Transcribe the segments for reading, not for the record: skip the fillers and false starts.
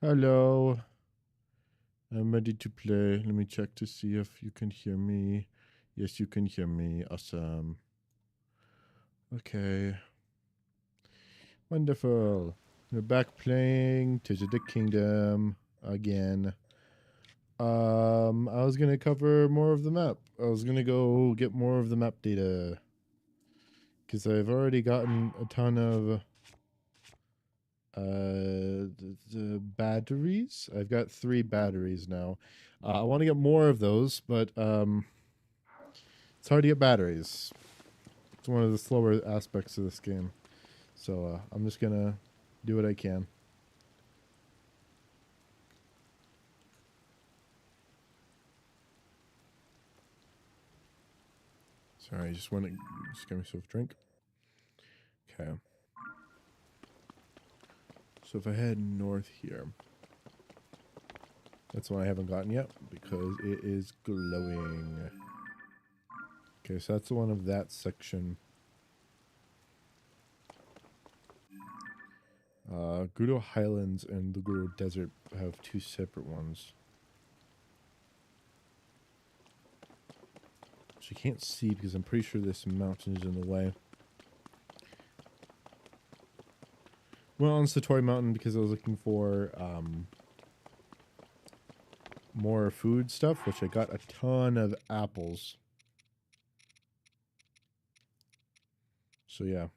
Hello. I'm ready to play. Let me check to see if you can hear me. Yes, you can hear me. Awesome. Okay. Wonderful. We're back playing Tears of the Kingdom again. I was gonna cover more of the map. I was gonna go get more of the map data. Because I've already gotten a ton of the batteries. I've got 3 batteries now. I want to get more of those, but it's hard to get batteries. It's one of the slower aspects of this game. So I'm just gonna do what I can. Sorry, I just want to just get myself a drink. Okay. So if I head north here, that's one I haven't gotten yet because it is glowing. Okay, so that's the one of that section. Gerudo Highlands and the Gerudo Desert have 2 separate ones. Which I can't see because I'm pretty sure this mountain is in the way. Well, on Satori Mountain because I was looking for more food stuff, which I got a ton of apples. So yeah.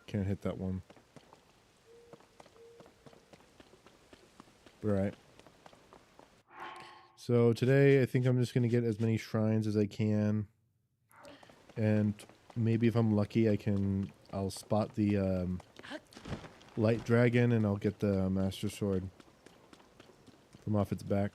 Can't hit that one. Alright. So today I think I'm just going to get as many shrines as I can. And maybe if I'm lucky I'll spot the light dragon and I'll get the master sword from off its back.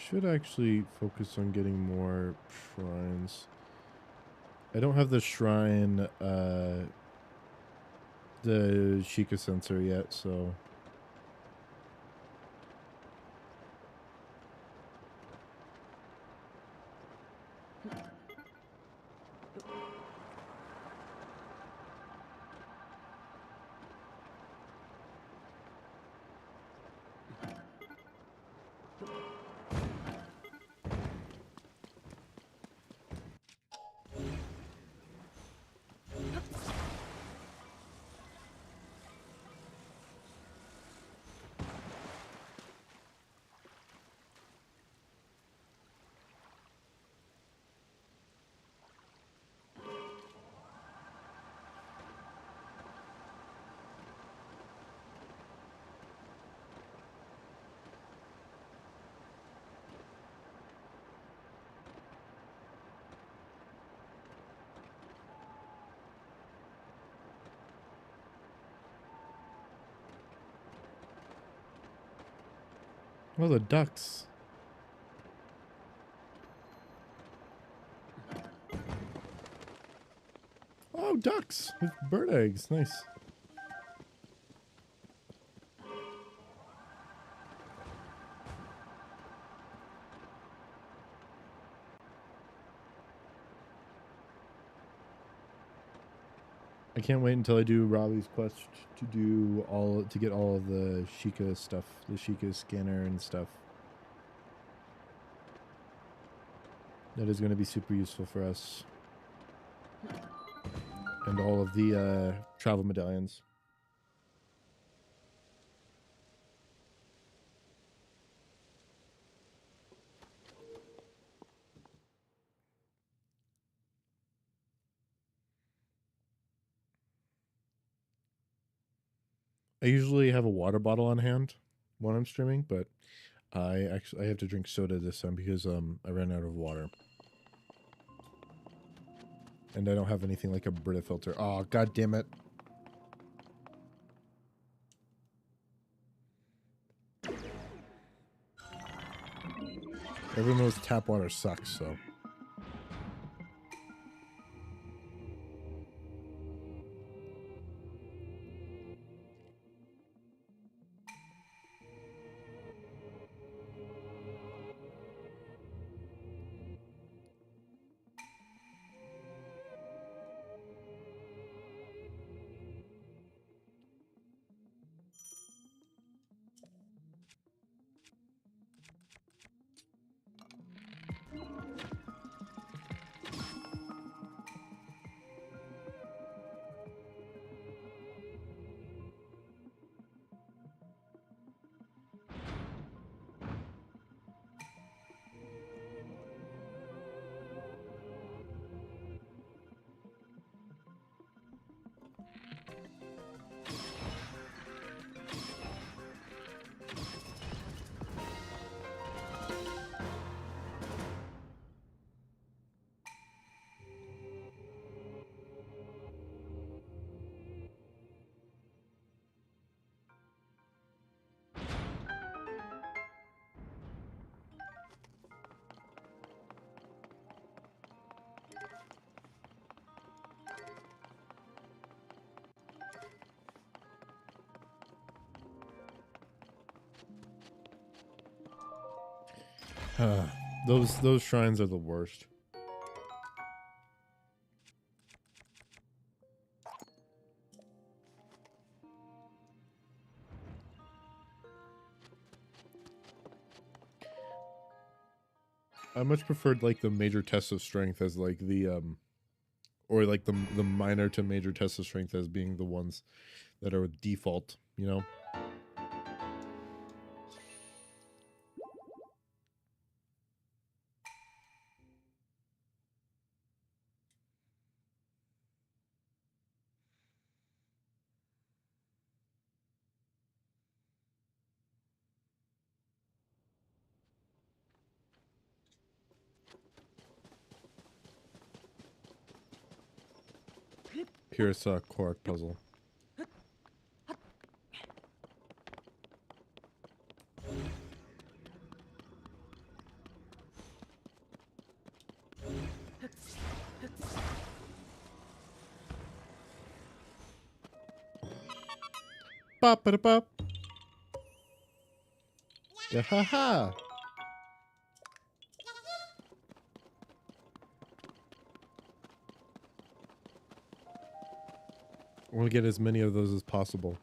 Should actually focus on getting more shrines. I don't have the shrine, the Sheikah sensor yet, so... Oh, the ducks. Oh, ducks with bird eggs. Nice. I can't wait until I do Robbie's quest to get all of the Sheikah stuff, the Sheikah scanner and stuff. That is going to be super useful for us. And all of the travel medallions. I usually have a water bottle on hand when I'm streaming, but I have to drink soda this time because I ran out of water. And I don't have anything like a Brita filter. Oh, god damn it. Everyone knows tap water sucks, so. Those shrines are the worst. I much preferred like the major tests of strength as like the or like the minor to major tests of strength as being the ones that are default, you know? Here's a Quark puzzle. Bop ba da bop. Yeah, ha ha. I want to get as many of those as possible.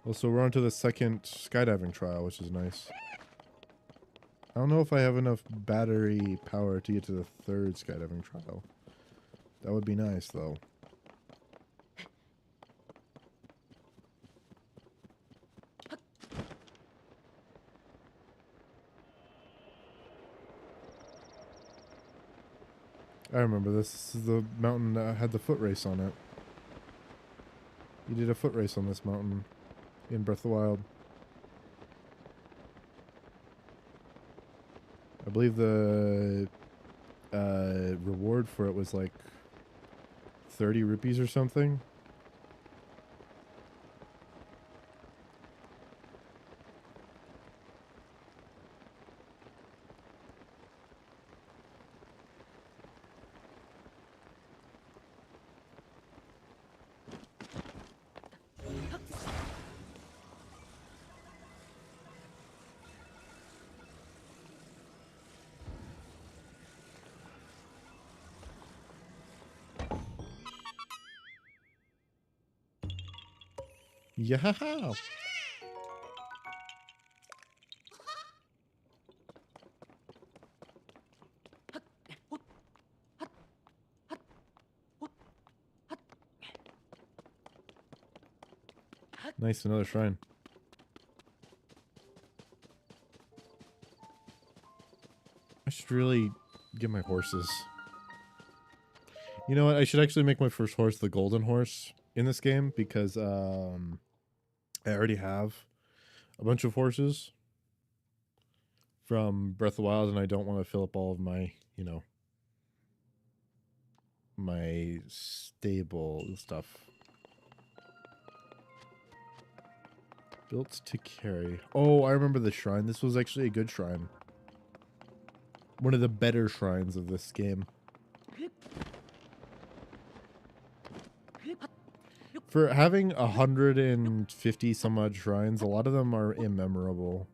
Also, we're on to the second skydiving trial, which is nice. I don't know if I have enough battery power to get to the third skydiving trial. That would be nice, though. I remember this. This is the mountain that had the foot race on it. You did a foot race on this mountain in Breath of the Wild. I believe the reward for it was like 30 rupees or something. Yeah. Nice, another shrine. I should really get my horses. You know what? I should actually make my first horse the golden horse in this game because I already have a bunch of horses from Breath of the Wild and I don't want to fill up all of my, you know, my stable stuff. Built to carry. Oh, I remember the shrine. This was actually a good shrine. One of the better shrines of this game. For having 150 some odd shrines, a lot of them are immemorable.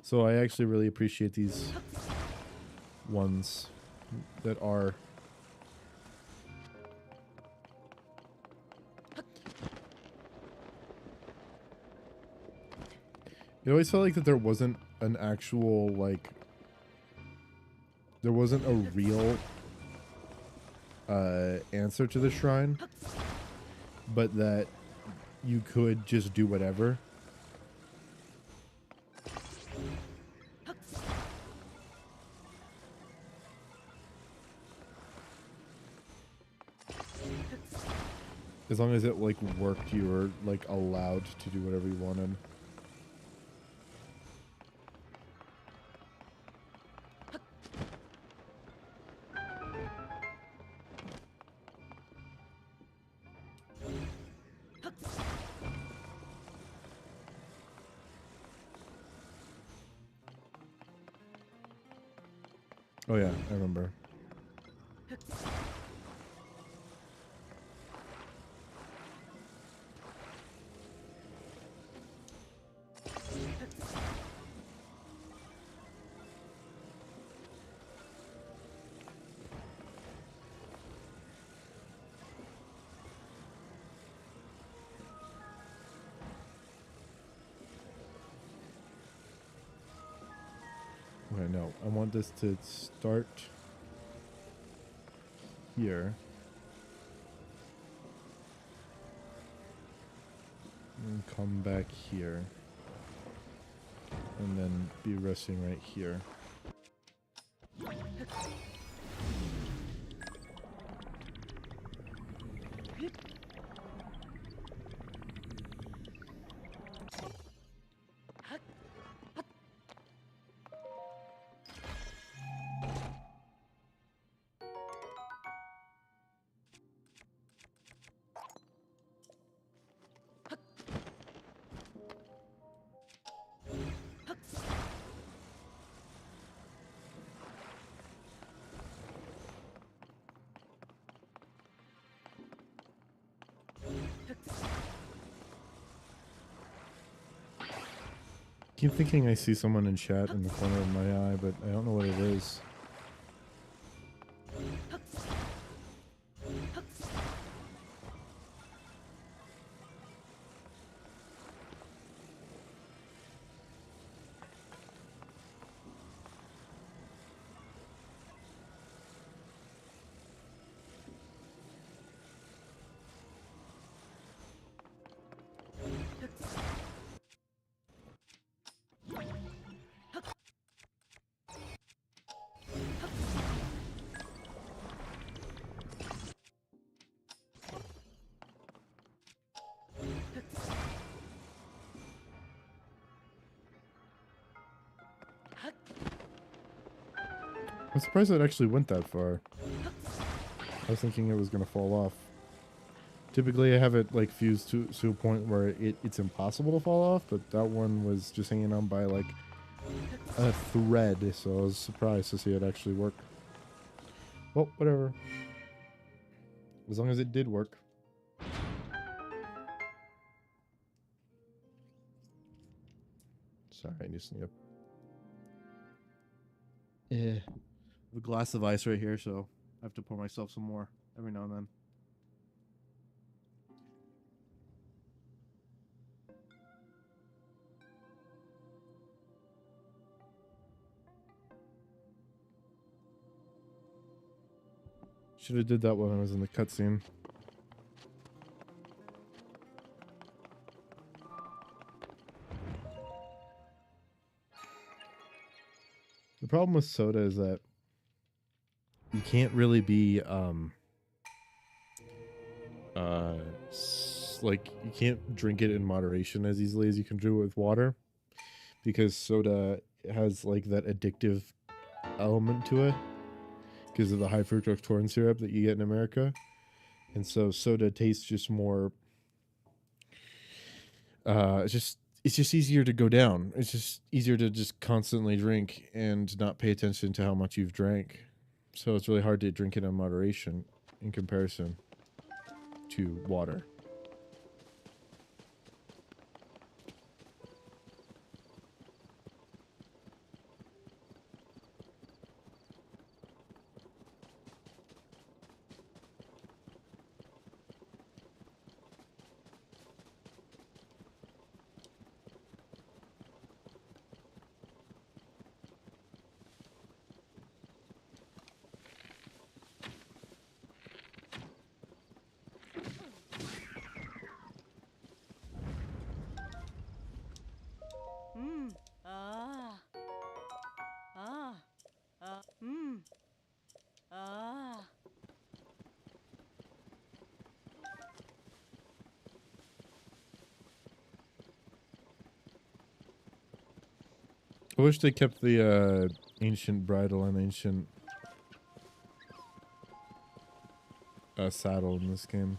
So I actually really appreciate these ones that are. It always felt like that there wasn't an actual, like, there wasn't a real answer to the shrine, but that you could just do whatever. As long as it, like, worked, you were, like, allowed to do whatever you wanted. Oh yeah, I remember. Okay, no, I want this to start here. And come back here. And then be resting right here. Keep thinking I see someone in chat in the corner of my eye, but I don't know what it is. I'm surprised it actually went that far. I was thinking it was going to fall off. Typically I have it like fused to a point where it's impossible to fall off, but that one was just hanging on by like a thread, so I was surprised to see it actually work. Well, whatever. As long as it did work. Sorry, I just need a glass of ice right here, so I have to pour myself some more every now and then. Should have did that when I was in the cutscene. The problem with soda is that you can't really be like you can't drink it in moderation as easily as you can do it with water, because soda has like that addictive element to it. because of the high fructose corn syrup that you get in America. And so soda tastes just more it's just easier to go down. It's just easier to just constantly drink and not pay attention to how much you've drank. So it's really hard to drink it in moderation in comparison to water. I wish they kept the ancient bridle and ancient saddle in this game.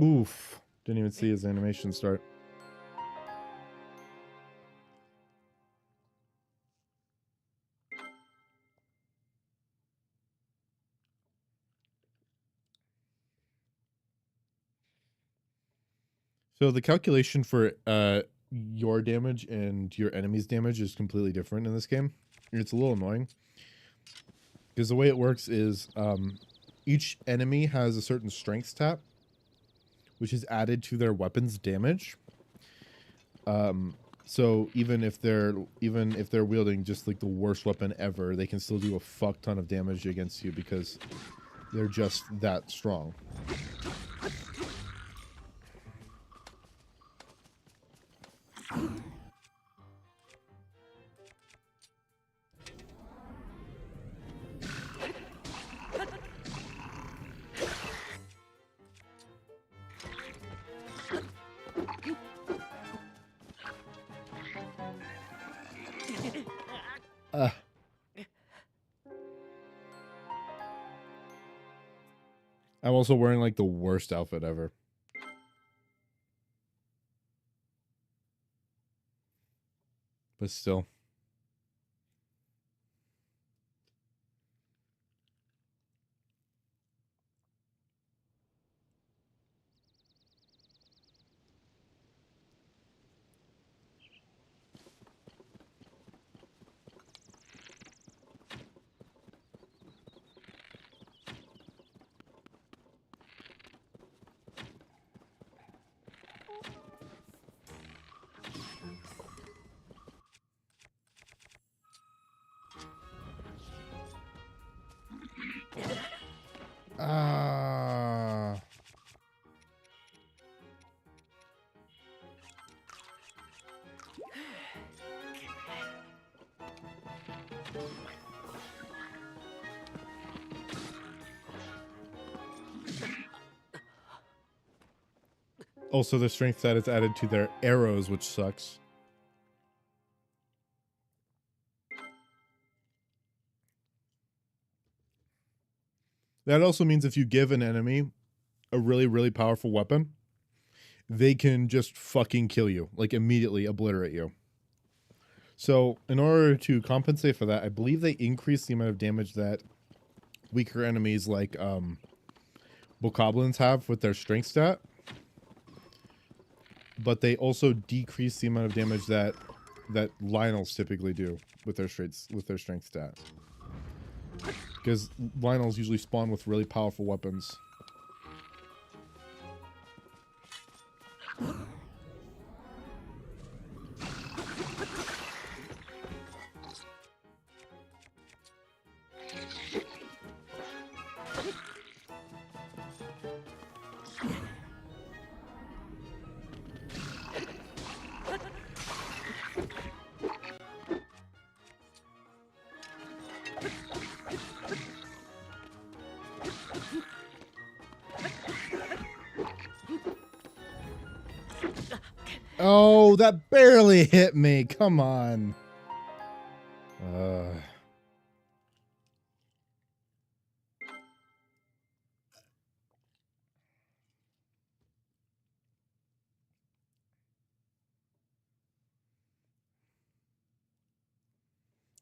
Oof. Didn't even see his animation start. So the calculation for your damage and your enemy's damage is completely different in this game. It's a little annoying. Because the way it works is each enemy has a certain strength stat, which is added to their weapon's damage. So even if they're wielding just like the worst weapon ever, they can still do a fuck ton of damage against you because they're just that strong. I'm also wearing like the worst outfit ever. But still. Also, the strength stat is added to their arrows, which sucks. That also means if you give an enemy a really, really powerful weapon, they can just fucking kill you, like immediately obliterate you. So in order to compensate for that, I believe they increase the amount of damage that weaker enemies like bokoblins have with their strength stat. But they also decrease the amount of damage that Lionels typically do with their strength stat. Because Lionels usually spawn with really powerful weapons. Oh, that barely hit me. Come on.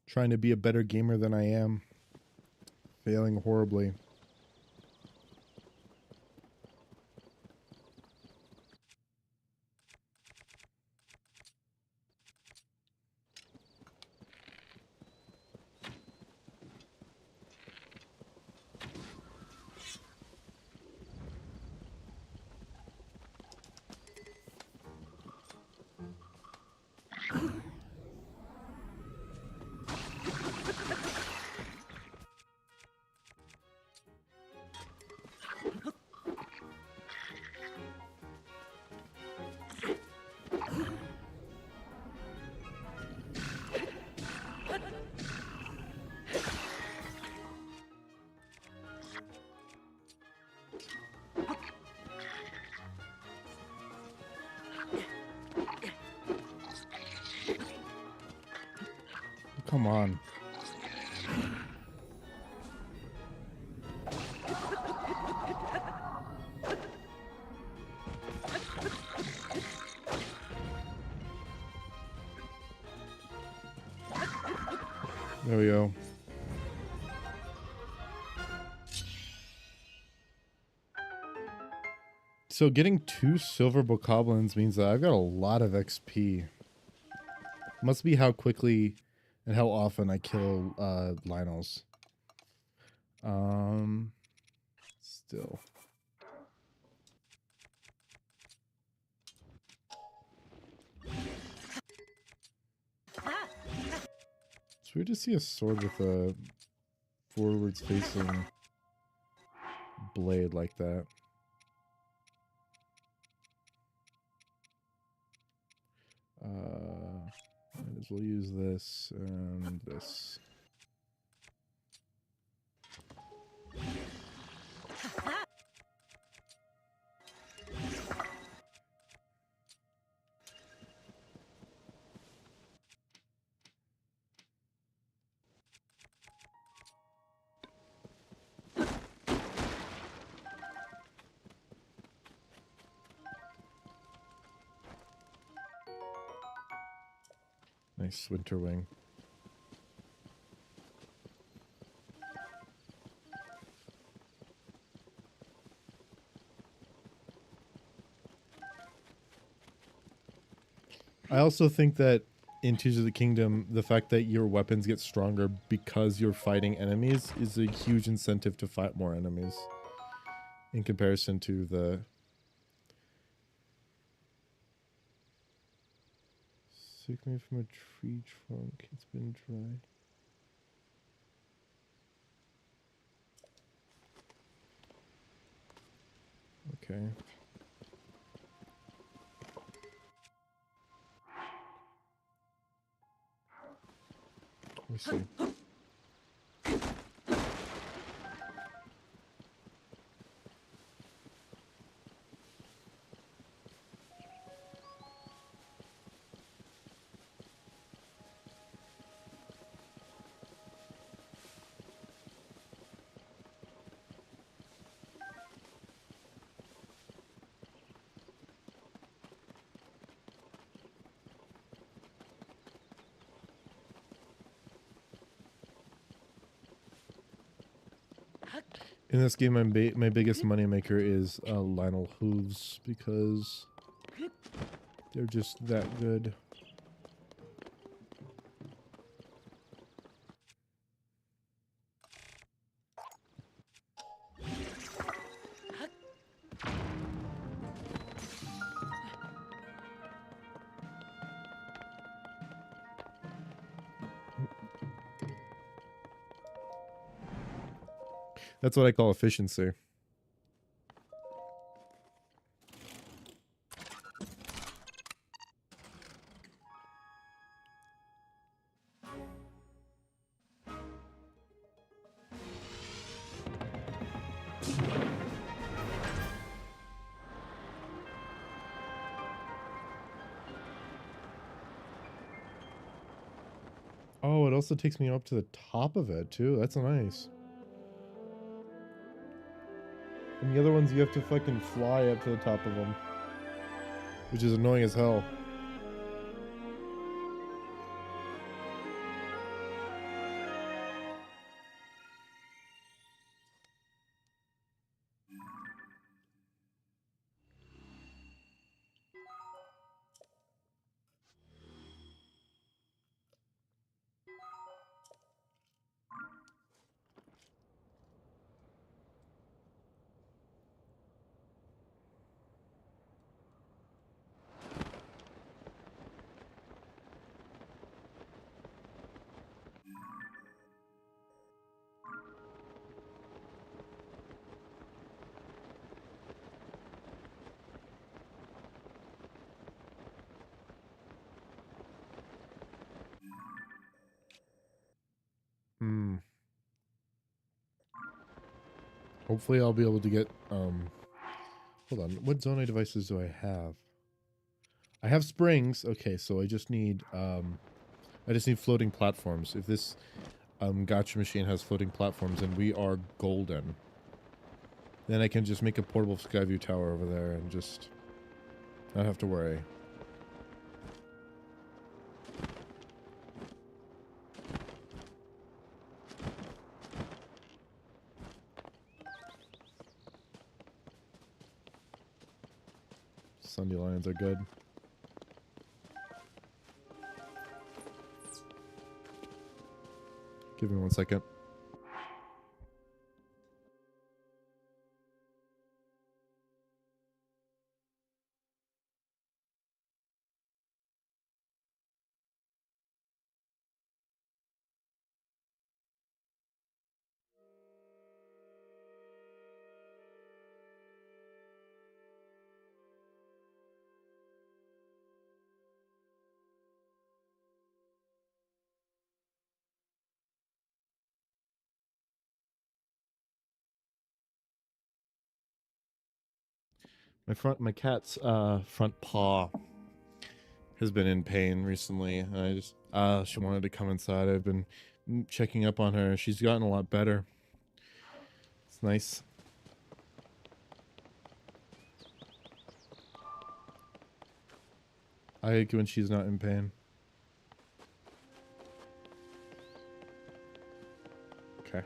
Trying to be a better gamer than I am. Failing horribly. Come on. There we go. So getting 2 silver bokoblins means that I've got a lot of XP. Must be how quickly and how often I kill Lynels. Still. It's weird to see a sword with a forwards facing blade like that. Might as well use this and this. Nice winter wing. I also think that in Tears of the Kingdom, the fact that your weapons get stronger because you're fighting enemies is a huge incentive to fight more enemies in comparison to the... Sick me from a tree trunk. It's been dry. Okay. Let me see. In this game, my biggest moneymaker is Lionel hooves because they're just that good. That's what I call efficiency. Oh, it also takes me up to the top of it, too. That's nice. And the other ones, you have to fucking fly up to the top of them. Which is annoying as hell. Hmm. Hopefully I'll be able to get, hold on. What Zonai devices do I have? I have springs. Okay, so I just need floating platforms. If this gacha machine has floating platforms, then we are golden. Then I can just make a portable Skyview tower over there and just not have to worry. Sundelions are good. Give me 1 second. My cat's front paw has been in pain recently. And I just she wanted to come inside. I've been checking up on her. She's gotten a lot better. It's nice. I like when she's not in pain. Okay.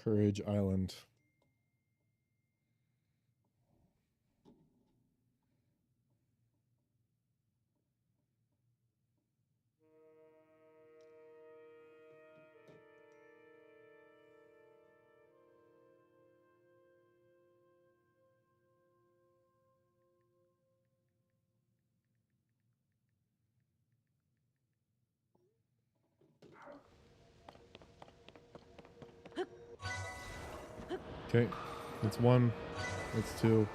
Courage Island. Okay. That's 1. That's 2.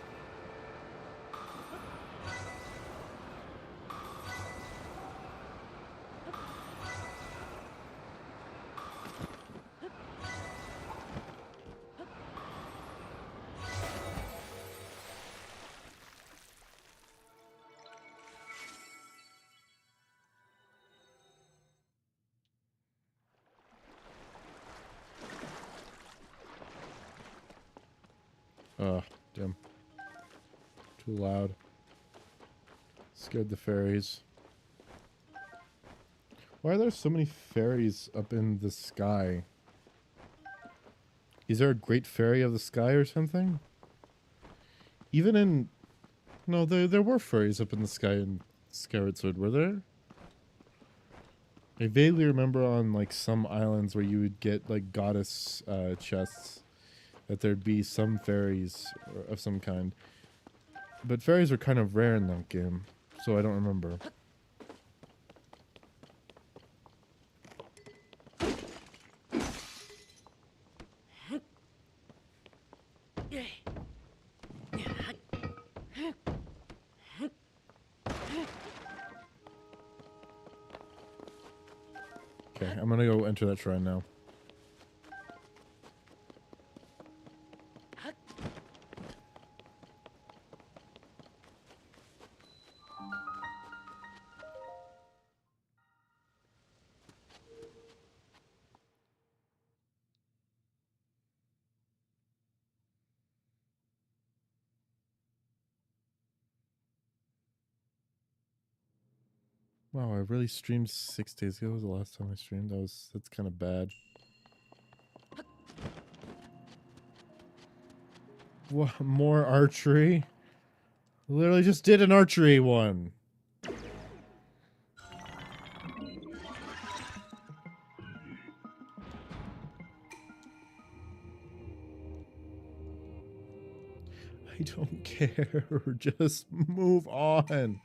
Damn. Too loud. Scared the fairies. Why are there so many fairies up in the sky? Is there a great fairy of the sky or something? Even in... No, there were fairies up in the sky in Skyward Sword, were there? I vaguely remember on, like, some islands where you would get, like, goddess chests, that there'd be some fairies of some kind. But fairies are kind of rare in that game, so I don't remember. Okay, I'm gonna go enter that shrine now. Wow, I really streamed 6 days ago. Was the last time I streamed. That's kind of bad. What, more archery? Literally just did an archery one. I don't care. Just move on.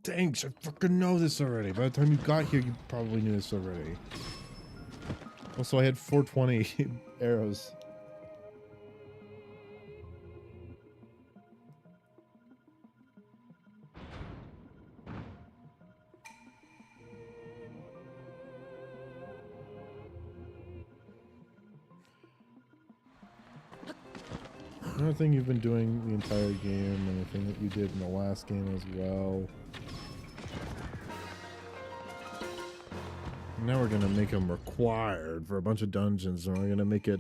Thanks, I fucking know this already. By the time you got here, you probably knew this already. Also, I had 420 arrows. Another thing you've been doing the entire game, and the thing that you did in the last game as well. Now we're gonna make them required for a bunch of dungeons, and we're gonna make it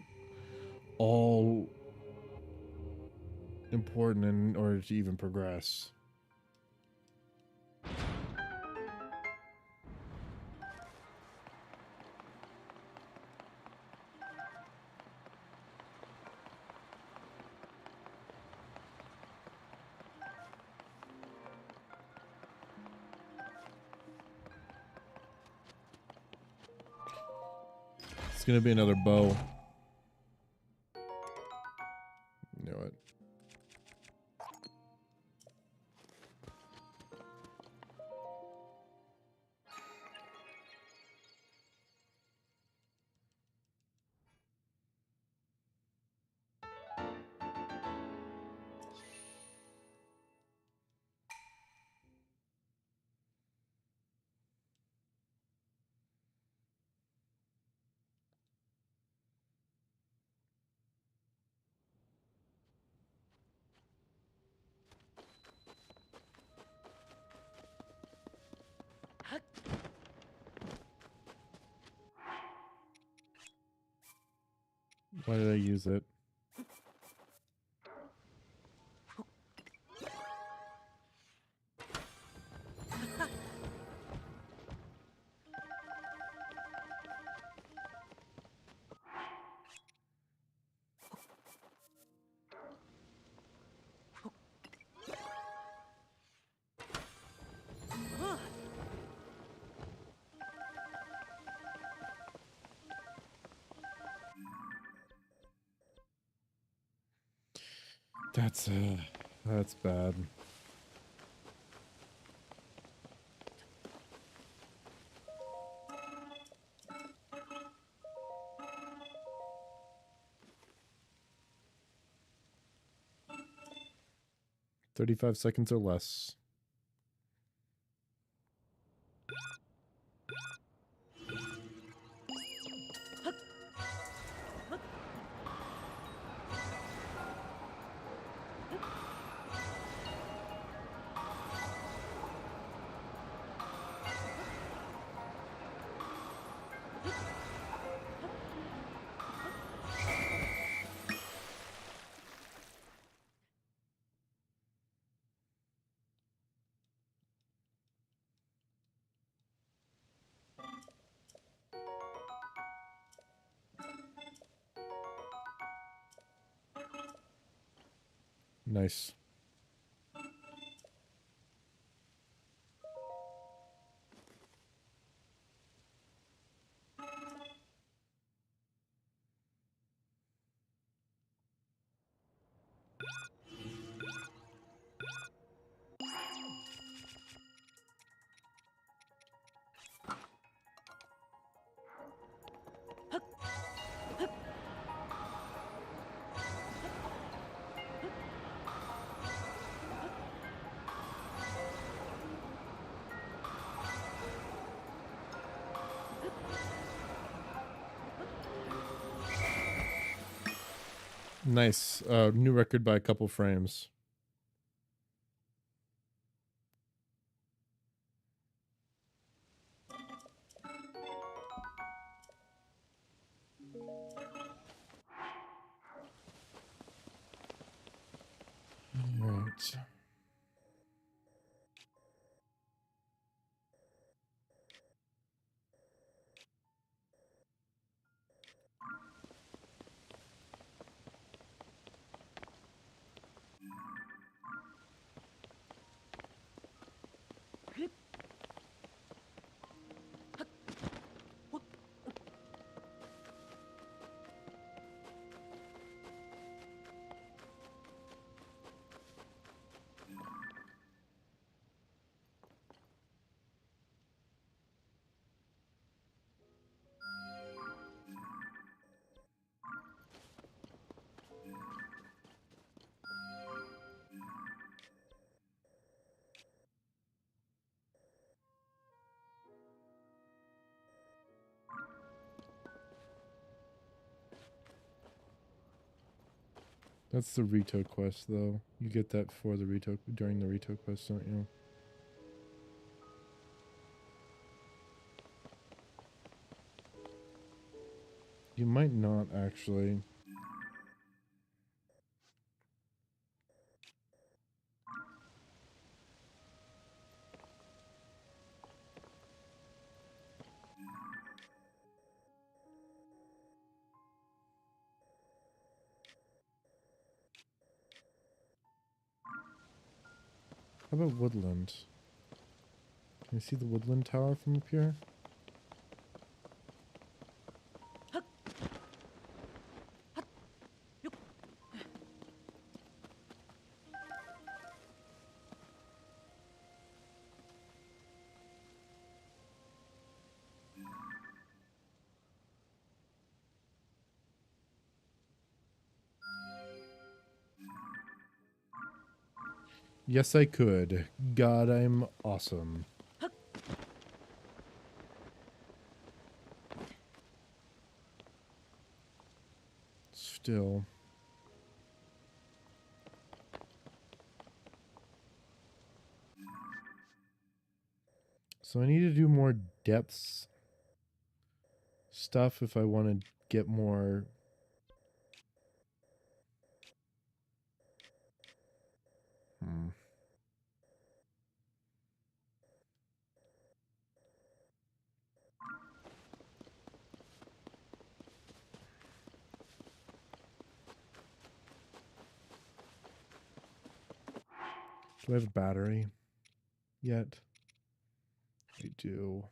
all important in order to even progress. It's gonna be another bow. You know it. 'Why did I use it? That's bad. $35 seconds or less. Nice. Nice. New record by a couple frames. All right. That's the Rito quest, though. You get that for the Rito during the Rito quest, don't you? You might not actually. How about Woodland? Can you see the Woodland Tower from up here? Yes, I could. God, I'm awesome. Still. So I need to do more depths stuff if I want to get more. Do I have a battery yet? I do.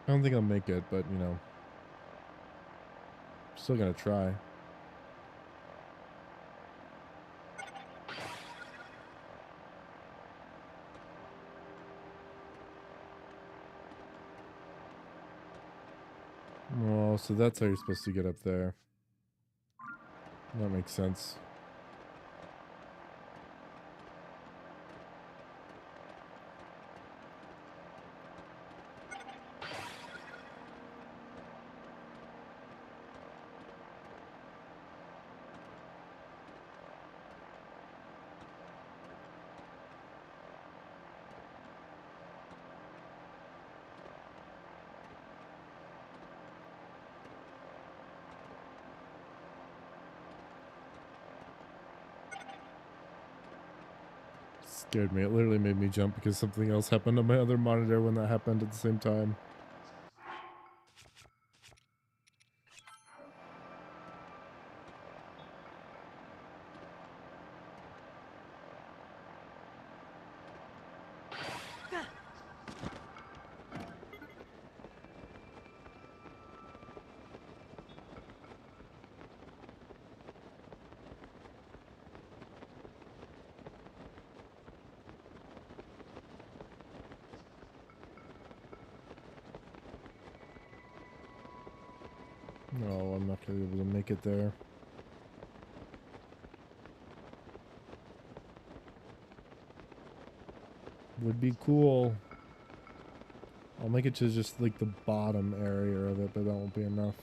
I don't think I'll make it, but you know, still gonna try. Well, so that's how you're supposed to get up there. That makes sense. Scared me. It literally made me jump because something else happened on my other monitor when that happened at the same time. No, I'm not going to be able to make it there. Would be cool. I'll make it to just like the bottom area of it, but that won't be enough.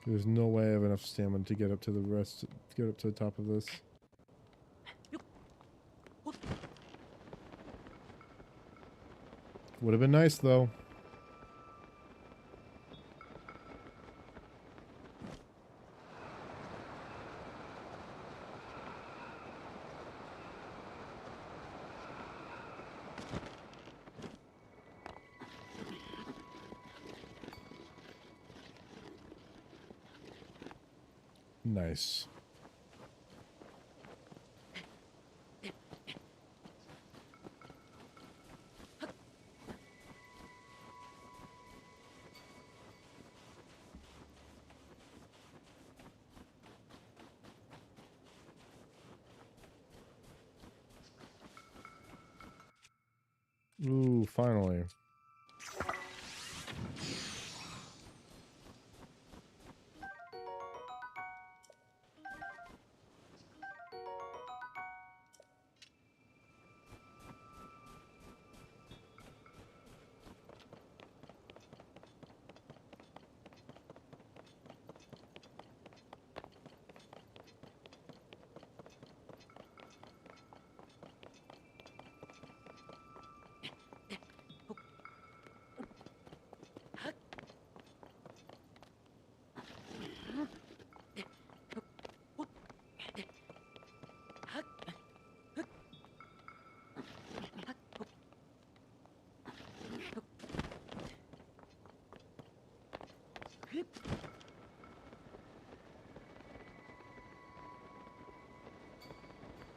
There's no way I have enough stamina to get up to the rest, to get up to the top of this. Would have been nice though. Nice. Ooh, finally.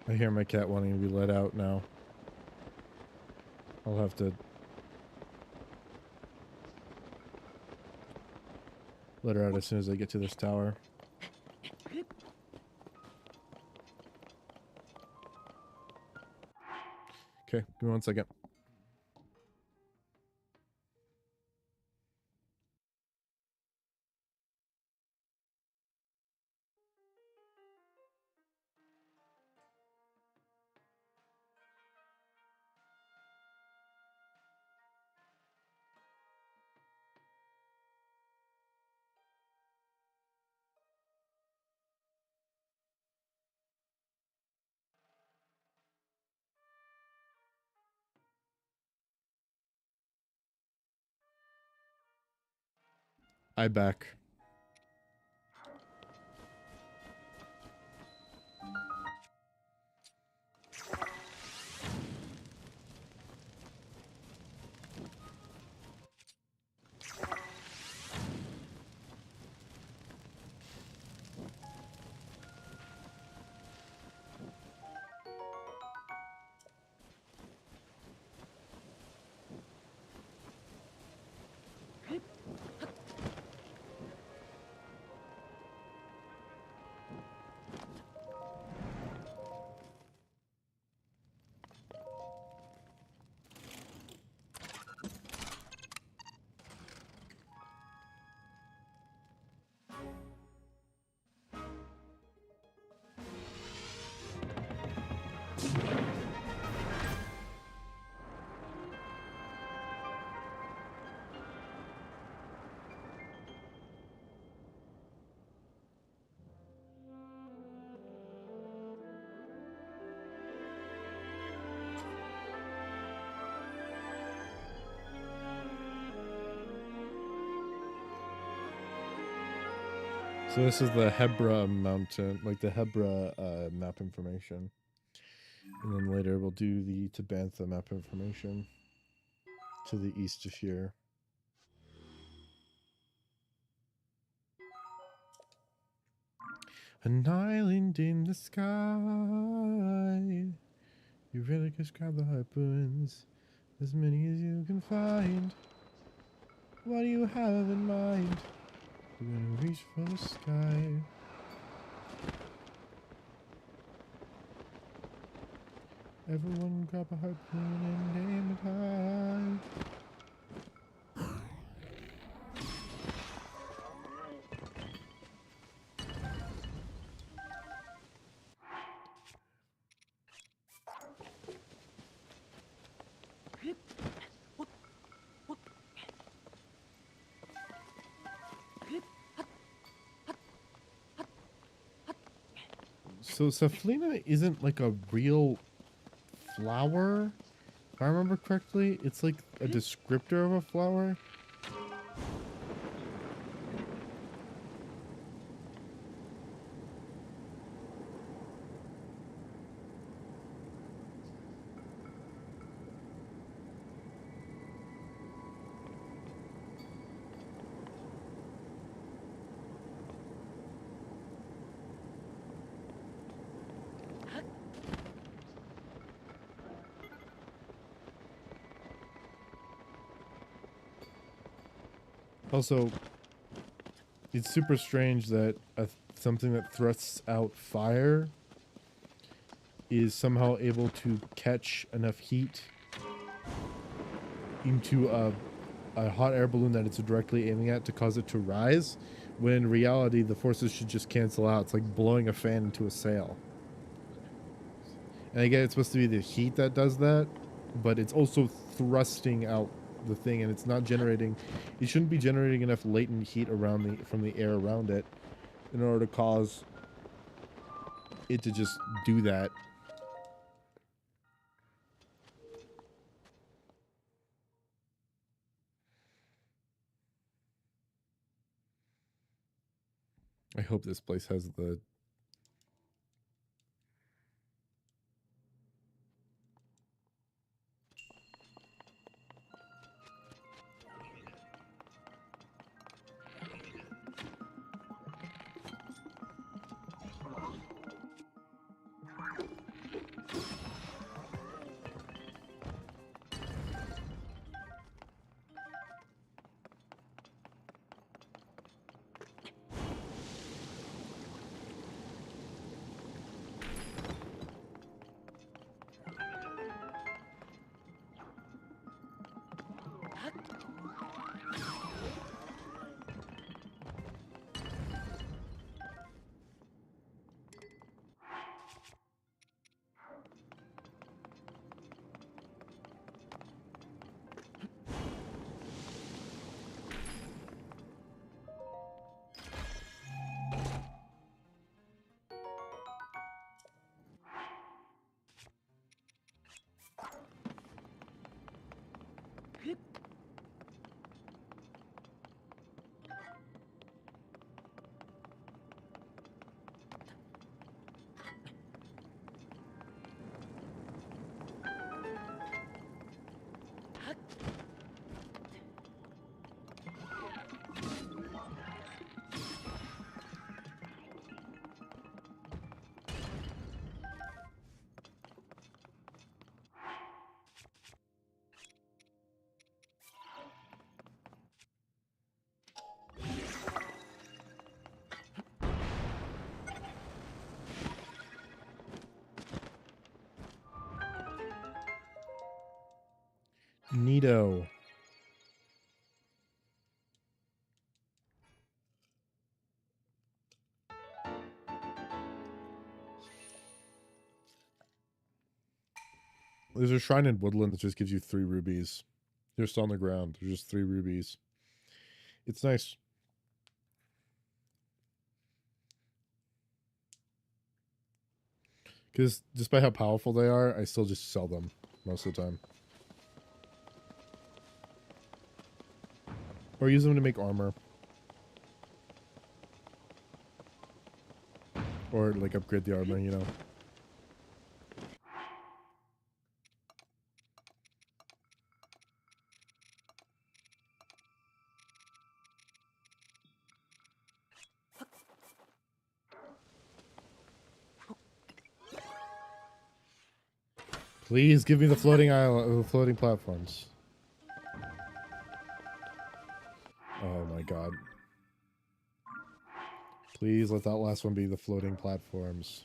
I hear my cat wanting to be let out now. I'll have to let her out as soon as I get to this tower. Okay, give me 1 second. I back. So this is the Hebra mountain, like the Hebra map information. And then later we'll do the Tabantha map information to the east of here. An island in the sky. You really just grab the harpoons, as many as you can find. What do you have in mind? We're gonna reach for the sky. Everyone grab a harpoon and aim it high. So Saflina isn't like a real flower, if I remember correctly. It's like a descriptor of a flower. Also, it's super strange that something that thrusts out fire is somehow able to catch enough heat into a hot air balloon that it's directly aiming at to cause it to rise, when in reality the forces should just cancel out. It's like blowing a fan into a sail. And again, it's supposed to be the heat that does that, but it's also thrusting out the thing, and it's not generating, it shouldn't be generating enough latent heat around from the air around it in order to cause it to just do that. I hope this place has the Neato. There's a shrine in Woodland that just gives you 3 rubies. Just on the ground. There's just 3 rubies. It's nice. Because despite how powerful they are, I still just sell them most of the time. Or use them to make armor. Or like upgrade the armor, you know. Please give me the floating island, floating platforms. Oh my god. Please let that last one be the floating platforms.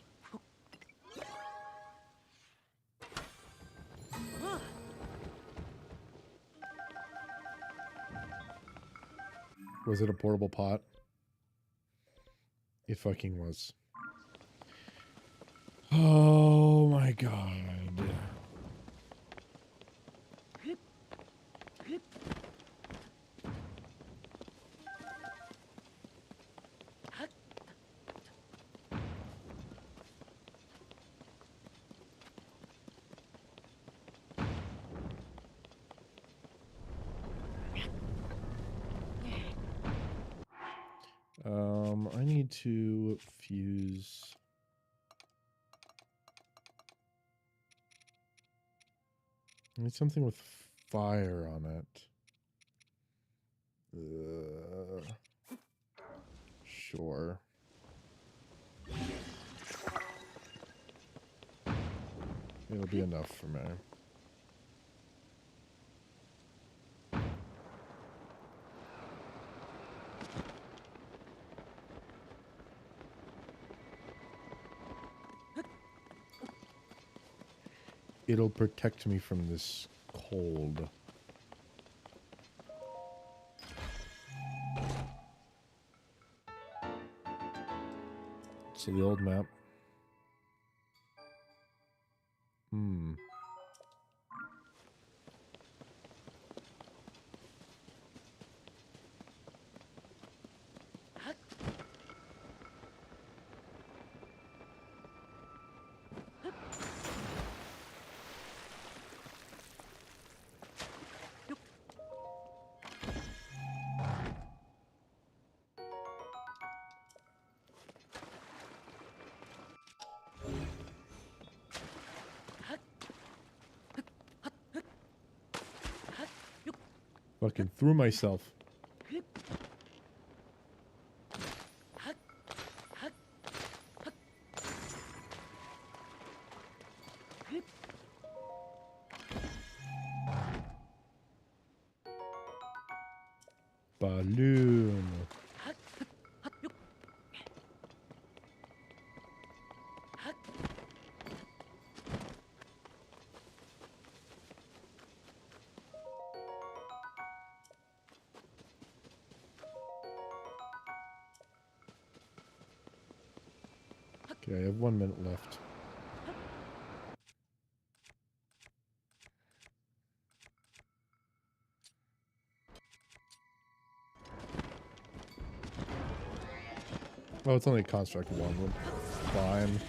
Was it a portable pot? It fucking was. Oh my god. I need to fuse. I need something with fire on it. Sure. It'll be enough for me. It'll protect me from this cold. So the old map. Fucking threw myself. Balloon. Okay, I have 1 minute left. Oh, it's only a construct one. Fine.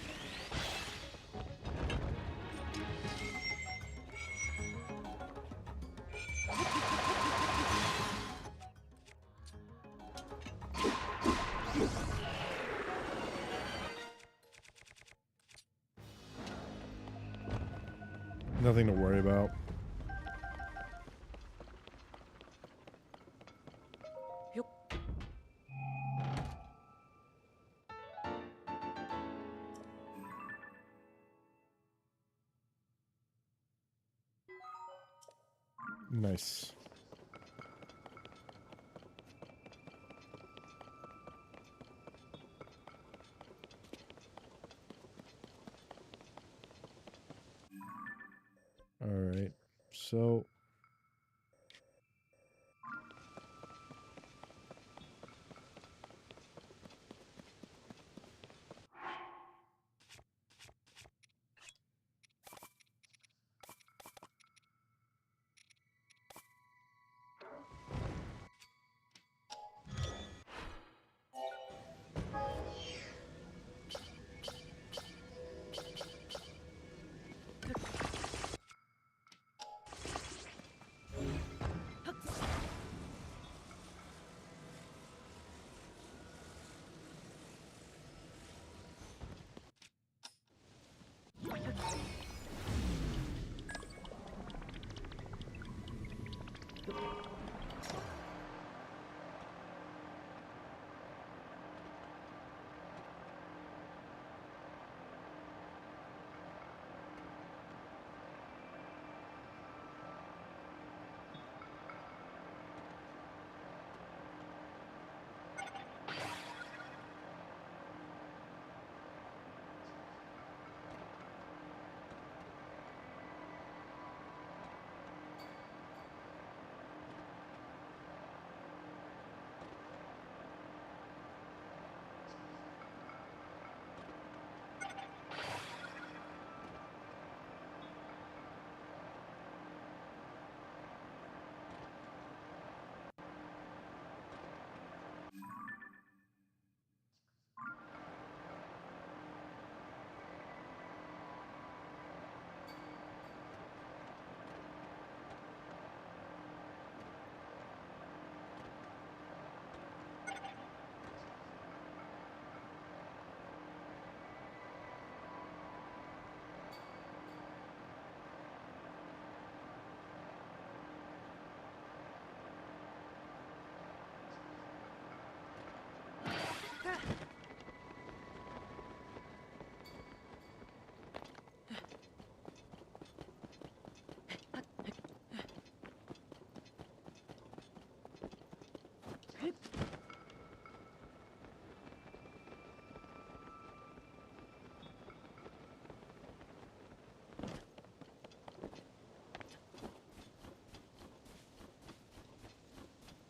Nothing to worry about. Nice. All right. So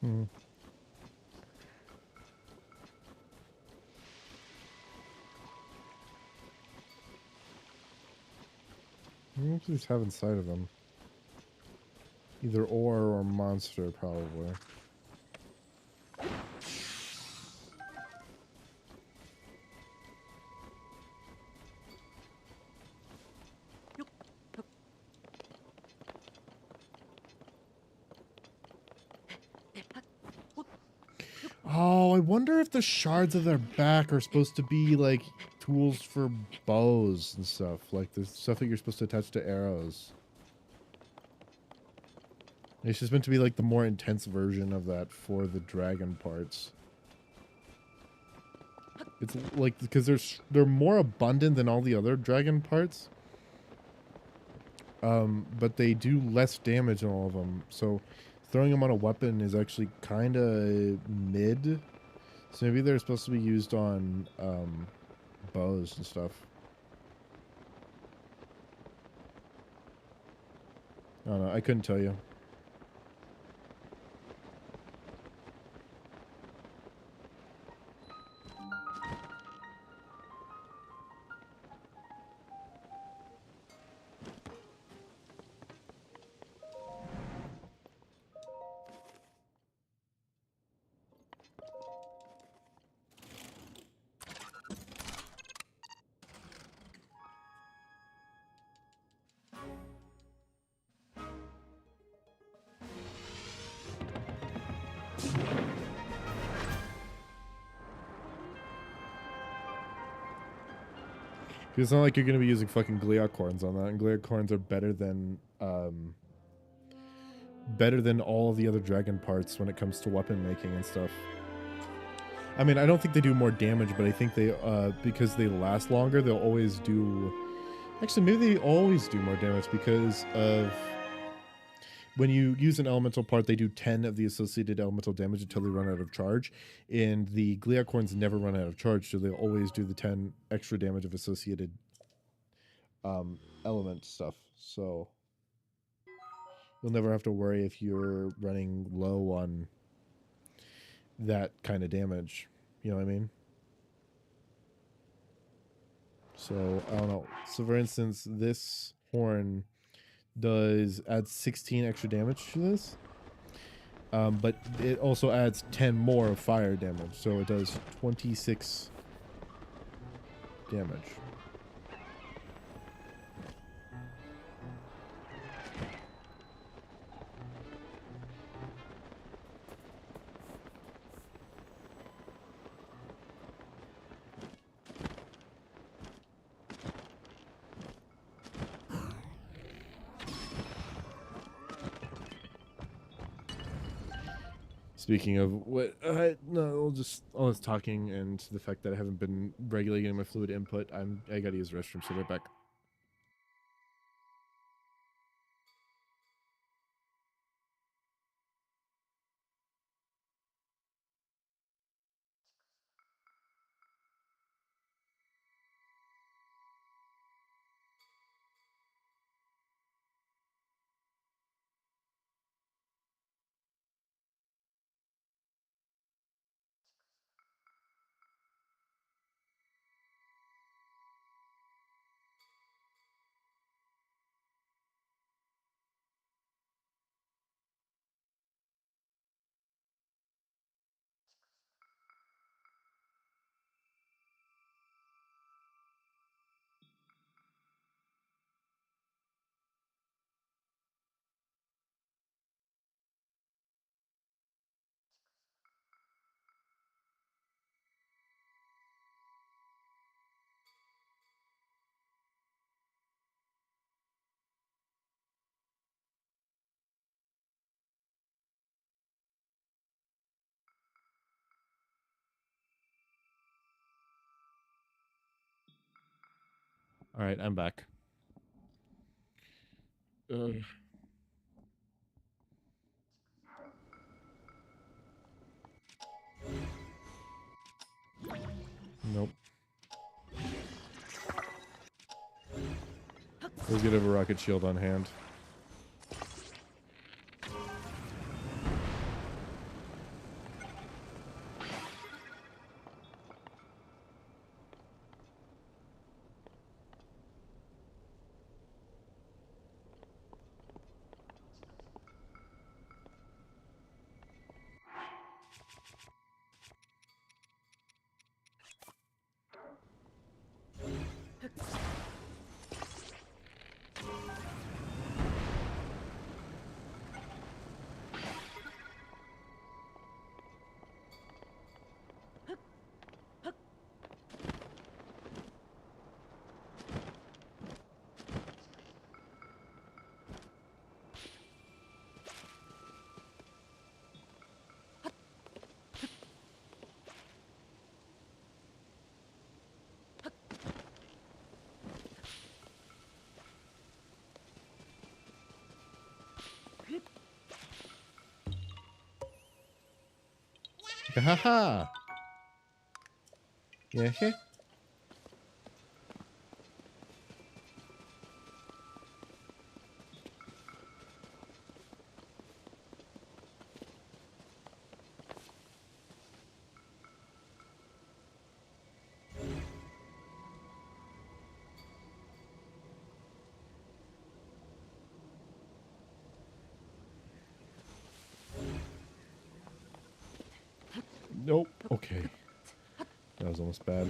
Hmm. What do these have inside of them? Either ore or monster, probably. Oh, I wonder if the shards of their back are supposed to be like tools for bows and stuff. Like the stuff that you're supposed to attach to arrows. It's just meant to be like the more intense version of that for the dragon parts. It's like because they're more abundant than all the other dragon parts. But they do less damage in all of them. So throwing them on a weapon is actually kind of mid. So maybe they're supposed to be used on bows and stuff. I don't know. I couldn't tell you. Because it's not like you're going to be using fucking Gleocorns on that, and Gleocorns are better than all the other dragon parts when it comes to weapon making and stuff. I mean, I don't think they do more damage, but I think they, because they last longer, they'll always do... Actually, maybe they always do more damage because of... When you use an elemental part, they do 10 of the associated elemental damage until they run out of charge. And the Gleocorns never run out of charge, so they'll always do the 10 extra damage of associated element stuff. So you'll never have to worry if you're running low on that kind of damage. You know what I mean? So, I don't know. So, for instance, this horn adds 16 extra damage to this. But it also adds 10 more of fire damage. So, it does 26 damage. Speaking of what, no, just all this talking and the fact that I haven't been regularly getting my fluid input, I gotta use the restroom, so right back. All right, I'm back. Nope. Let's get a rocket shield on hand. Ha ha! Yeah. Nope. Okay. That was almost bad.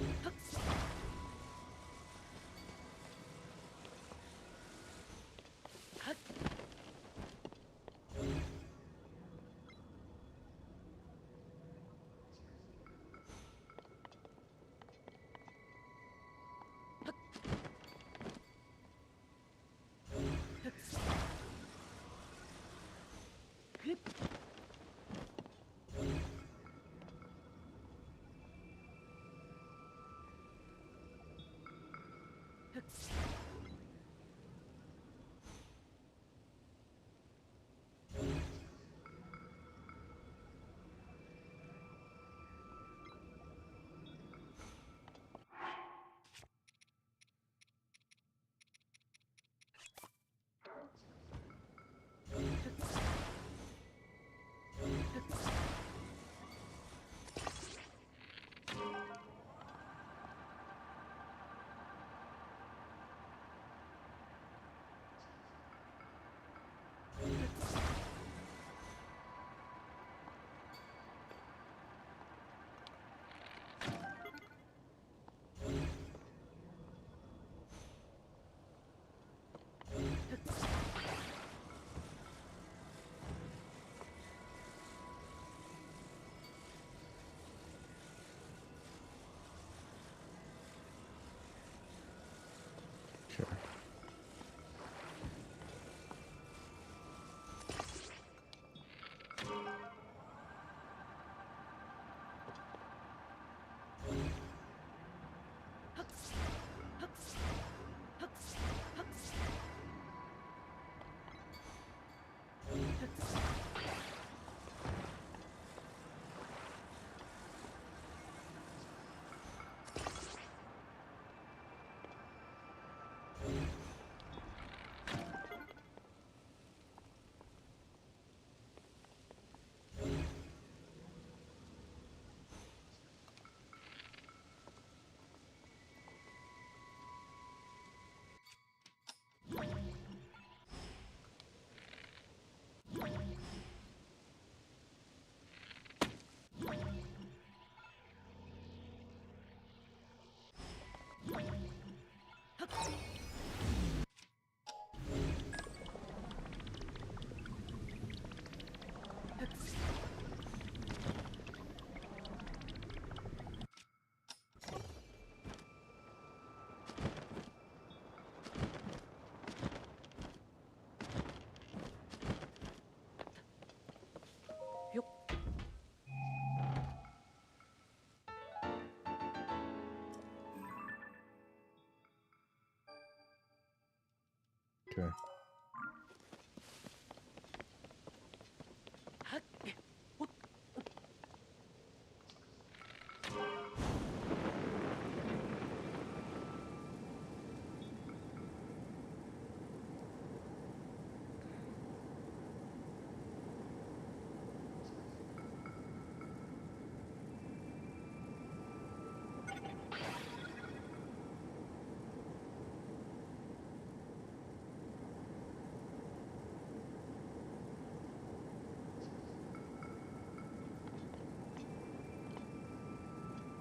Okay. Okay.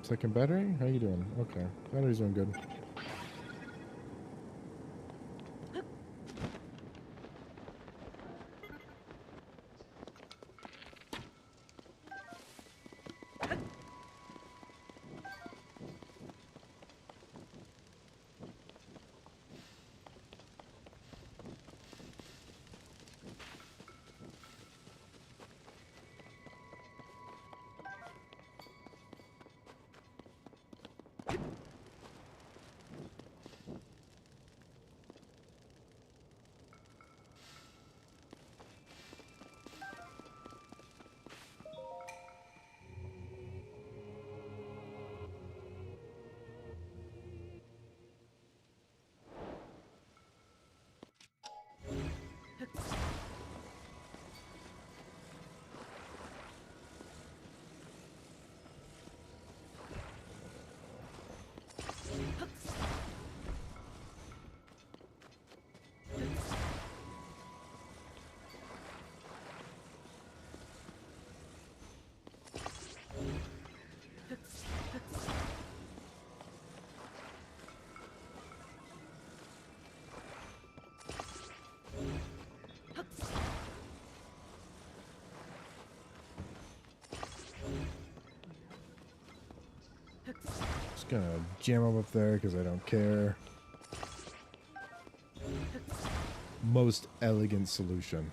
Second battery? How you doing? Okay. Battery's doing good. Just gonna jam them up there because I don't care. Most elegant solution.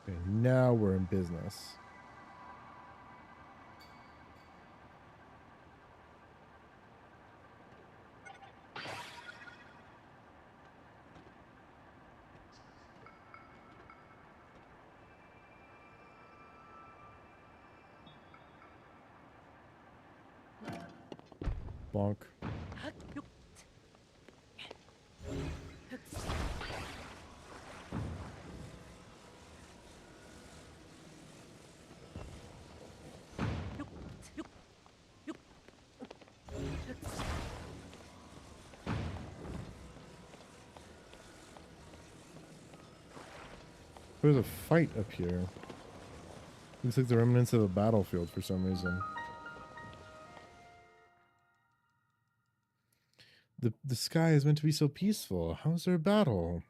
Okay, now we're in business. Bonk. There's a fight up here. Looks like the remnants of a battlefield for some reason. The sky is meant to be so peaceful. How's there a battle?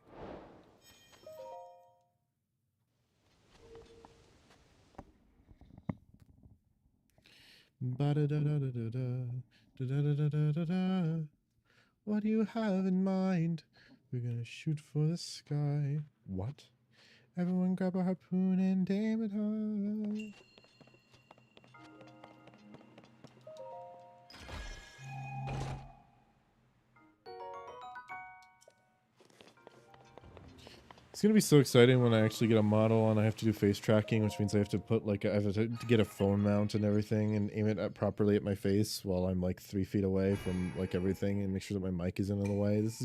Ba-da-da-da-da-da-da. What do you have in mind? We're gonna shoot for the sky. What? Everyone grab a harpoon and aim it high. It's gonna be so exciting when I actually get a model and I have to do face tracking, which means I have to put like I have to get a phone mount and everything and aim it properly at my face while I'm like 3 feet away from like everything and make sure that my mic isn't in the way. It's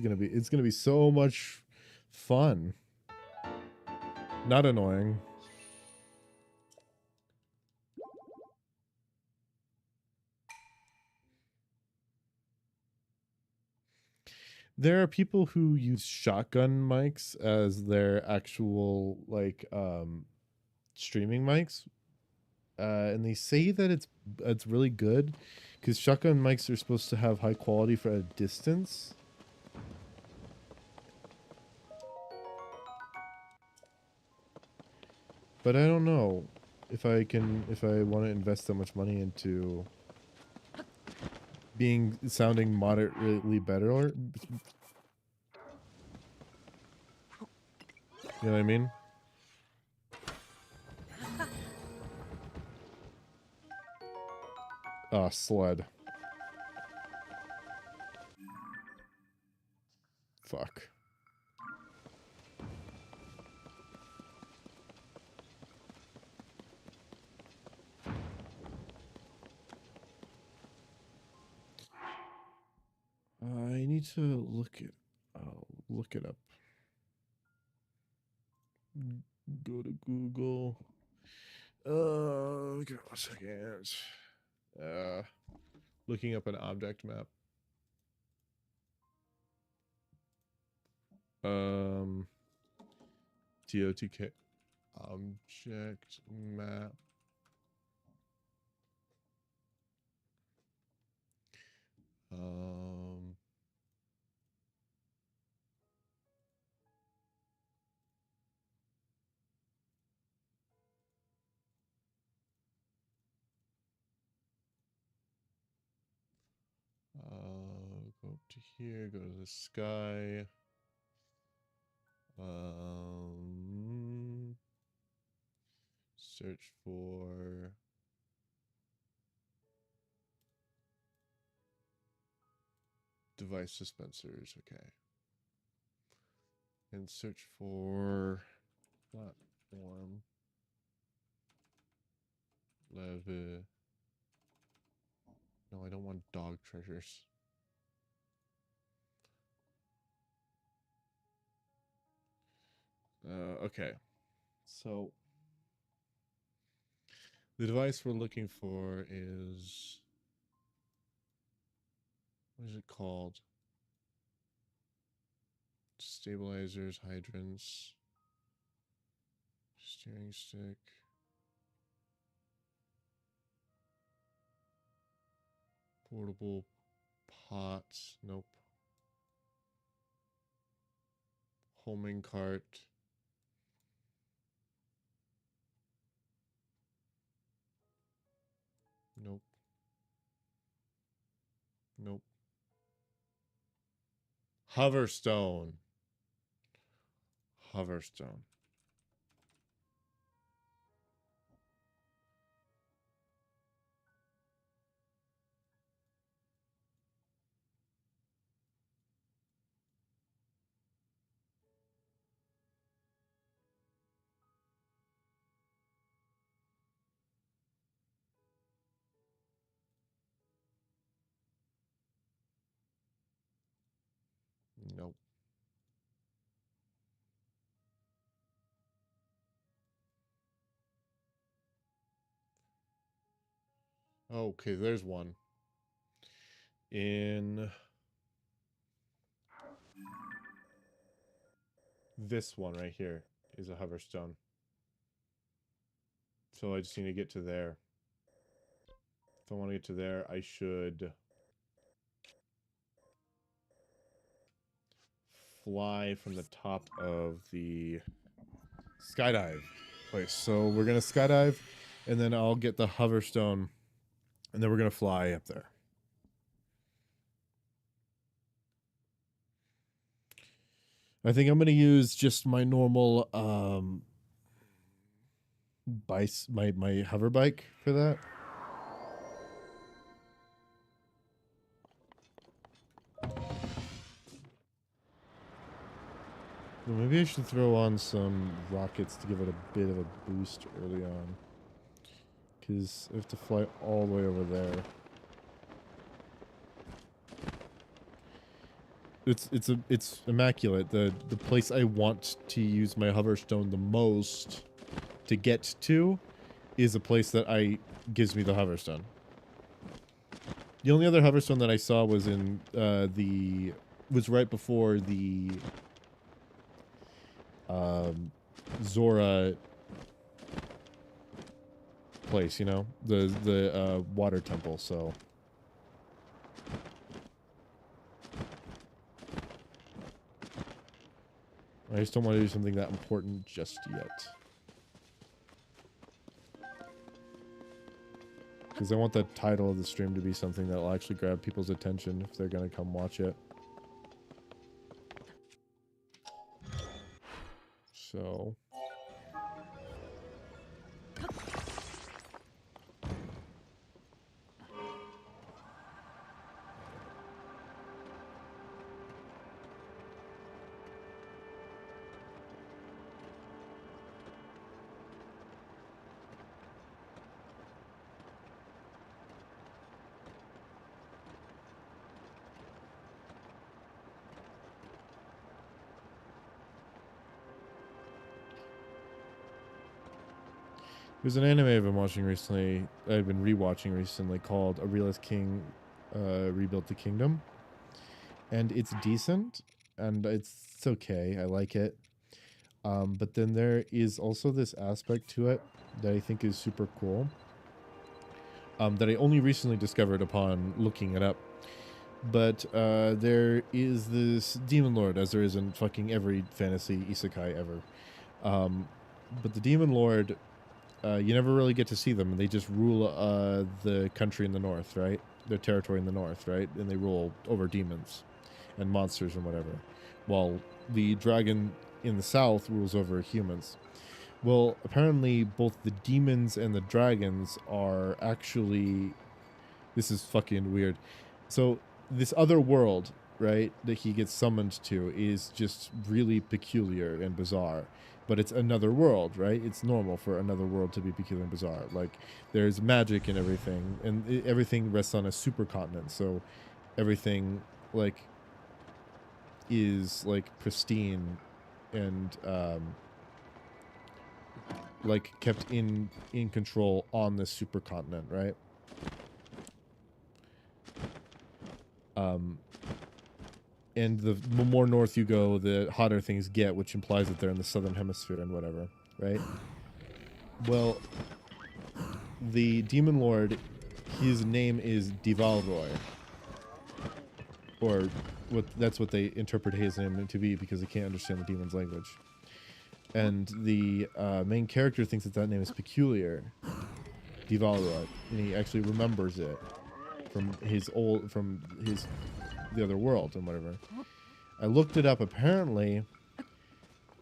gonna be so much fun. Not annoying. There are people who use shotgun mics as their actual like streaming mics, and they say that it's really good because shotgun mics are supposed to have high quality for a distance. But I don't know if I want to invest that much money into sounding moderately better, or you know what I mean? Ah, sled. Fuck. I need to look it up. Go to Google. Give it 1 second. Looking up an object map. TOTK object map. Go up to here, go to the sky. Search for device dispensers. Okay. And search for platform. Leve. No, I don't want dog treasures. Okay. So the device we're looking for is, what is it called? Stabilizers, hydrants, steering stick. Portable pots. Nope. Homing cart. Nope. Nope. Hoverstone. Hoverstone. Nope. Okay, there's one. In this one right here is a hoverstone. So I just need to get to there. If I want to get to there, I should fly from the top of the skydive place. So we're going to skydive, and then I'll get the hoverstone, and then we're going to fly up there. I think I'm going to use just my normal my hover bike for that. Well, maybe I should throw on some rockets to give it a bit of a boost early on. Because I have to fly all the way over there. It's immaculate. The place I want to use my hoverstone the most to get to is a place that gives me the hoverstone. The only other hoverstone that I saw was in was right before the Zora place, you know, the water temple. So I just don't want to do something that important just yet, because I want the title of the stream to be something that will actually grab people's attention if they're gonna come watch it. So there's an anime I've been watching recently, I've been rewatching recently, called A Realist King Rebuilt the Kingdom. And it's decent, and it's okay, I like it. But then there is also this aspect to it that I think is super cool, that I only recently discovered upon looking it up. But there is this demon lord, as there is in fucking every fantasy isekai ever. But the demon lord, you never really get to see them. They just rule the country in the north, right? Their territory in the north, right? And they rule over demons and monsters and whatever. While the dragon in the south rules over humans. Well, apparently both the demons and the dragons are actually... This is fucking weird. So, this other world, right, that he gets summoned to is just really peculiar and bizarre. But it's another world, right? It's normal for another world to be peculiar and bizarre. Like, there's magic and everything, and everything rests on a supercontinent, so everything, like, is, like, pristine and, like, kept in control on this supercontinent, right? And the more north you go, the hotter things get, which implies that they're in the southern hemisphere and whatever, right? Well, the Demon Lord, his name is Divalroy. Or that's what they interpret his name to be, because they can't understand the demon's language. And the main character thinks that name is peculiar, Divalroy, and he actually remembers it from the other world and whatever. I looked it up. Apparently,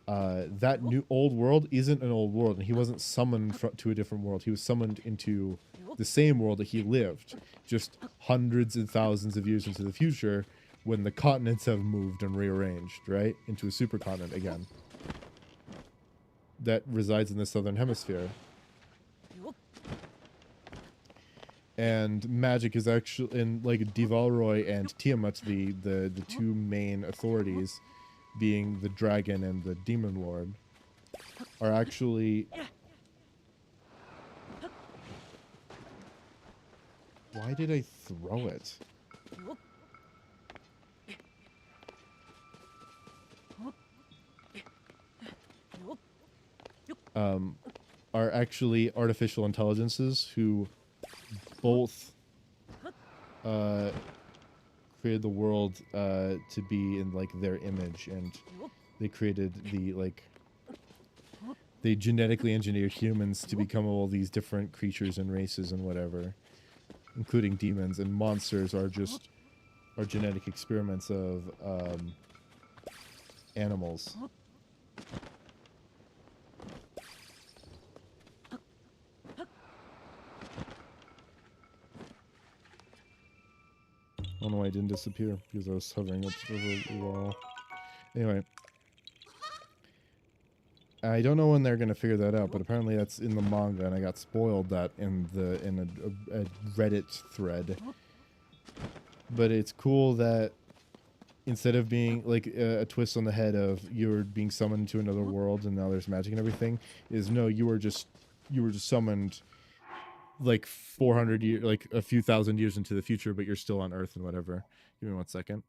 that new old world isn't an old world, and he wasn't summoned to a different world. He was summoned into the same world that he lived, just hundreds and thousands of years into the future, when the continents have moved and rearranged, right, into a supercontinent again that resides in the southern hemisphere. And magic is actually, in like Divalroy and Tiamat, the two main authorities, being the dragon and the demon lord, are actually... Why did I throw it? Are actually artificial intelligences who both created the world to be in like their image, and they created they genetically engineered humans to become all these different creatures and races and whatever, including demons, and monsters are genetic experiments of animals. I don't know why I didn't disappear, because I was hovering up over the wall. Anyway. I don't know when they're going to figure that out, but apparently that's in the manga, and I got spoiled that in a Reddit thread. But it's cool that instead of being like a twist on the head of you're being summoned to another world and now there's magic and everything, is no, you were just summoned like 400 years, like a few thousand years into the future, but you're still on Earth and whatever. Give me 1 second.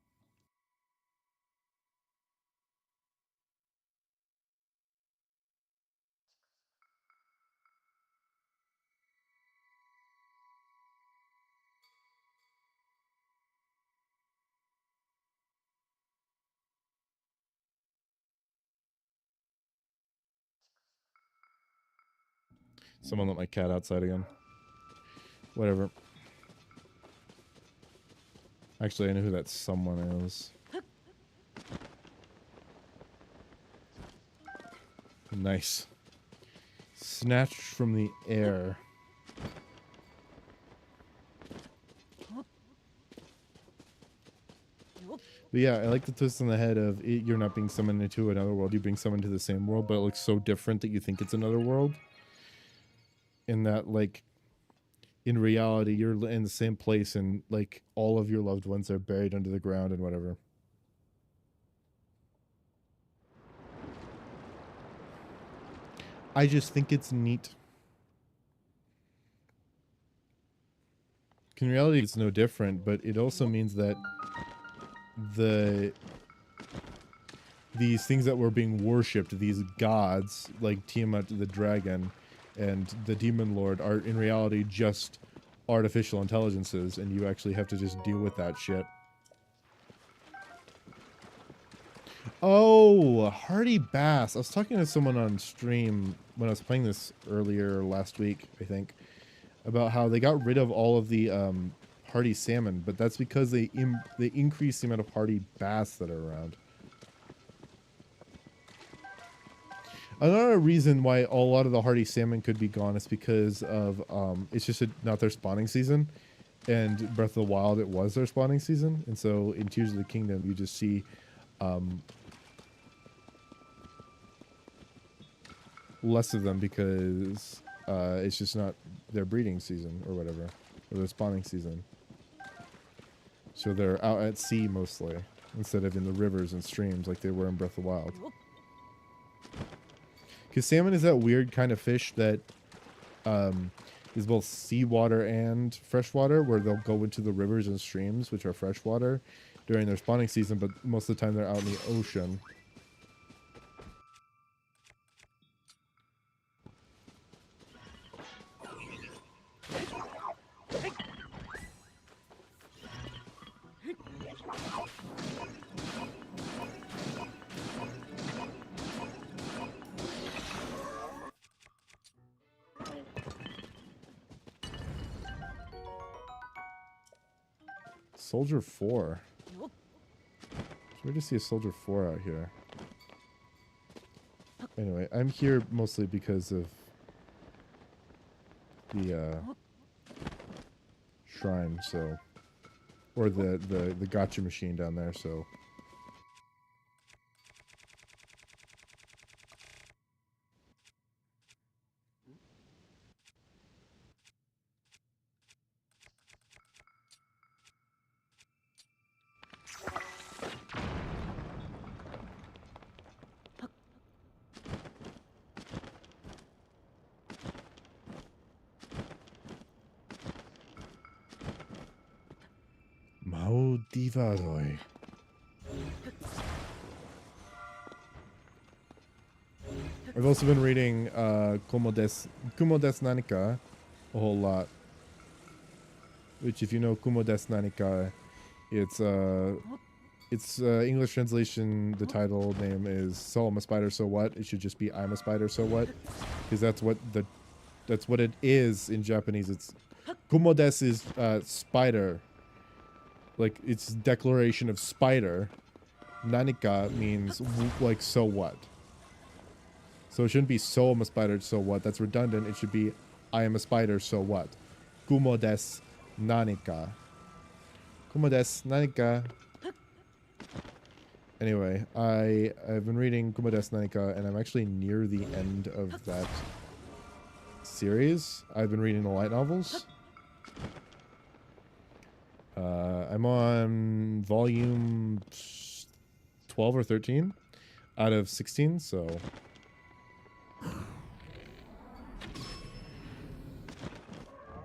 Someone let my cat outside again. Whatever. Actually, I know who that someone is. Nice. Snatched from the air. But yeah, I like the twist on the head of it, you're not being summoned into another world, you're being summoned to the same world, but it looks so different that you think it's another world. In that, like, in reality, you're in the same place and, like, all of your loved ones are buried under the ground and whatever. I just think it's neat. In reality, it's no different, but it also means that these things that were being worshipped, these gods, like Tiamat the dragon and the demon lord, are in reality just artificial intelligences, and you actually have to just deal with that shit. Oh, Hardy Bass. I was talking to someone on stream when I was playing this earlier last week, I think, about how they got rid of all of the hardy salmon, but that's because they increased the amount of hardy bass that are around. Another reason why a lot of the hardy salmon could be gone is because of it's just not their spawning season, and Breath of the Wild, it was their spawning season, and so in Tears of the Kingdom, you just see less of them because it's just not their breeding season or whatever, or their spawning season. So they're out at sea mostly, instead of in the rivers and streams like they were in Breath of the Wild. Because salmon is that weird kind of fish that is both seawater and freshwater, where they'll go into the rivers and streams, which are freshwater, during their spawning season, but most of the time they're out in the ocean. Soldier 4. It's weird to see a Soldier 4 out here. Anyway, I'm here mostly because of the shrine, so, or the gacha machine down there, so. Maudivadoi. I've also been reading Kumo des Nanika a whole lot. Which, if you know Kumo des Nanika, it's English translation. The title name is "So I'm a Spider, So What." It should just be "I'm a Spider, So What," because that's what it is in Japanese. It's Kumo des is spider. Like, it's declaration of spider. Nanika means like so what. So it shouldn't be "so I'm a spider, so what." That's redundant. It should be "I am a spider, so what." Kumo des Nanika. Kumo des Nanika. Anyway, I've been reading Kumo des Nanika, and I'm actually near the end of that series. I've been reading the light novels. I'm on volume 12 or 13 out of 16, so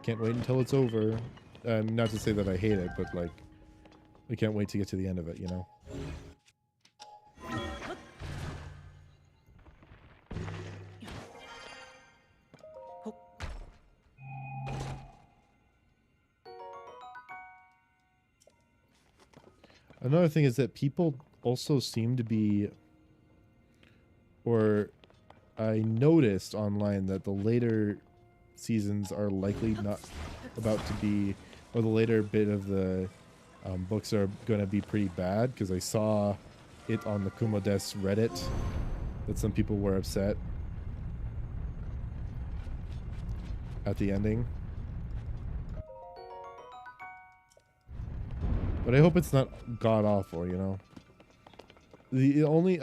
can't wait until it's over. Not to say that I hate it, but like, I can't wait to get to the end of it, you know? Another thing is that people also seem to be, or I noticed online that the later seasons are likely not about to be, or the later bit of the books are going to be pretty bad, because I saw it on the Kumo des Reddit that some people were upset at the ending. But I hope it's not god-awful, you know?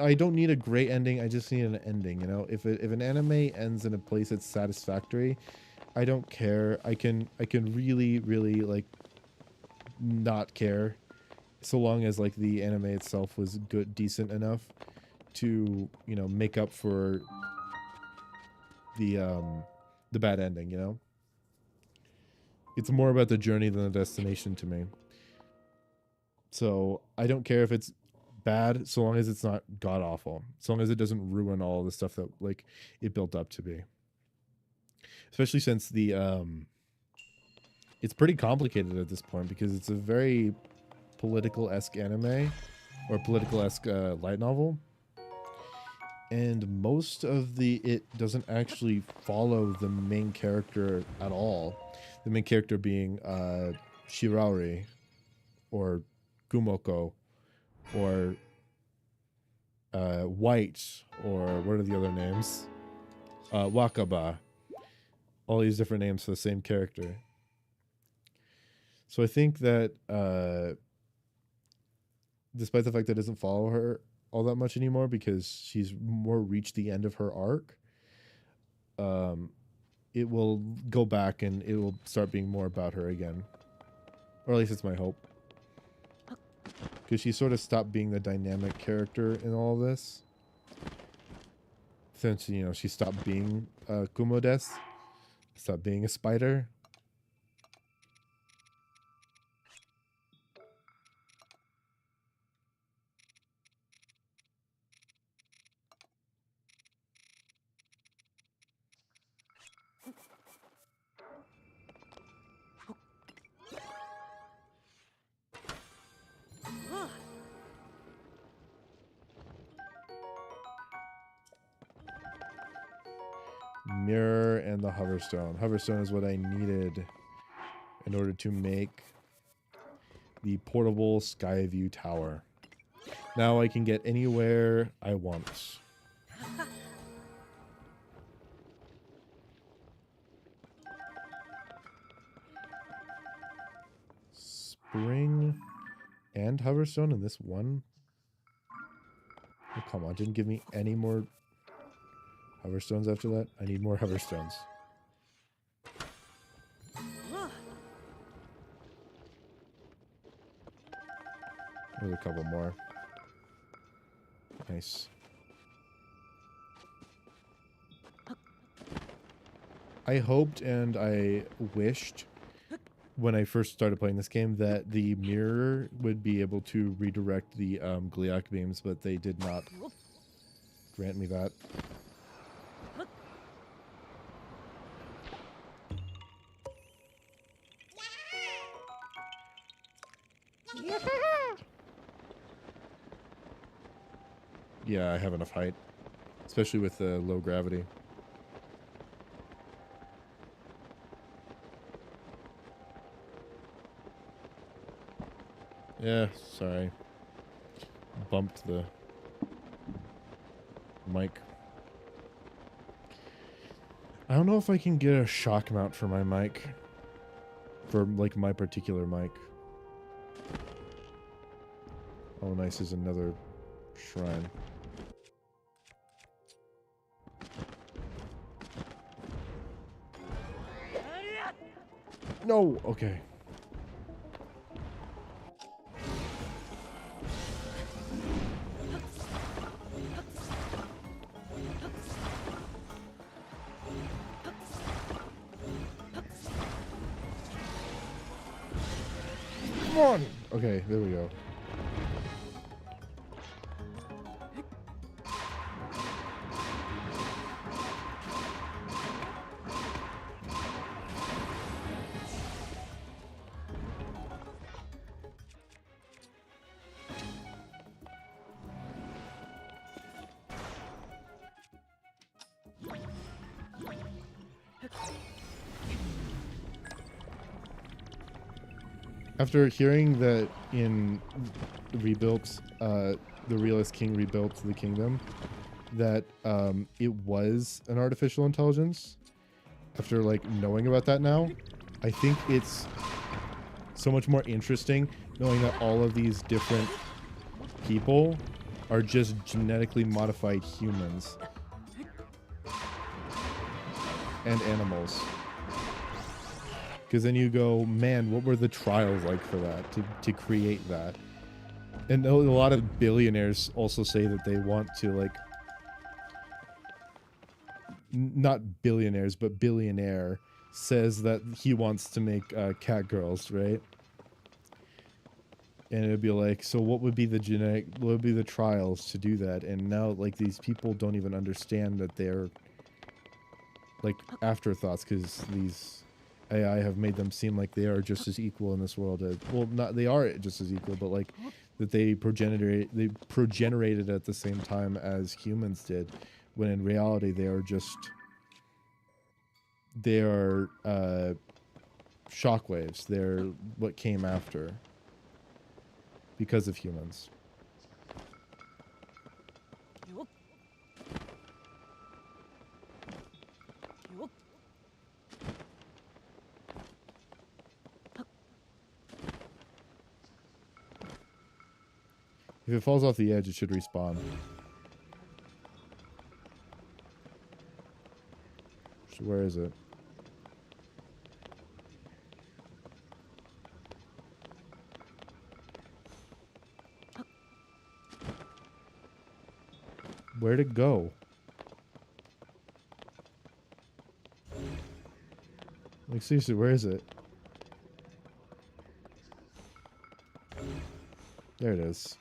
I don't need a great ending, I just need an ending, you know? If an anime ends in a place that's satisfactory, I don't care. I can really, really, like, not care, so long as, like, the anime itself was decent enough to, you know, make up for the bad ending, you know? It's more about the journey than the destination to me. So I don't care if it's bad, so long as it's not god awful. So long as it doesn't ruin all the stuff that like it built up to be. Especially since the it's pretty complicated at this point, because it's a very political-esque anime, or political-esque light novel. And most of it doesn't actually follow the main character at all. The main character being Shirauri, or Gumoko, or White, or what are the other names? Wakaba. All these different names for the same character. So I think that despite the fact that it doesn't follow her all that much anymore because she's more reached the end of her arc, um, it will go back and it will start being more about her again. Or at least it's my hope. Because she sort of stopped being the dynamic character in all of this. Since, you know, she stopped being Kumodes. Stopped being a spider. Mirror and the Hoverstone. Hoverstone is what I needed in order to make the portable Skyview Tower. Now I can get anywhere I want. Spring and Hoverstone in this one? Oh, come on, didn't give me any more Hoverstones after that? I need more Hoverstones. There's a couple more. Nice. I hoped and I wished when I first started playing this game that the mirror would be able to redirect the Gliok beams, but they did not grant me that. Yeah, I have enough height, especially with the low gravity. Yeah, sorry. Bumped the mic. I don't know if I can get a shock mount for my mic. For, like, my particular mic. Oh, nice, is another shrine. No! Okay. Come on! Okay, there we go. After hearing that in rebuilt, the Realist King rebuilt the kingdom, that it was an artificial intelligence, after like knowing about that now, I think it's so much more interesting knowing that all of these different people are just genetically modified humans and animals. Because then you go, man, what were the trials like for that, to create that? And a lot of billionaires also say that they want to, like, not billionaires, but billionaire says that he wants to make cat girls, right? And it'd be like, so what would be the what would be the trials to do that? And now, like, these people don't even understand that they're, like, afterthoughts, because these AI have made them seem like they are just as equal in this world as, well, not, they are just as equal, but like that they progenerated at the same time as humans did, when in reality they are just, they are shockwaves. They're what came after because of humans. If it falls off the edge, it should respawn. So where is it? Where'd it go? Like, seriously, where is it? There it is.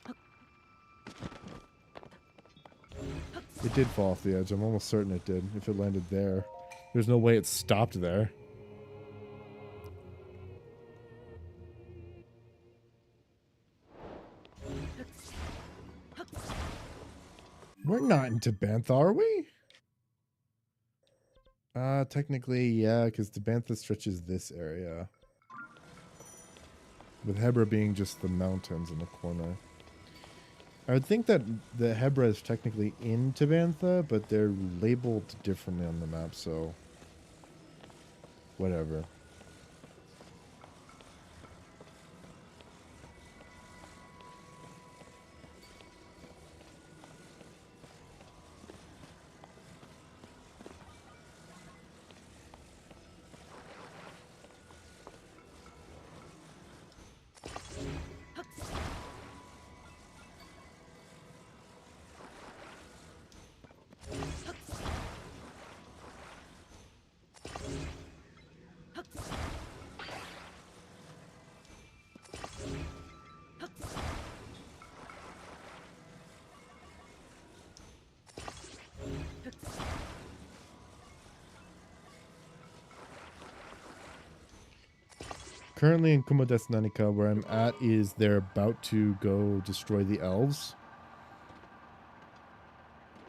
It did fall off the edge. I'm almost certain it did. If it landed there. There's no way it stopped there. We're not in Tabantha, are we? Technically, yeah, because Tabantha stretches this area. With Hebra being just the mountains in the corner. I would think that the Hebra is technically in Tabantha, but they're labeled differently on the map, so... whatever. Currently in Kumodes Nanika, where I'm at, is they're about to go destroy the elves.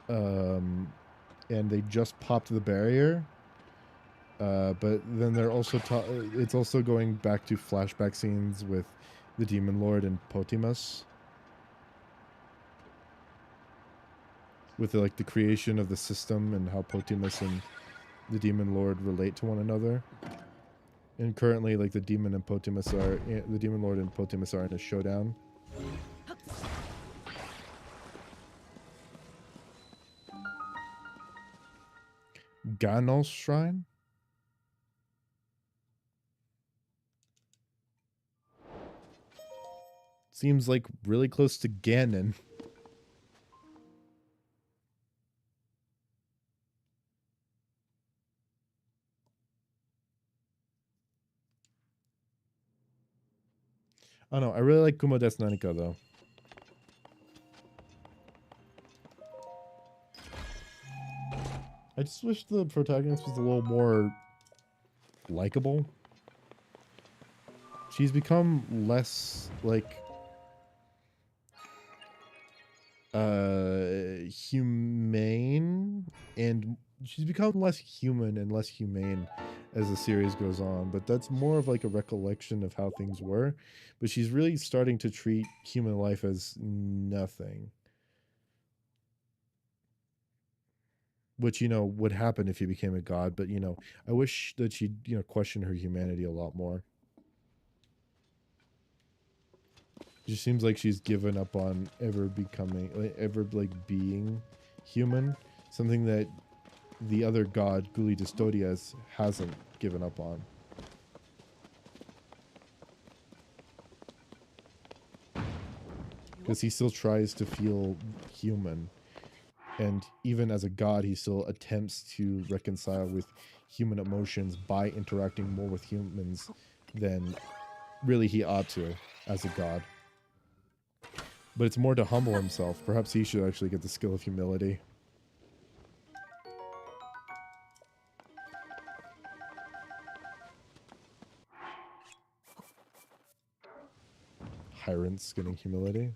And they just popped the barrier. But then they're also it's also going back to flashback scenes with the Demon Lord and Potimus. With the creation of the system and how Potimus and the Demon Lord relate to one another. And currently, the Demon Lord and Potimus are in a showdown. Ganos Shrine? Seems like really close to Ganon. Oh no, I really like Kumodes Nanika though. I just wish the protagonist was a little more likable. She's become less humane, and she's become less human and less humane as the series goes on, but that's more of a recollection of how things were. But she's really starting to treat human life as nothing, which would happen if you became a god. But I wish that she'd question her humanity a lot more. It just seems like she's given up on ever being human, something that the other god, Guli Distodias, hasn't given up on. Because he still tries to feel human. And even as a god, he still attempts to reconcile with human emotions by interacting more with humans than really he ought to as a god. But it's more to humble himself. Perhaps he should actually get the skill of humility. Hyrant's getting humility.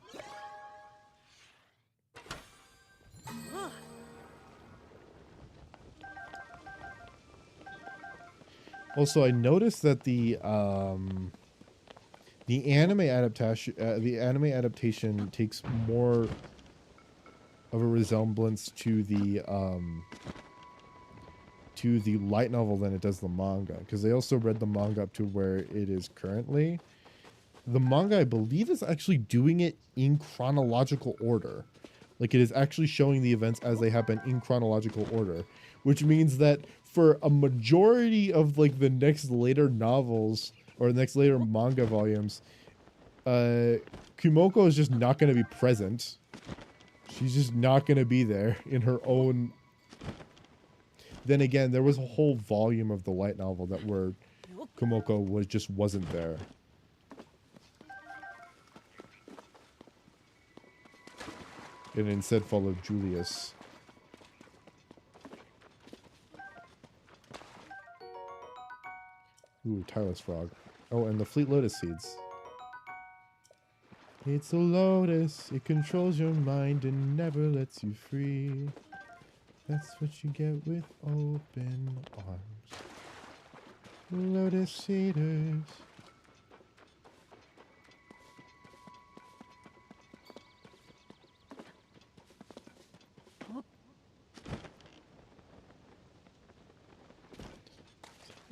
Also, I noticed that the anime adaptation takes more of a resemblance to the light novel than it does the manga, because they also read the manga up to where it is currently. the manga, I believe, is actually doing it in chronological order. Like it is actually showing the events as they happen in chronological order, which means that for a majority of like the next later novels or next later manga volumes, Kumoko is just not going to be present. She's just not going to be there in her own. Then again, there was a whole volume of the light novel that where Kumoko wasn't there. And instead followed Julius. Ooh, tireless frog. Oh, and the fleet lotus seeds. It's a lotus, it controls your mind and never lets you free. That's what you get with open arms. Lotus seeders.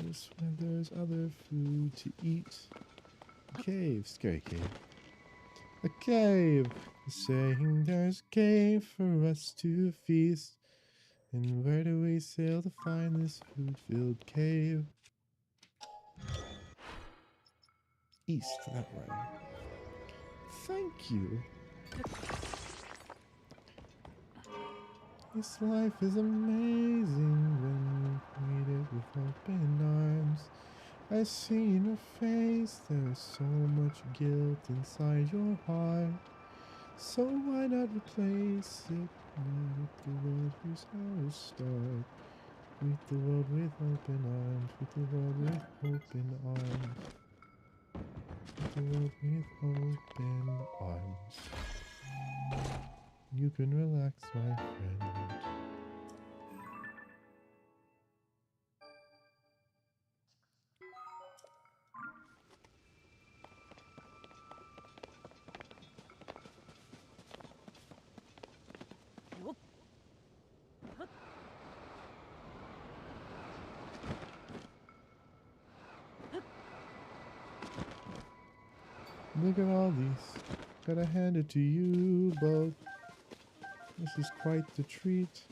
Just when there's other food to eat. A cave, scary cave. A cave, saying there's a cave for us to feast. And where do we sail to find this food-filled cave? East, that way. Thank you. This life is amazing when you meet it with open arms. I see in your face there's so much guilt inside your heart. So why not replace it with the world whose hours start? Meet the world with open arms, meet the world with open arms. Meet the world with open arms. You can relax, my friend. Look at all these. Gotta hand it to you both. This is quite the treat.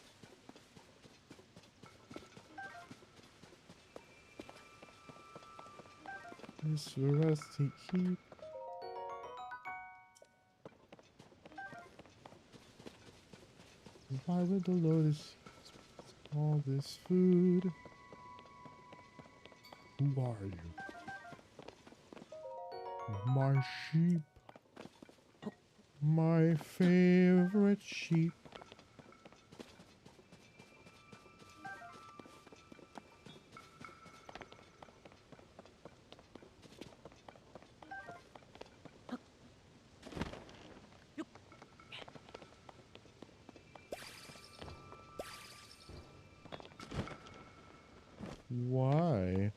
This for us to keep. Why would the lotus all this food? Who are you? My sheep. My favorite sheep. Why?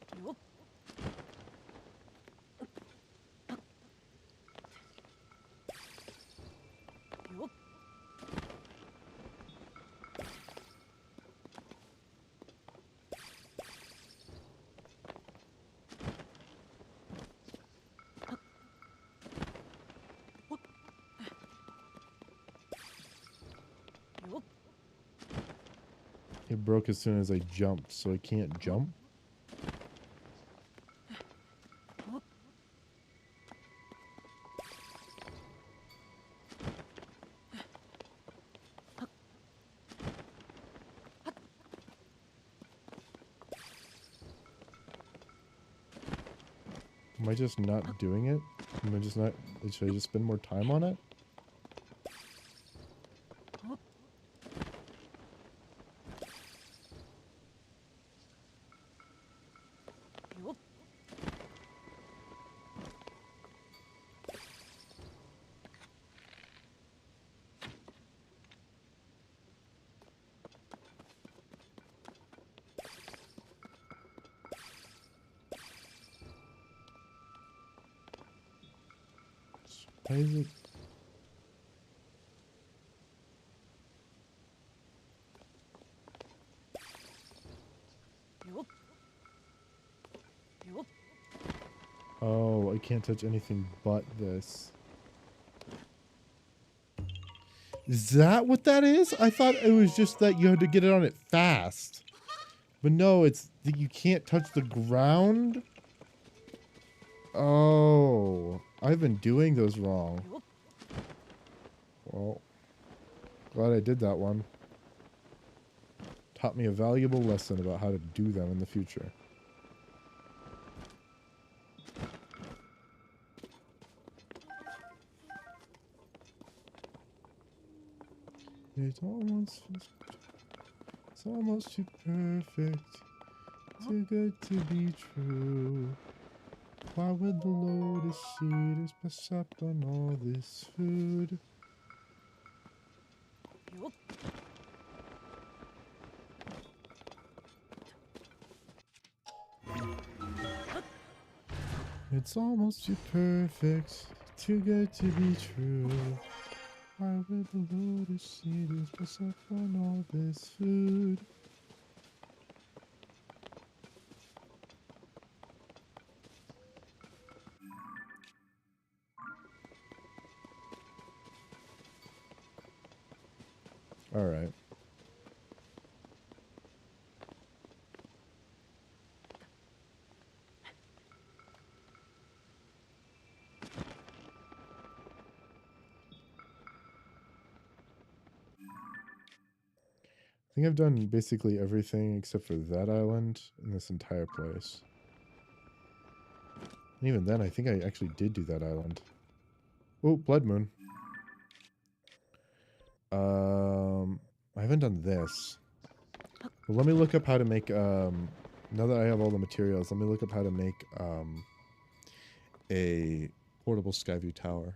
It broke as soon as I jumped, so I can't jump. Am I just not doing it? Am I just not... Should I just spend more time on it? Why is it... Oh, I can't touch anything but this. Is that what that is? I thought it was just that you had to get it on it fast. But no, it's that you can't touch the ground? Oh, I've been doing those wrong. Well, glad I did that one. Taught me a valuable lesson about how to do them in the future. It's almost too perfect, too good to be true. Why would the lotus seed pass up on all this food? It's almost too perfect, too good to be true. Why would the lotus seed pass up on all this food? All right. I think I've done basically everything except for that island in this entire place. And even then, I think I actually did do that island. Oh, Blood Moon. I haven't done this. Well, let me look up how to make, now that I have all the materials, let me look up how to make, a portable Skyview tower.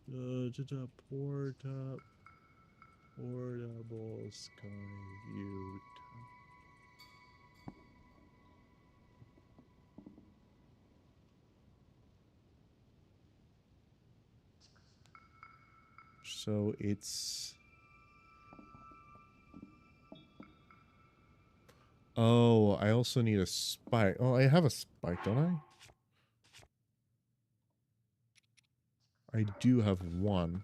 Portable Skyview tower. So it's... Oh, I also need a spike. Oh, I have a spike, don't I? I do have one.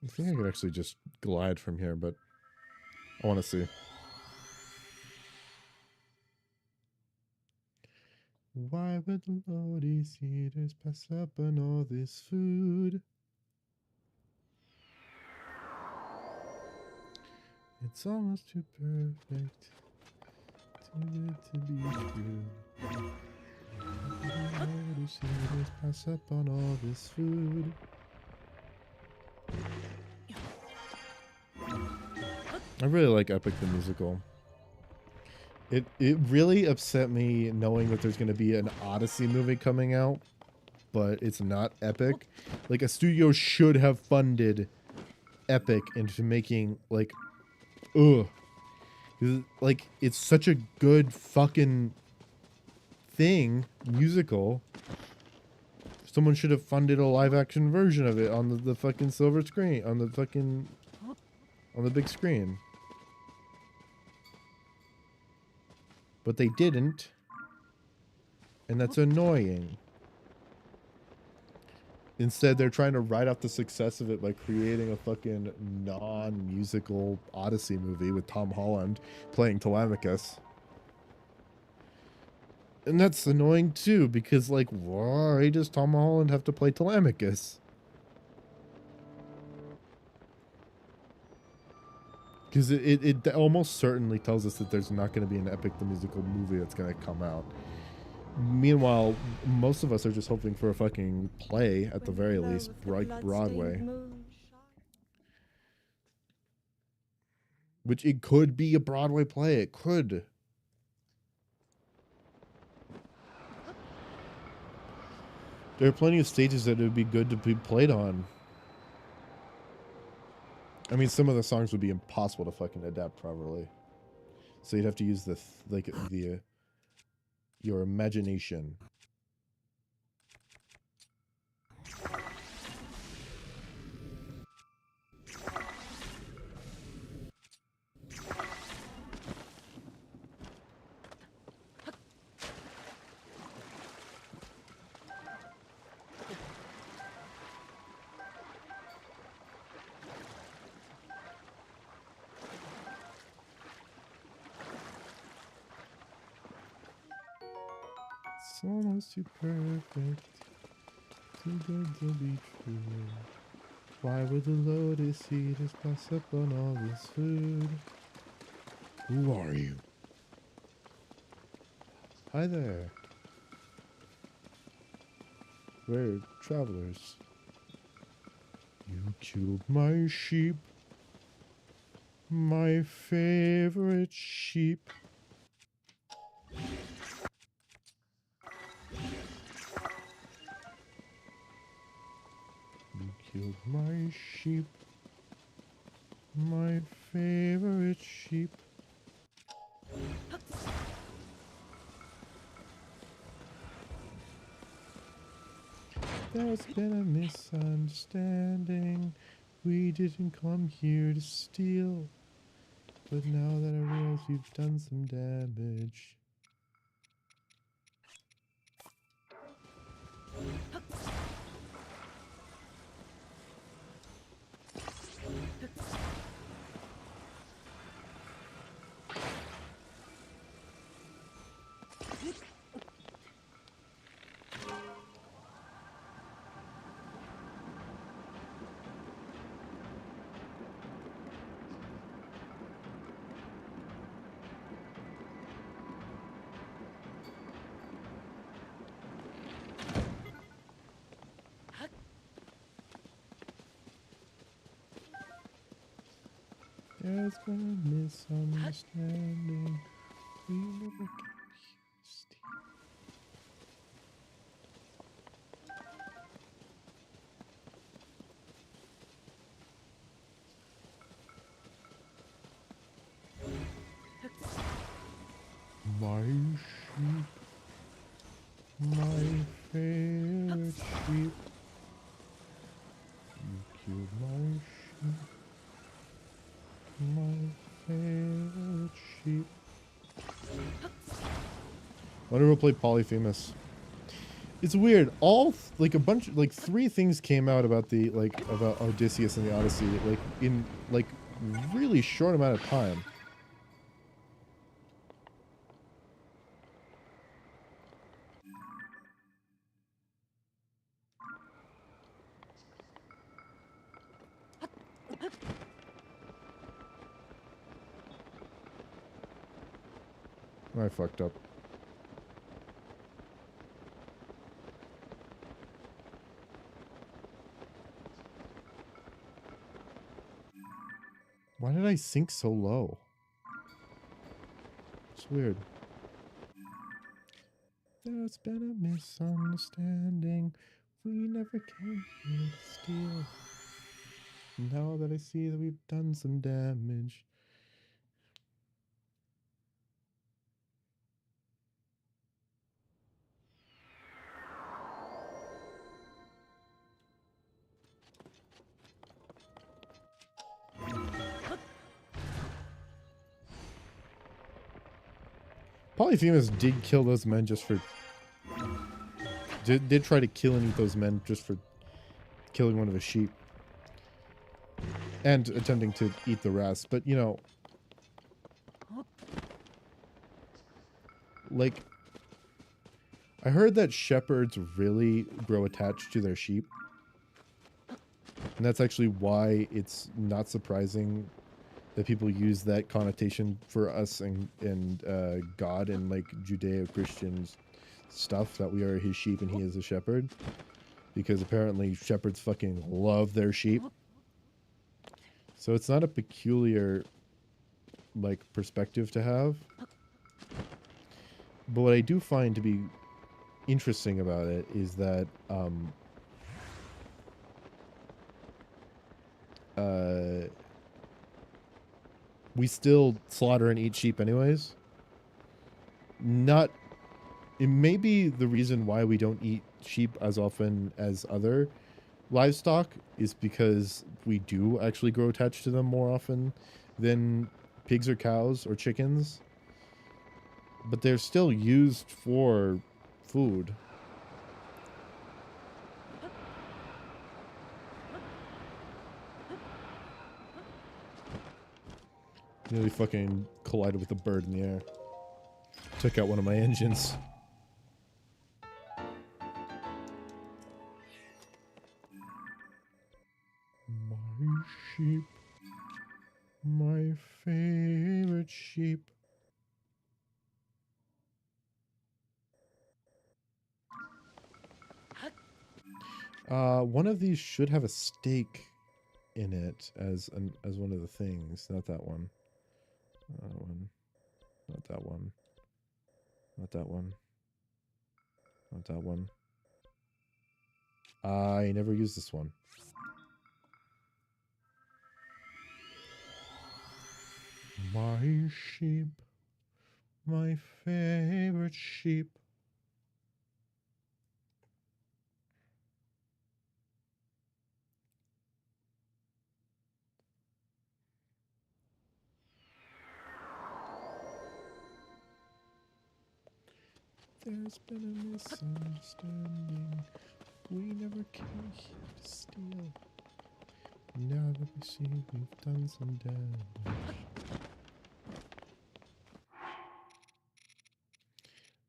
I think I could actually just glide from here, but I want to see. Why would the lotus eaters pass up on all this food? It's almost too perfect, too good to be true. Why would the lotus eaters pass up on all this food? I really like Epic the Musical. It really upset me knowing that there's going to be an Odyssey movie coming out, but it's not Epic. Like, a studio should have funded Epic into making, like, like, it's such a good fucking thing, musical. Someone should have funded a live action version of it on the fucking silver screen, on the fucking, on the big screen. But they didn't, and that's annoying. Instead, they're trying to ride out the success of it by creating a fucking non-musical Odyssey movie with Tom Holland playing Telemachus. And that's annoying too, because, like, why does Tom Holland have to play Telemachus? Because it almost certainly tells us that there's not going to be an Epic the Musical movie that's going to come out. Meanwhile, most of us are just hoping for a fucking play, at the very least, Broadway. Which, it could be a Broadway play. It could. There are plenty of stages that it would be good to be played on. I mean, some of the songs would be impossible to fucking adapt properly. So you'd have to use your imagination. It's almost too perfect, too good to be true. Why would the Lotus Eaters pass up on all this food? Who are you? Hi there. We're travelers. You killed my sheep. My favorite sheep. You killed my sheep. My favorite sheep. There's been a misunderstanding. We didn't come here to steal. But now that I realize we've done some damage. There's been a misunderstanding. We never came here to steal. My sheep. My favorite sheep. You killed my sheep. My favorite sheep. I wonder who will play Polyphemus. It's weird. Like a bunch, like 3 things came out about about Odysseus and the Odyssey, like in really short amount of time. I fucked up. Why did I sink so low? It's weird. There's been a misunderstanding. We never came here to steal. Now that I see that we've done some damage. Polyphemus did kill those men just for... Did try to kill and eat those men just for killing one of his sheep. And attempting to eat the rest. But, you know... Like... I heard that shepherds really grow attached to their sheep. And that's actually why it's not surprising that people use that connotation for us and God and like Judeo-Christian stuff, that we are his sheep and he is a shepherd, because apparently shepherds fucking love their sheep. So it's not a peculiar like perspective to have, but what I do find to be interesting about it is that we still slaughter and eat sheep anyways. Not, it may be the reason why we don't eat sheep as often as other livestock is because we do actually grow attached to them more often than pigs or cows or chickens. But they're still used for food. Nearly fucking collided with a bird in the air. Took out one of my engines. My sheep. My favorite sheep. One of these should have a steak in it as one of the things. Not that one. Not that one. Not that one. Not that one. Not that one. I never used this one. My sheep. My favorite sheep. There's been a misunderstanding. We never came here to steal. Now that we see we've done some damage.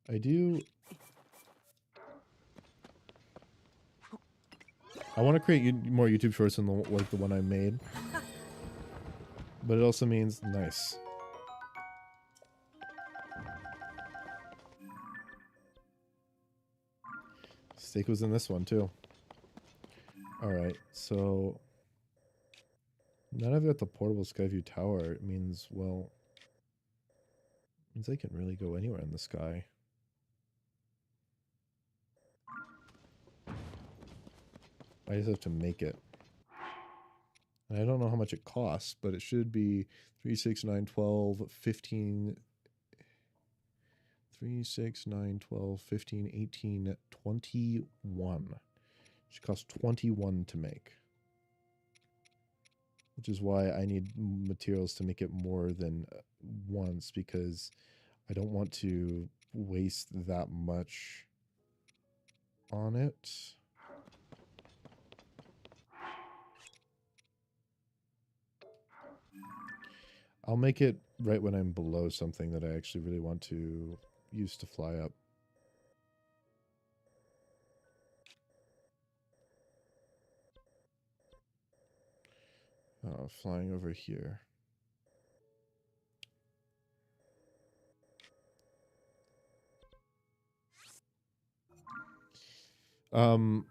I do. I want to create more YouTube shorts than like the one I made. But it also means nice. Steak was in this one too. Alright, so now that I've got the portable Skyview tower, it means, well, it means I can really go anywhere in the sky. I just have to make it. And I don't know how much it costs, but it should be 3, 6, 9, 12, 15... 3, 6, 9, 12, 15, 18, 21. It should cost 21 to make. Which is why I need materials to make it more than once, because I don't want to waste that much on it. I'll make it right when I'm below something that I actually really want to use to fly up. Flying over here. So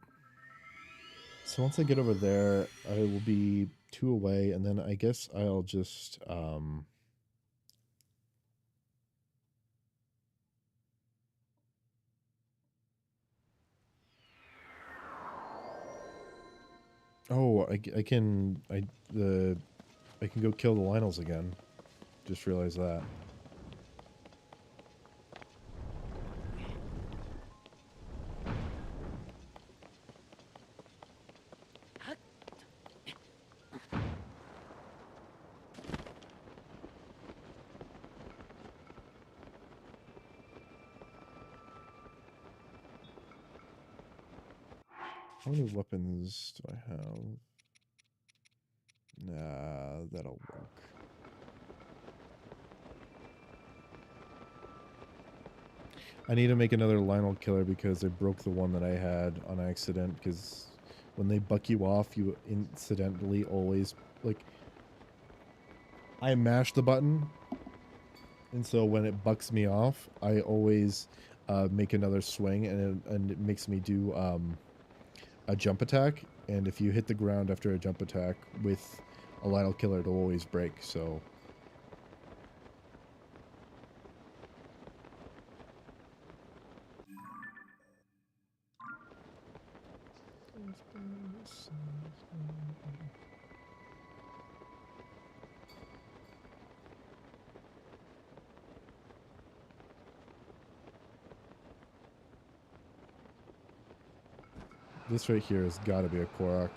once I get over there, I will be 2 away, and then I guess I'll just, oh, I can go kill the Lionels again. Just realized that. How many weapons do I have? Nah, that'll work. I need to make another Lionel killer because I broke the one that I had on accident, because when they buck you off, you incidentally always, like, I mash the button, and so when it bucks me off, I always make another swing, and it makes me do a jump attack, and if you hit the ground after a jump attack with a Lionel killer, it'll always break, so... This right here has got to be a Korok.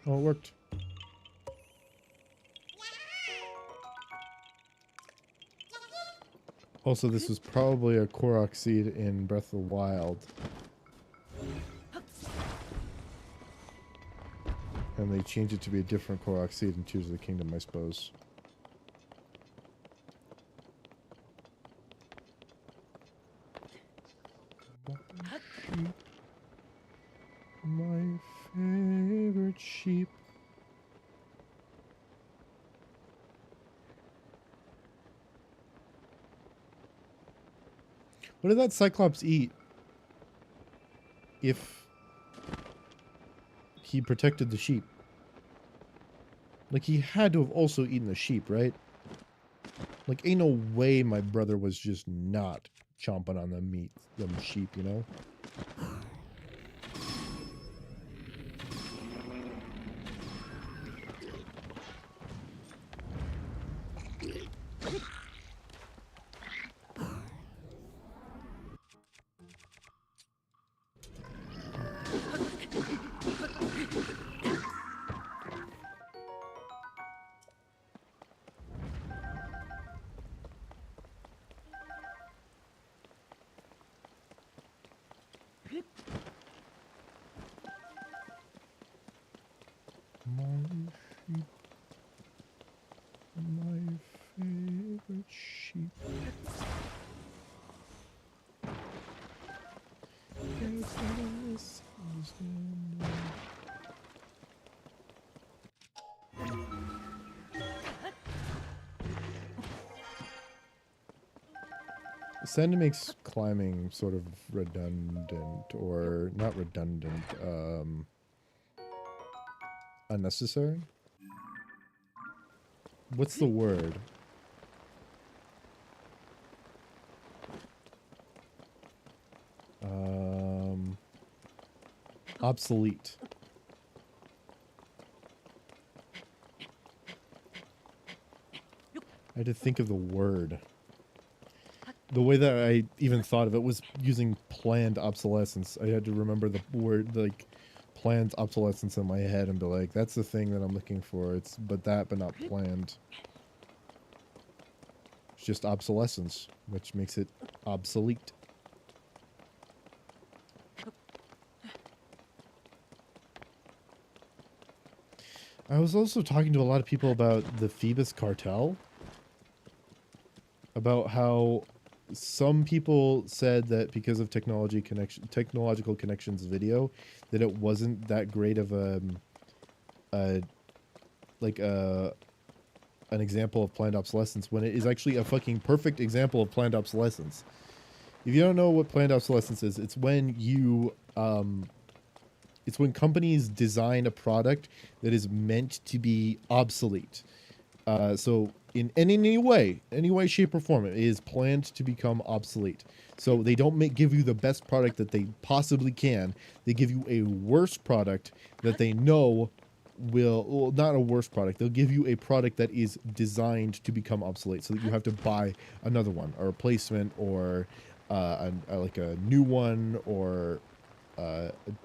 Oh, it worked. Also, this was probably a Korok seed in Breath of the Wild. And they changed it to be a different Korok seed in Tears of the Kingdom, I suppose. Sheep. My favorite sheep. What did that Cyclops eat? If he protected the sheep. Like, he had to have also eaten the sheep, right? Like, ain't no way my brother was just not chomping on the meat, them sheep, you know? My favorite sheep. Sand makes climbing sort of redundant, or not redundant, unnecessary? What's the word? Obsolete. I had to think of the word. The way that I even thought of it was using planned obsolescence. I had to remember the word, like, planned obsolescence in my head and be like, that's the thing that I'm looking for. It's but not planned. It's just obsolescence, which makes it obsolete. I was also talking to a lot of people about the Phoebus cartel. About how some people said that because of technological connections video, that it wasn't that great of an example of planned obsolescence, when it is actually a fucking perfect example of planned obsolescence. If you don't know what planned obsolescence is, it's when you it's when companies design a product that is meant to be obsolete. So in any way, shape, or form, it is planned to become obsolete. So they don't give you the best product that they possibly can. They give you a worse product that they know will, well, not a worse product. They'll give you a product that is designed to become obsolete, so that you have to buy another one, a replacement, or like a new one, or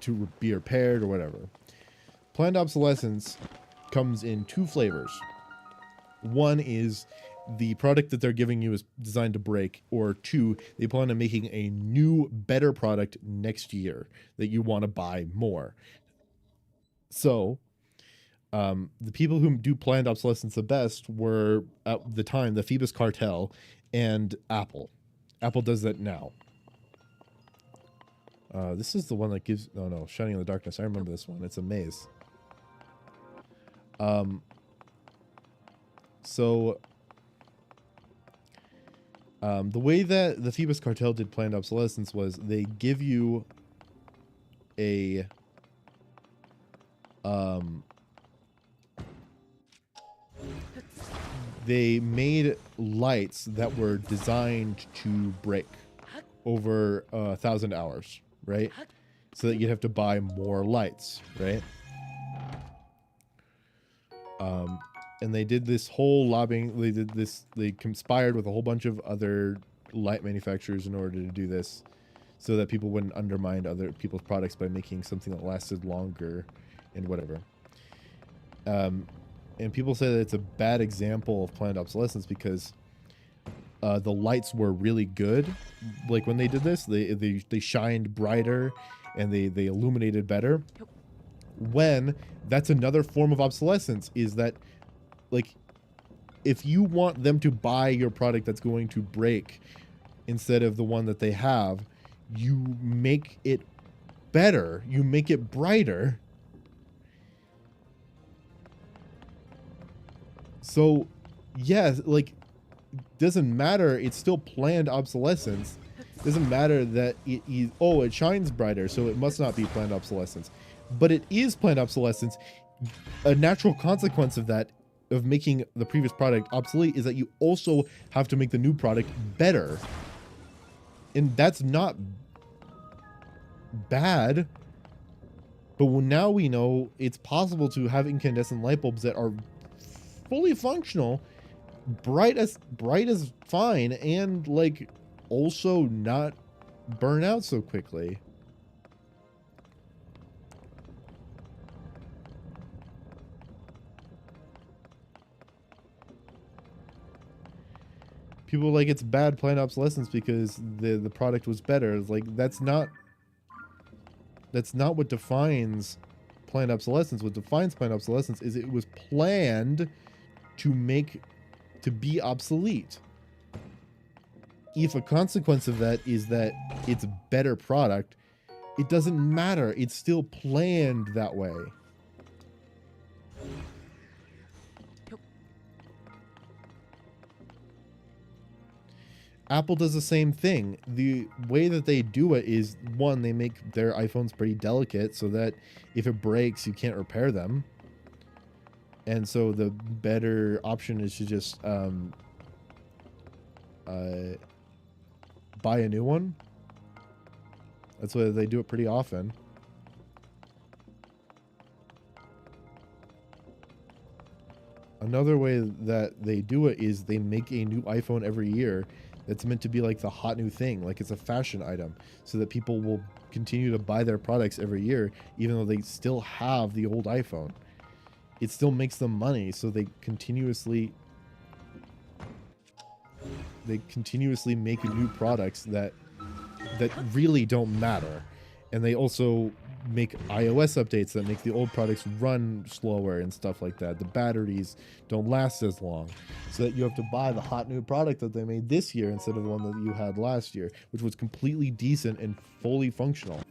to be repaired or whatever. Planned obsolescence comes in two flavors. One is the product that they're giving you is designed to break, or two, they plan on making a new, better product next year that you want to buy more. So, the people who do planned obsolescence the best were, at the time, the Phoebus Cartel and Apple. Apple does that now. This is the one that gives... Oh, no. Shining in the Darkness. I remember this one. It's a maze. The way that the Phoebus Cartel did planned obsolescence was they give you a... they made lights that were designed to break over 1,000 hours, right? So that you'd have to buy more lights, right? And they did this whole lobbying. They conspired with a whole bunch of other light manufacturers in order to do this, so that people wouldn't undermine other people's products by making something that lasted longer and whatever. And people say that it's a bad example of planned obsolescence because the lights were really good. Like when they did this, they shined brighter and they illuminated better. When that's another form of obsolescence, is that, like, if you want them to buy your product that's going to break instead of the one that they have, you make it better, you make it brighter. So, yeah, like, doesn't matter. It's still planned obsolescence. Doesn't matter that it shines brighter, so it must not be planned obsolescence. But it is planned obsolescence. A natural consequence of that, of making the previous product obsolete, is that you also have to make the new product better. And that's not bad. But now we know it's possible to have incandescent light bulbs that are fully functional, bright as fine, and like also not burn out so quickly. People like it's bad planned obsolescence because the product was better. It's like that's not what defines planned obsolescence. What defines planned obsolescence is it was planned to be obsolete. If a consequence of that is that it's a better product, it doesn't matter. It's still planned that way. Apple does the same thing. The way that they do it is, one, they make their iPhones pretty delicate so that if it breaks, you can't repair them. And so the better option is to just buy a new one. That's why they do it pretty often. Another way that they do it is they make a new iPhone every year that's meant to be like the hot new thing, like it's a fashion item, so that people will continue to buy their products every year, even though they still have the old iPhone. It still makes them money, so they continuously make new products that really don't matter. And they also make iOS updates that make the old products run slower and stuff like that. The batteries don't last as long, so that you have to buy the hot new product that they made this year instead of the one that you had last year, which was completely decent and fully functional.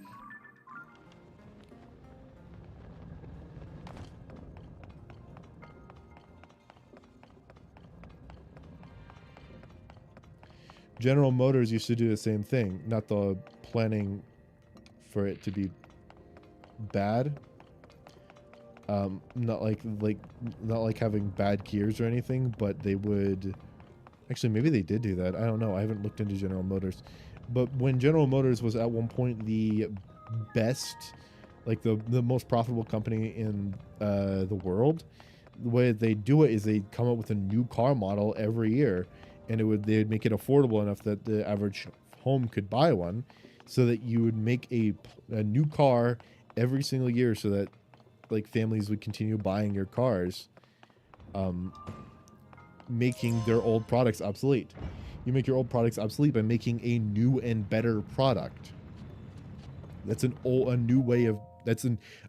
General Motors used to do the same thing, not the planning for it to be bad. Not like having bad gears or anything, but they would actually, maybe they did do that. I don't know. I haven't looked into General Motors. But when General Motors was at one point the best like the most profitable company in the world, the way they do it is they come up with a new car model every year, and they'd make it affordable enough that the average home could buy one, so that you would make a new car every single year, so that like families would continue buying your cars, making their old products obsolete. You make your old products obsolete by making a new and better product. That's a new way of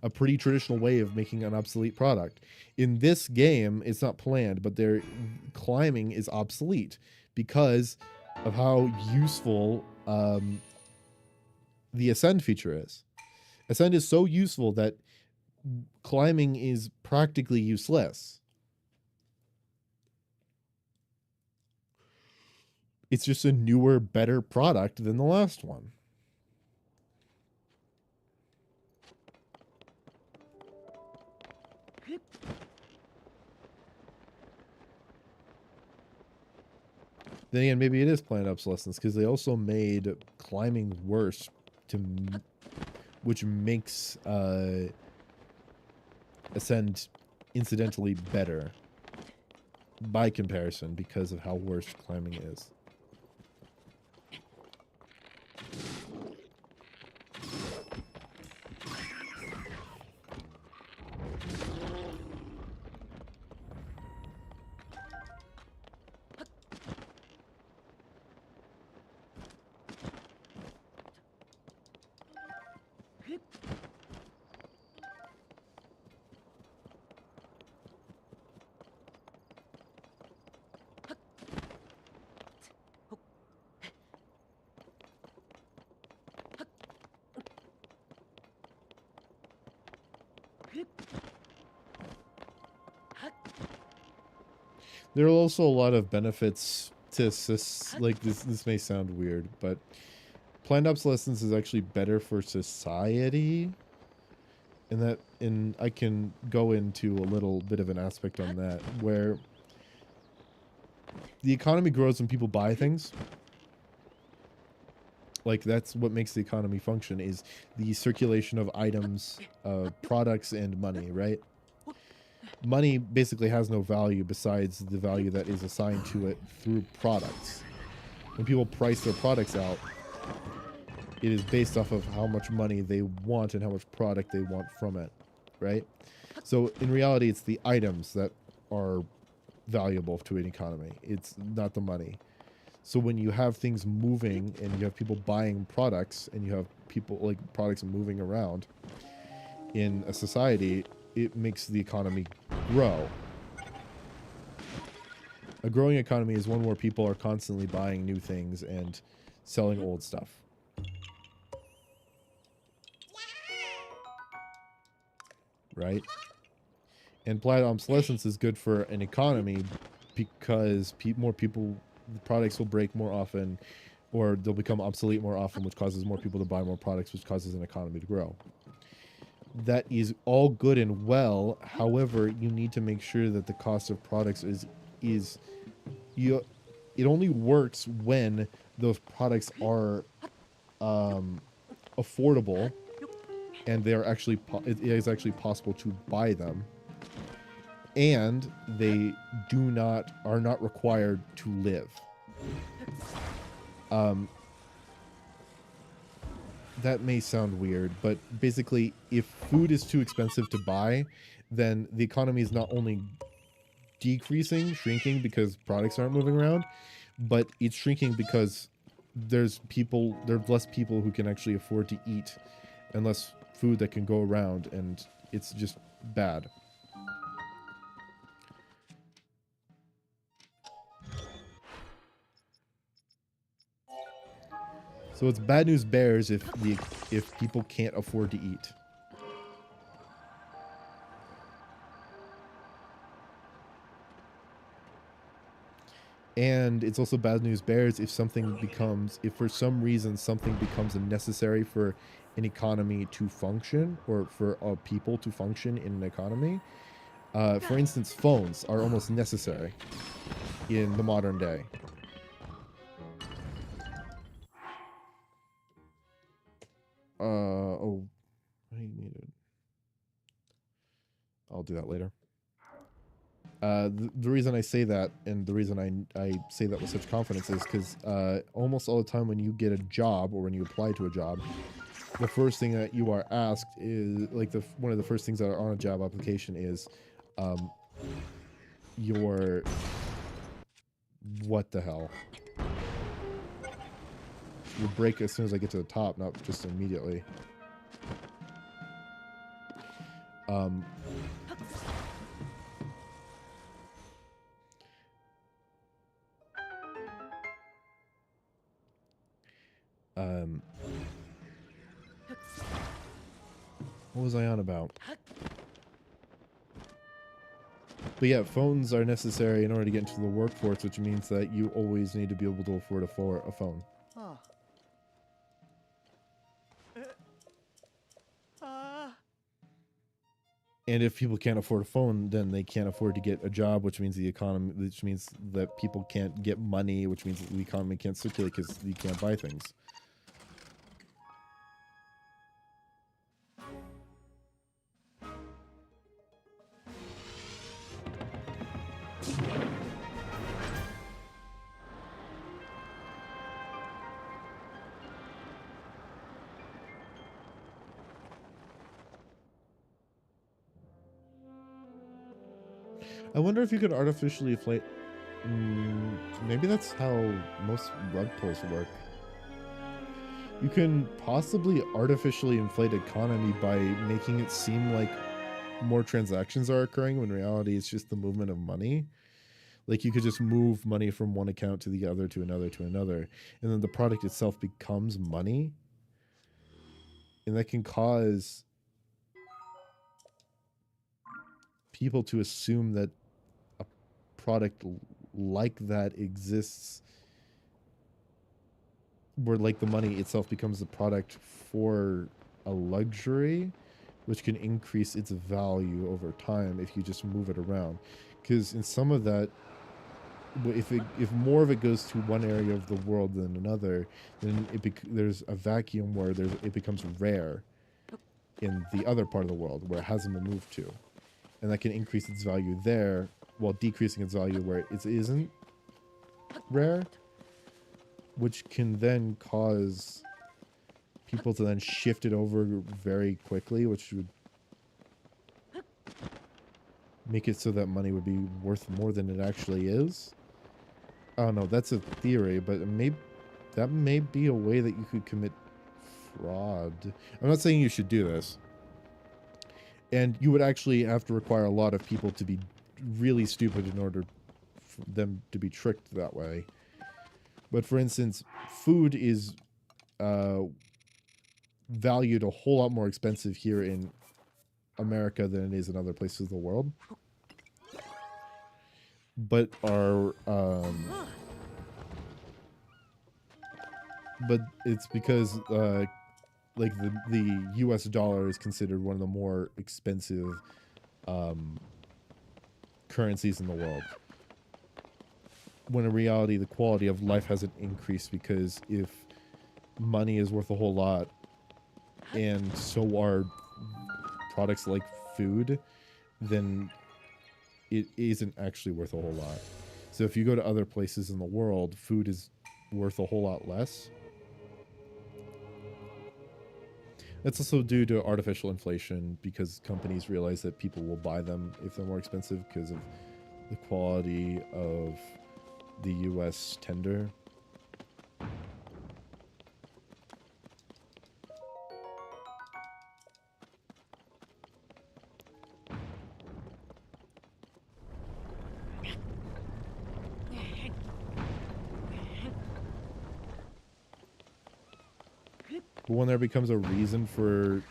a pretty traditional way of making an obsolete product. In this game, it's not planned, but their climbing is obsolete because of how useful the ascend feature is. Ascend is so useful that climbing is practically useless. It's just a newer, better product than the last one. Then again, maybe it is planned obsolescence because they also made climbing worse, which makes ascend incidentally better by comparison because of how worse climbing is. There are also a lot of benefits to like this may sound weird, but planned obsolescence is actually better for society. And I can go into a little bit of an aspect on that, where the economy grows when people buy things. Like, that's what makes the economy function, is the circulation of items, products, and money, right? Money basically has no value besides the value that is assigned to it through products. When people price their products out, it is based off of how much money they want and how much product they want from it, right? So in reality, it's the items that are valuable to an economy. It's not the money. So when you have things moving and you have people buying products and you have people, like, products moving around in a society, it makes the economy grow. A growing economy is one where people are constantly buying new things and selling old stuff. Right? And planned obsolescence is good for an economy because more people, the products will break more often, or they'll become obsolete more often, which causes more people to buy more products, which causes an economy to grow. That is all good and well. However, you need to make sure that the cost of products it only works when those products are affordable and they are actually it is actually possible to buy them, and they are not required to live. That may sound weird, but basically, if food is too expensive to buy, then the economy is not only shrinking because products aren't moving around, but it's shrinking because there's less people who can actually afford to eat, and less food that can go around, and it's just bad. So it's bad news bears if people can't afford to eat. And it's also bad news bears if for some reason something becomes necessary for an economy to function, or for people to function in an economy. For instance, phones are almost necessary in the modern day. Oh, I need it. I'll do that later. The reason I say that, and the reason I say that with such confidence, is because almost all the time when you get a job or when you apply to a job, the first thing that you are asked is like one of the first things that are on a job application is your what the hell. Will break as soon as I get to the top, not just immediately. Um, what was I on about? But yeah, phones are necessary in order to get into the workforce, which means that you always need to be able to afford a phone. And if people can't afford a phone, then they can't afford to get a job, which means the economy, which means that people can't get money, which means that the economy can't circulate because you can't buy things. I wonder if you could artificially inflate. Maybe that's how most rug pulls work. You can possibly artificially inflate economy by making it seem like more transactions are occurring when in reality it's just the movement of money. Like you could just move money from one account to the other to another, and then the product itself becomes money. And that can cause people to assume that a product like that exists, where like the money itself becomes the product for a luxury, which can increase its value over time if you just move it around. Because in some of that, if more of it goes to one area of the world than another, then there's a vacuum where it becomes rare in the other part of the world where it hasn't been moved to, and that can increase its value there while decreasing its value where it isn't rare, which can then cause people to then shift it over very quickly, which would make it so that money would be worth more than it actually is. Oh no, that's a theory, but that may be a way that you could commit fraud. I'm not saying you should do this. And you would actually have to require a lot of people to be really stupid in order for them to be tricked that way. But for instance, food is valued a whole lot more expensive here in America than it is in other places of the world. But but it's because like the US dollar is considered one of the more expensive currencies in the world, when in reality the quality of life hasn't increased, because if money is worth a whole lot and so are products like food, then it isn't actually worth a whole lot. So if you go to other places in the world, food is worth a whole lot less. That's also due to artificial inflation, because companies realize that people will buy them if they're more expensive because of the quality of the US tender. But when there becomes a reason for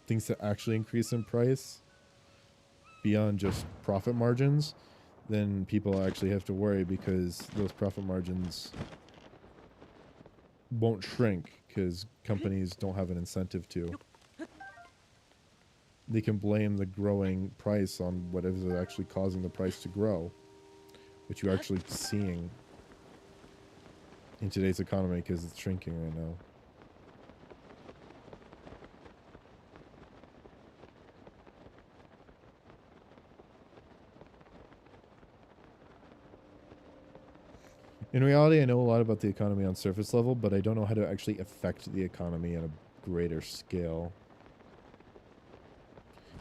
things to actually increase in price beyond just profit margins, then people actually have to worry, because those profit margins won't shrink because companies don't have an incentive to. They can blame the growing price on whatever's actually causing the price to grow, which you're actually seeing in today's economy because it's shrinking right now. In reality, I know a lot about the economy on surface level, but I don't know how to actually affect the economy on a greater scale.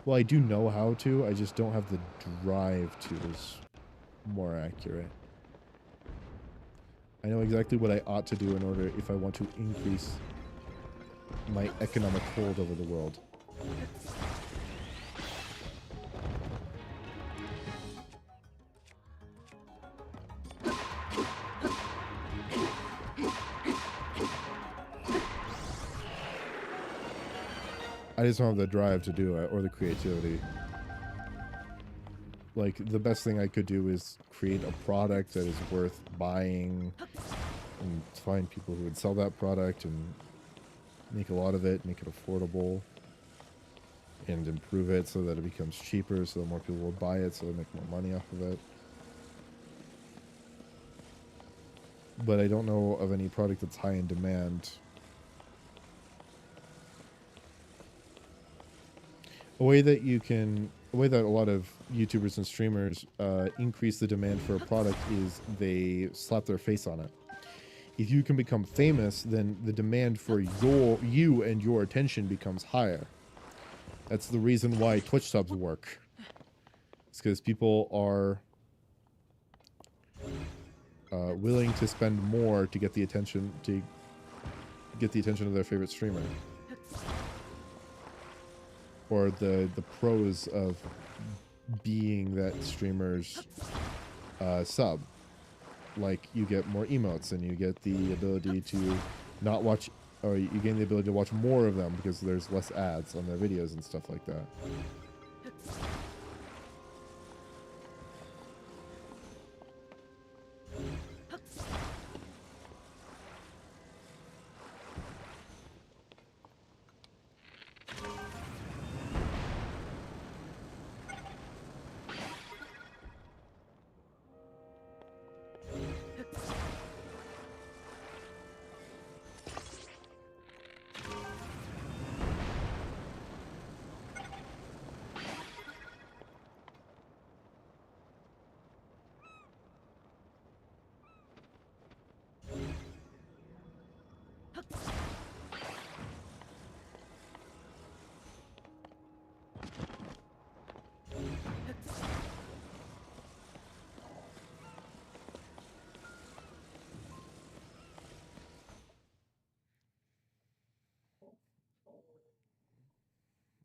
Well, I do know how to, I just don't have the drive to, is more accurate. I know exactly what I ought to do in order if I want to increase my economic hold over the world. I just don't have the drive to do it, or the creativity. Like, the best thing I could do is create a product that is worth buying, and find people who would sell that product, and make a lot of it, make it affordable, and improve it so that it becomes cheaper, so that more people will buy it, so they make more money off of it. But I don't know of any product that's high in demand. A way that a lot of YouTubers and streamers increase the demand for a product is they slap their face on it. If you can become famous, then the demand for you and your attention becomes higher. That's the reason why Twitch subs work. It's because people are willing to spend more to get the attention of their favorite streamer. Or the pros of being that streamer's sub. Like, you get more emotes, and you get the ability to not watch, or you gain the ability to watch more of them because there's less ads on their videos and stuff like that.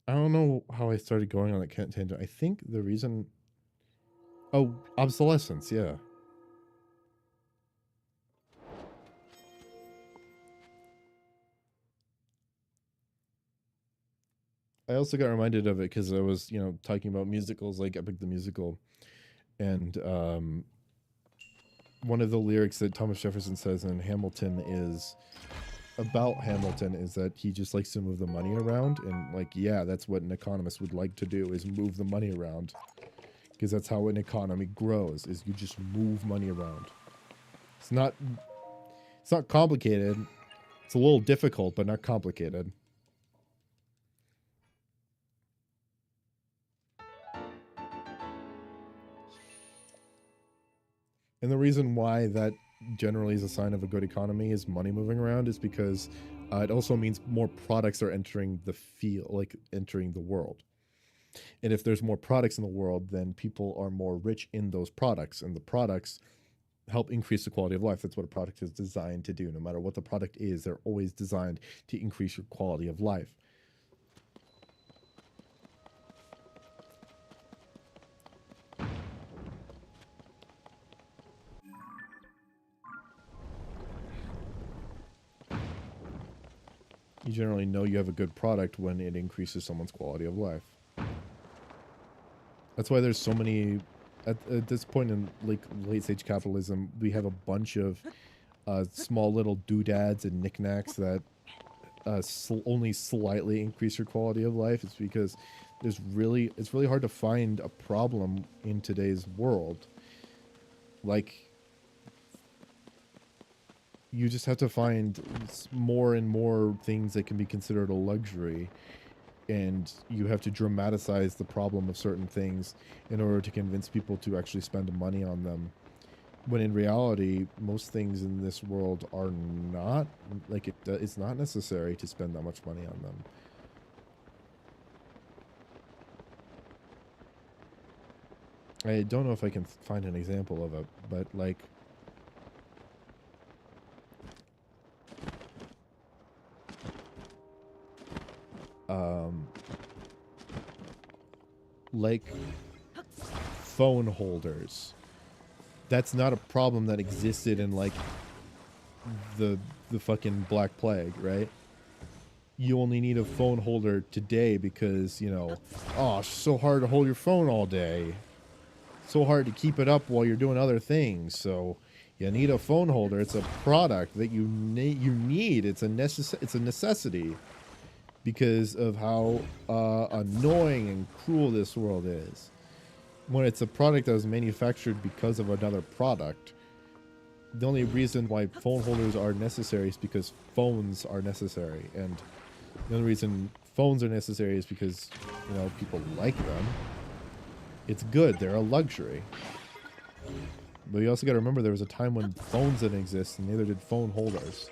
I don't know how I started going on that tangent. I think the reason... Oh, obsolescence, yeah. I also got reminded of it because I was, talking about musicals like Epic the Musical. And one of the lyrics that Thomas Jefferson says in Hamilton is... about Hamilton is that he just likes to move the money around, and yeah, that's what an economist would like to do, is move the money around, because that's how an economy grows, is you just move money around. It's not complicated. It's a little difficult, but not complicated. And the reason why that generally is a sign of a good economy is money moving around is because it also means more products are entering the field, entering the world. And if there's more products in the world, then people are more rich in those products, and the products help increase the quality of life. That's what a product is designed to do. No matter what the product is, they're always designed to increase your quality of life. You generally know you have a good product when it increases someone's quality of life. That's why there's so many... At this point in late stage capitalism, we have a bunch of small little doodads and knickknacks that only slightly increase your quality of life. It's because it's really hard to find a problem in today's world. You just have to find more and more things that can be considered a luxury, and you have to dramatize the problem of certain things in order to convince people to actually spend money on them. When in reality, most things in this world are not, like, it's not necessary to spend that much money on them. I don't know if I can find an example of it, but like, like phone holders. That's not a problem that existed in like the fucking Black Plague, right? You only need a phone holder today because, you know, oh, it's so hard to hold your phone all day. So hard to keep it up while you're doing other things. So you need a phone holder. It's a product that you need. It's a necessity because of how annoying and cruel this world is. When it's a product that was manufactured because of another product, the only reason why phone holders are necessary is because phones are necessary, and the only reason phones are necessary is because, you know, people like them. It's good. They're a luxury. But you also got to remember there was a time when phones didn't exist, and neither did phone holders.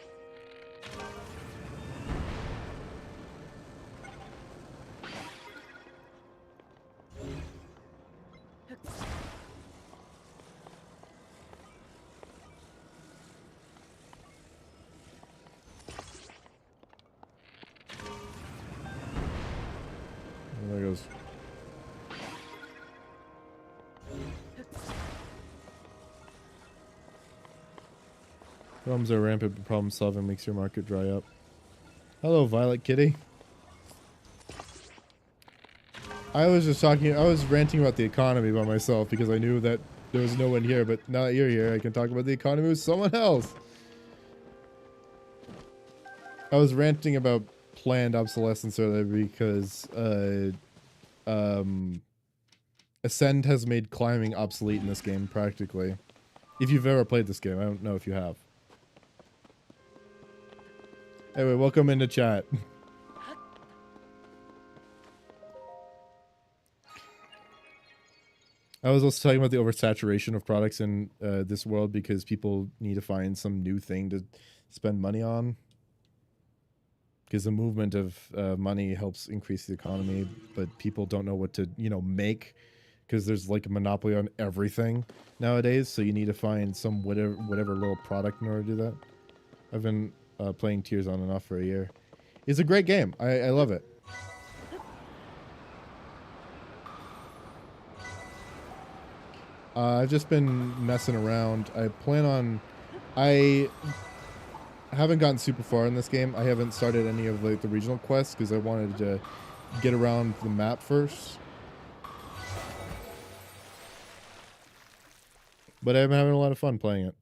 And there goes. Problems are rampant, but problem solving makes your market dry up. Hello, Violet Kitty. I was ranting about the economy by myself because I knew that there was no one here, but now that you're here, I can talk about the economy with someone else. I was ranting about planned obsolescence earlier because, Ascend has made climbing obsolete in this game, practically. If you've ever played this game, I don't know if you have. Anyway, welcome into chat. I was also talking about the oversaturation of products in this world because people need to find some new thing to spend money on. Because the movement of money helps increase the economy, but people don't know what to, you know, make. Because there's like a monopoly on everything nowadays, so you need to find some whatever little product in order to do that. I've been playing Tears on and off for a year. It's a great game. I love it. I've just been messing around. I haven't gotten super far in this game. I haven't started any of like the regional quests because I wanted to get around the map first. But I'm having a lot of fun playing it.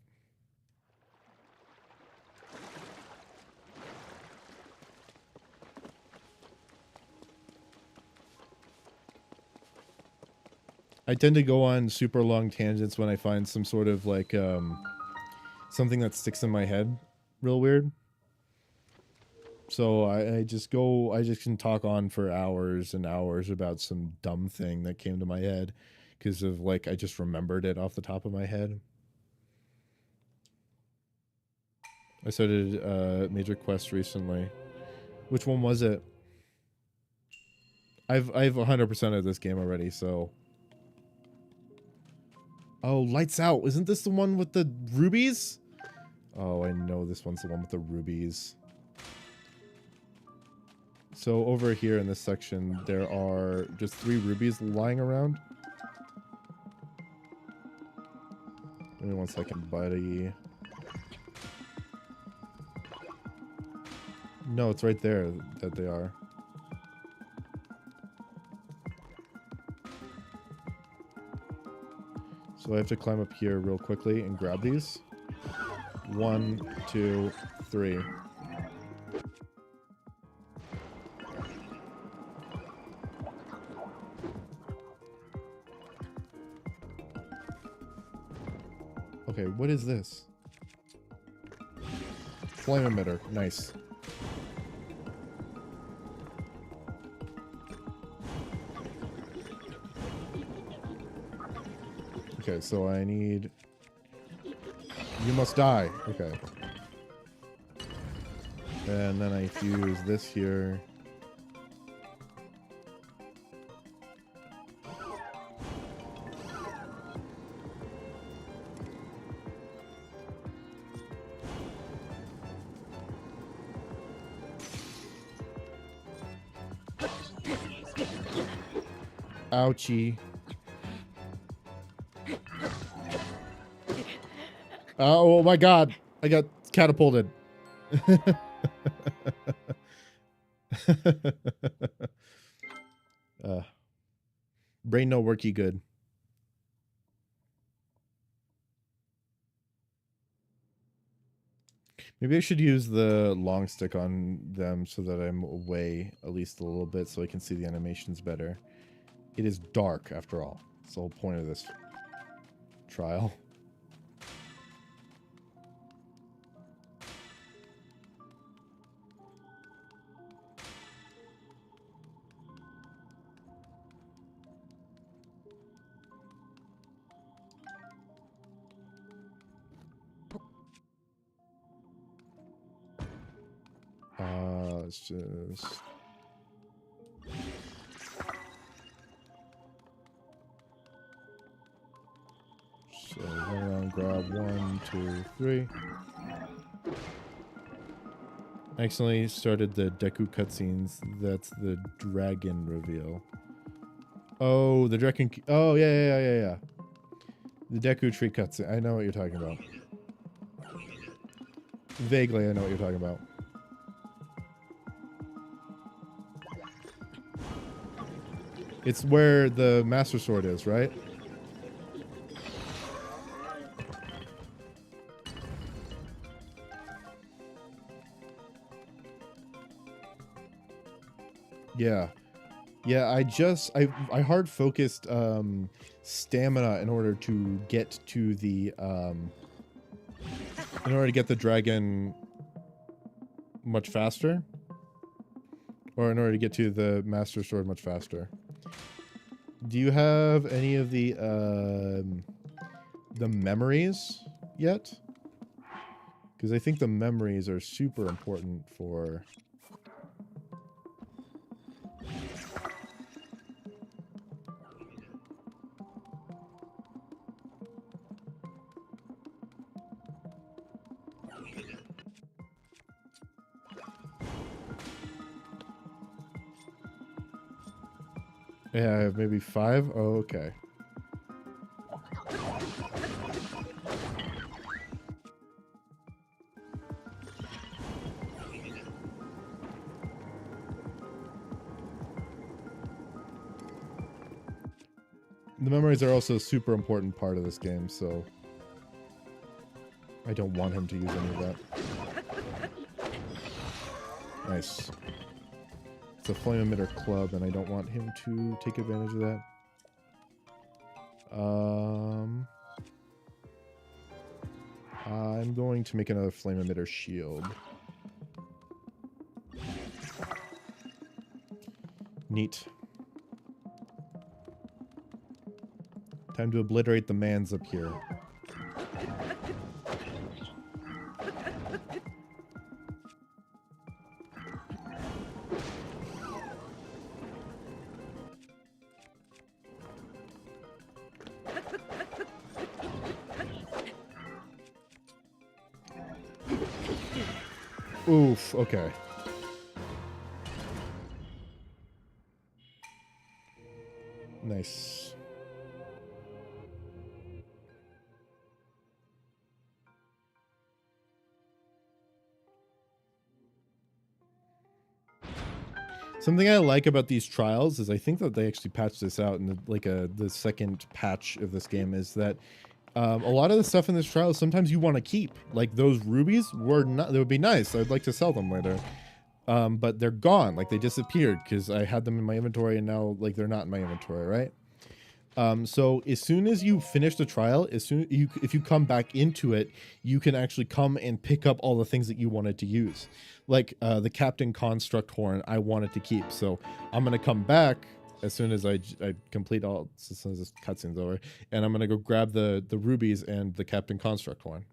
I tend to go on super long tangents when I find some sort of like something that sticks in my head real weird. So I just can talk on for hours and hours about some dumb thing that came to my head because of like I just remembered it off the top of my head. I started major quest recently. Which one was it? I've 100% of this game already, so. Oh, Lights Out. Isn't this the one with the rubies? Oh, I know this one's the one with the rubies. So over here in this section, there are just 3 rubies lying around. Give me 1 second, buddy. No, it's right there that they are. So I have to climb up here real quickly and grab these. 1, 2, 3. Okay, what is this? Flame emitter. Nice. Okay, so I need You must die. Okay. And then I fuse this here. Ouchie. Oh my god. I got catapulted. Brain no worky good. Maybe I should use the long stick on them so that I'm away at least a little bit so I can see the animations better. It is dark, after all. That's the whole point of this trial. Let's just... So run around, grab 1, 2, 3. I accidentally started the Deku cutscenes. That's the dragon reveal. Oh, the dragon... Oh, yeah. The Deku tree cutscene. I know what you're talking about. Vaguely, I know what you're talking about. It's where the Master Sword is, right? Yeah. Yeah, I hard focused stamina in order to get to the dragon much faster. Or in order to get to the Master Sword much faster. Do you have any of the memories yet? Because I think the memories are super important for... Yeah, I have maybe 5? Oh, okay. The memories are also a super important part of this game, so... I don't want him to use any of that. Nice. It's a flame emitter club, and I don't want him to take advantage of that. I'm going to make another flame emitter shield. Neat. Time to obliterate the mans up here. Oof, okay. Nice. Something I like about these trials is I think that they actually patched this out in the second patch of this game is that a lot of the stuff in this trial sometimes you want to keep. Like those rubies were not, they would be nice. I'd like to sell them later. But they're gone. Like they disappeared because I had them in my inventory and now like they're not in my inventory, right? So as soon as you finish the trial, if you come back into it, you can actually come and pick up all the things that you wanted to use. Like the Captain Construct Horn, I wanted to keep. So I'm going to come back as soon as I complete as soon as this cutscene's over. And I'm going to go grab the rubies and the Captain Construct Horn.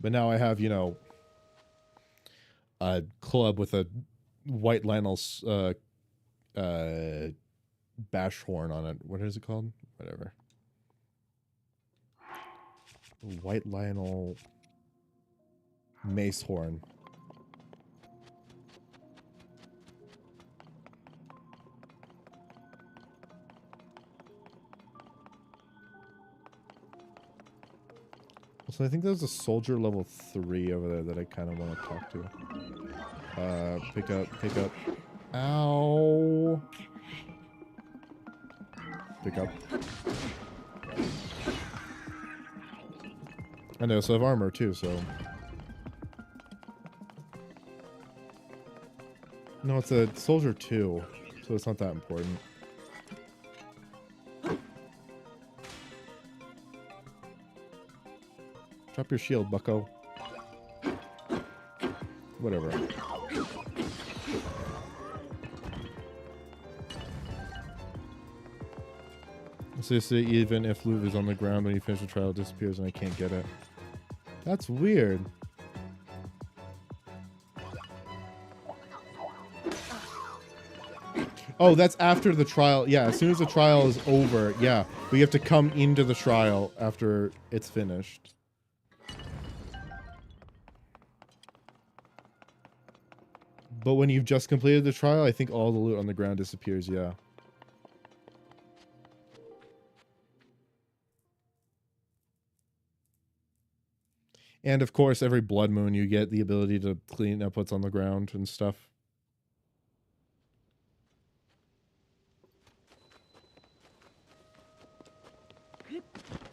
But now I have, you know, a club with a white Lionel bash horn on it. What is it called? Whatever. White Lionel mace horn. So I think there's a soldier level 3 over there that I kind of want to talk to. Pick up. Ow. Pick up. I know, so I have armor too, so. No, it's a soldier 2, so it's not that important. Drop your shield, bucko. Whatever. So even if loot is on the ground when you finish the trial, it disappears and I can't get it. That's weird. Oh, that's after the trial. Yeah, as soon as the trial is over, yeah. We have to come into the trial after it's finished. But when you've just completed the trial, I think all the loot on the ground disappears, yeah. And of course, every blood moon, you get the ability to clean up what's on the ground and stuff.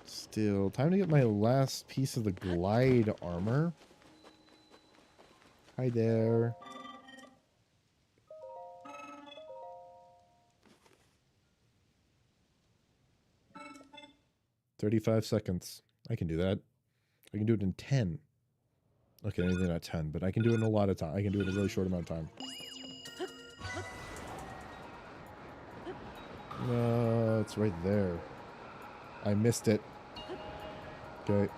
Still, time to get my last piece of the glide armor. Hi there. "35 seconds. I can do that. I can do it in 10. Okay, maybe not 10, but I can do it in a lot of time. I can do it in a really short amount of time. It's right there. I missed it. Okay.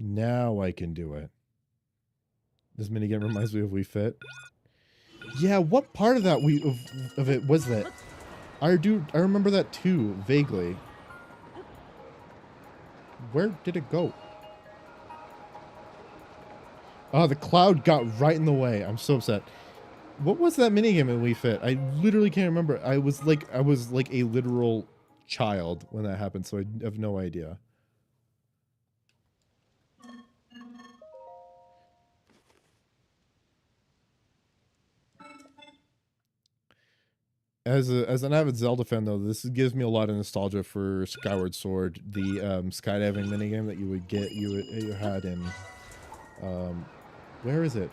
Now I can do it. This minigame reminds me of We Fit. Yeah, what part of that of it was that? I remember that too, vaguely. Where did it go? Oh, the cloud got right in the way. I'm so upset. What was that minigame in We Fit? I literally can't remember. I was like a literal child when that happened, so I have no idea. As an avid Zelda fan, though, this gives me a lot of nostalgia for Skyward Sword, the skydiving minigame that you had in. Where is it?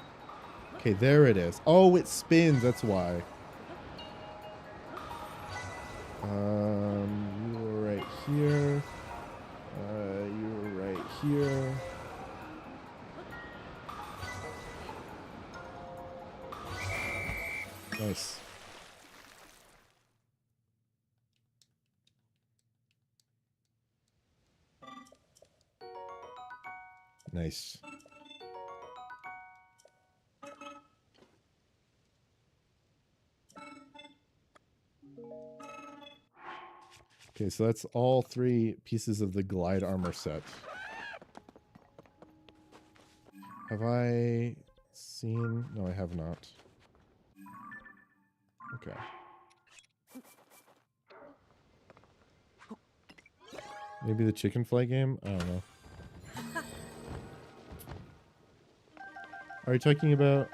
Okay, there it is. Oh, it spins. That's why. You were right here. You were right here. Nice. Nice. Okay, so that's all 3 pieces of the glide armor set. Have I seen? No, I have not. Okay. Maybe the chicken fly game? I don't know. Are you talking about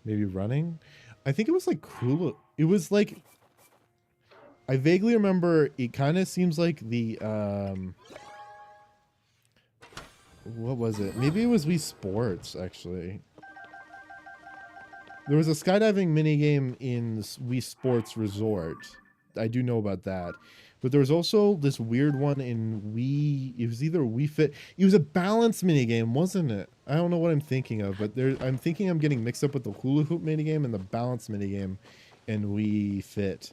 maybe running? I think it was like cool. It was like, I vaguely remember it kind of seems like the what was it? Maybe it was Wii Sports, actually. There was a skydiving minigame in Wii Sports Resort. I do know about that. But there was also this weird one in Wii. It was either Wii Fit. It was a balance minigame, wasn't it? I don't know what I'm thinking of, but I'm thinking I'm getting mixed up with the hula hoop minigame and the balance minigame in Wii Fit.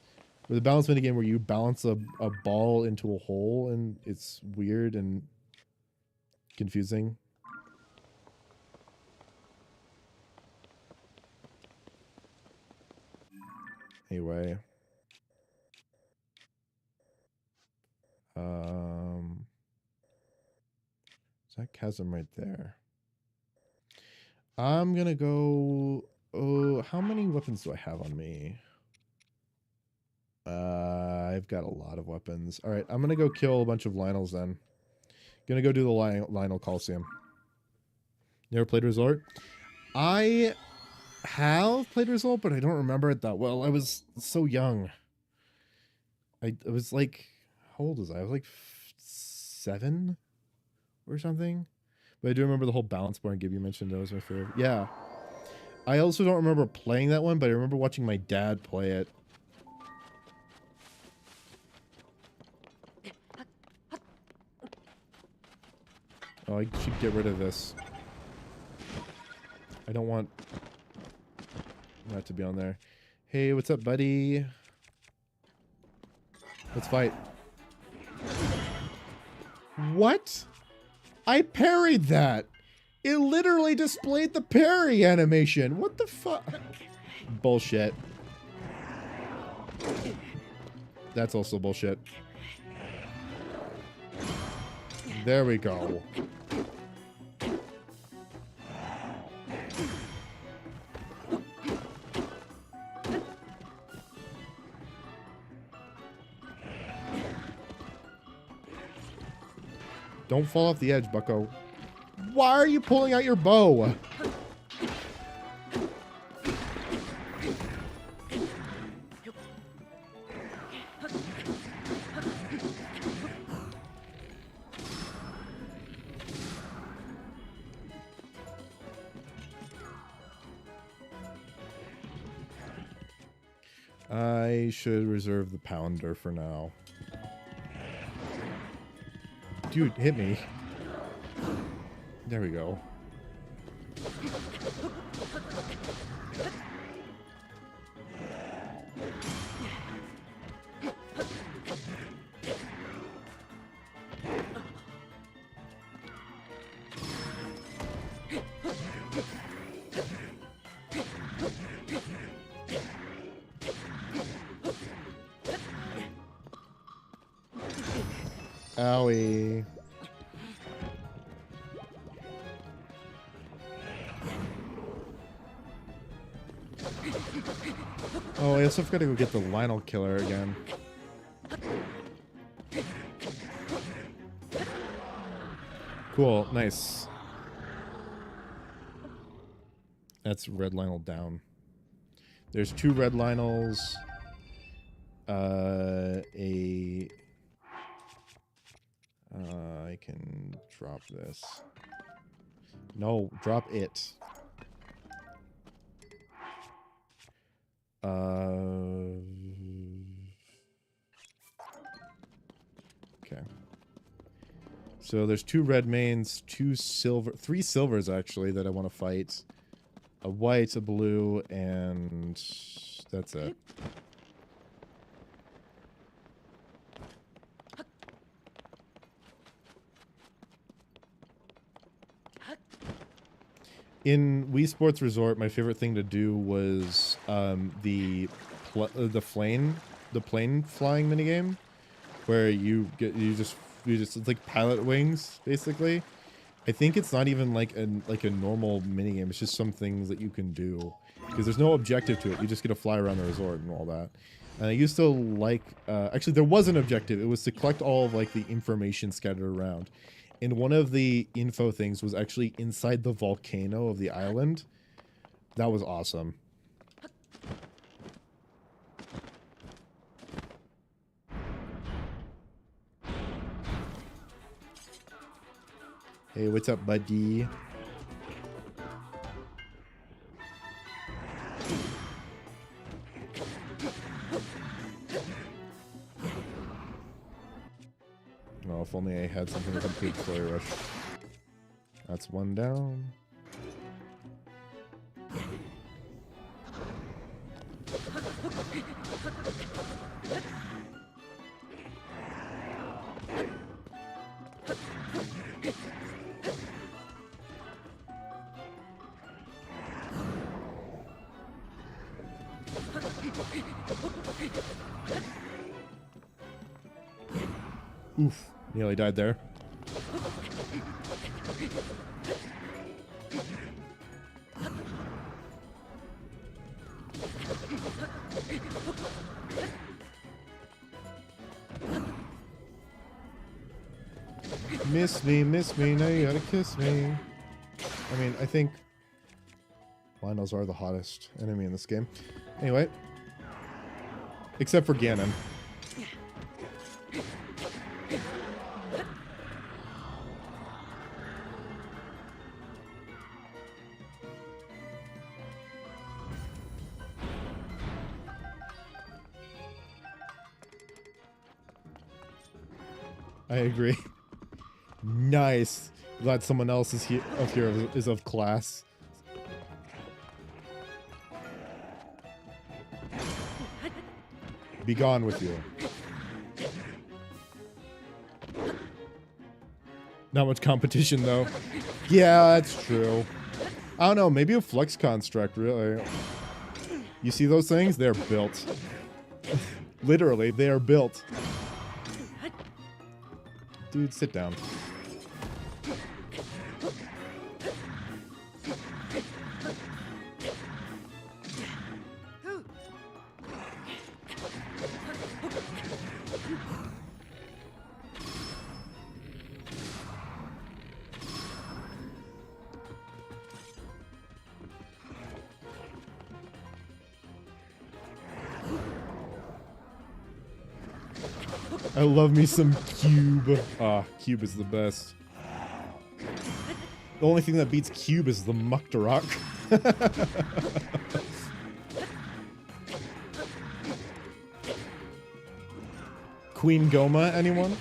With the balance minigame where you balance a ball into a hole, and it's weird and confusing. Anyway. Is that chasm right there? I'm gonna go. Oh, how many weapons do I have on me? I've got a lot of weapons. All right, I'm gonna go kill a bunch of Lionels then. Gonna go do the Lionel Coliseum. Never played Resort? I have played Resort, but I don't remember it that well. I was so young. I was like, how old was I? I was like 7 or something. But I do remember the whole balance board game you mentioned. That was my favorite. Yeah. I also don't remember playing that one, but I remember watching my dad play it. Oh, I should get rid of this. I don't want that to be on there. Hey, what's up, buddy? Let's fight. What? I parried that. It literally displayed the parry animation. What the fuck? Bullshit. That's also bullshit. There we go. Don't fall off the edge, bucko. Why are you pulling out your bow? I should reserve the pounder for now. Dude, hit me. There we go. Owie. Oh, I also forgot to go get the Lionel killer again. Cool, nice. That's red Lionel down. There's 2 red Lionels. I can drop this. No, drop it. Okay. So there's 2 red mains, 3 silvers actually that I want to fight. A white, a blue, and that's it. In Wii Sports Resort, my favorite thing to do was the plane flying minigame, where you just it's like pilot wings basically. I think it's not even like a normal minigame. It's just some things that you can do because there's no objective to it. You just get to fly around the resort and all that. And I used to like actually there was an objective. It was to collect all of like the information scattered around. And one of the info things was actually inside the volcano of the island. That was awesome. Hey, what's up, buddy? if only I had something to complete Story Rush. That's one down. Oof, nearly died there. Miss me, now you gotta kiss me. I mean, I think Lionels are the hottest enemy in this game. Anyway. Except for Ganon. I agree. Nice. Glad someone else is here is of class. Be gone with you. Not much competition though. Yeah, that's true. I don't know, maybe a flux construct, really. You see those things? They're built. Literally, they are built. Dude, sit down. I love me some Cube. Ah, Cube is the best. The only thing that beats Cube is the Muktarok. Queen Goma, anyone?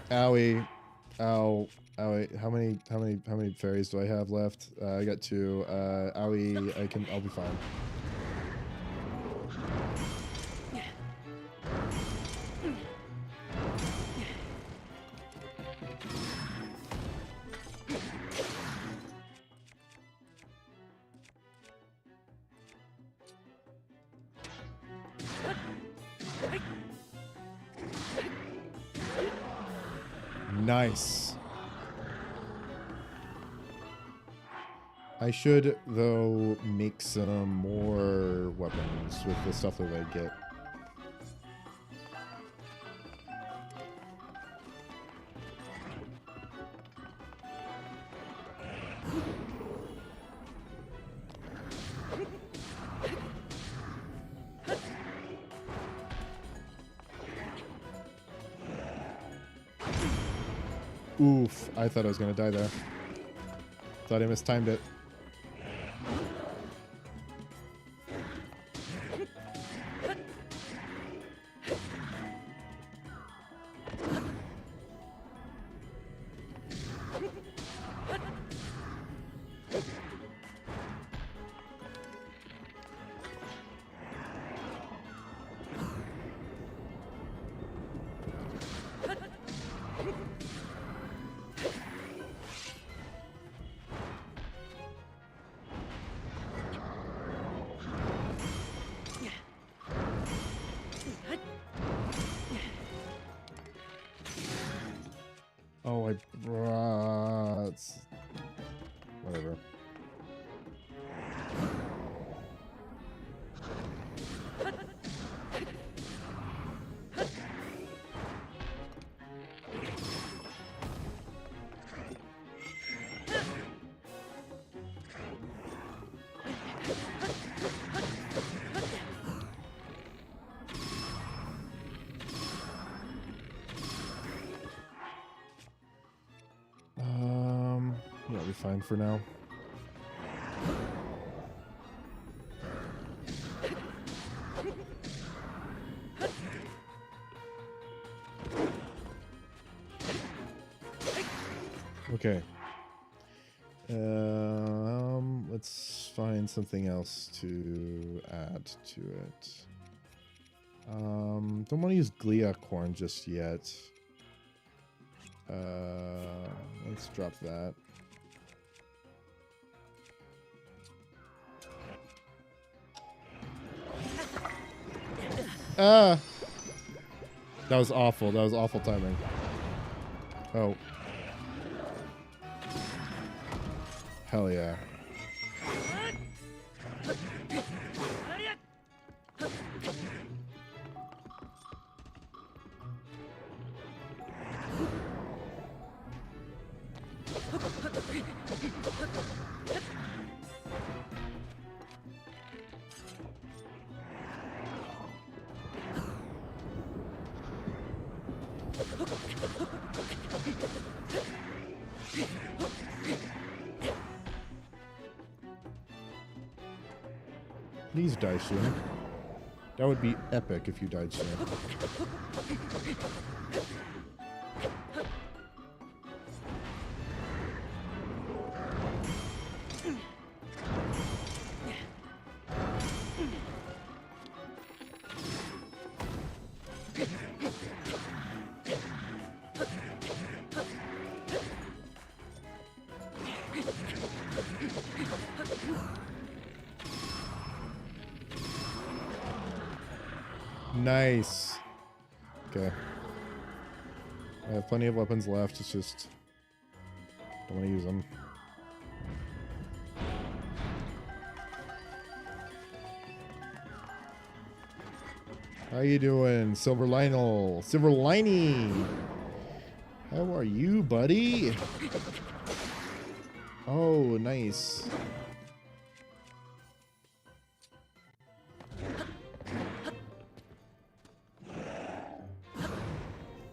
Owie. Ow. Owie. How many fairies do I have left? I got 2. Owie, I'll be fine. Nice. I should, though, make some more weapons with the stuff that I get. Oof, I thought I was gonna die there. Thought I mistimed it. Oh, I brought... Whatever. That'll be fine for now. Okay. Let's find something else to add to it. Don't want to use Gliacorn just yet. Let's drop that. Ah! That was awful. That was awful timing. Oh. Hell yeah. Please die soon. That would be epic if you died soon. Nice. Okay. I have plenty of weapons left. It's just don't want to use them. How you doing, Silver Lionel? Silver Liney! How are you, buddy? Oh, nice.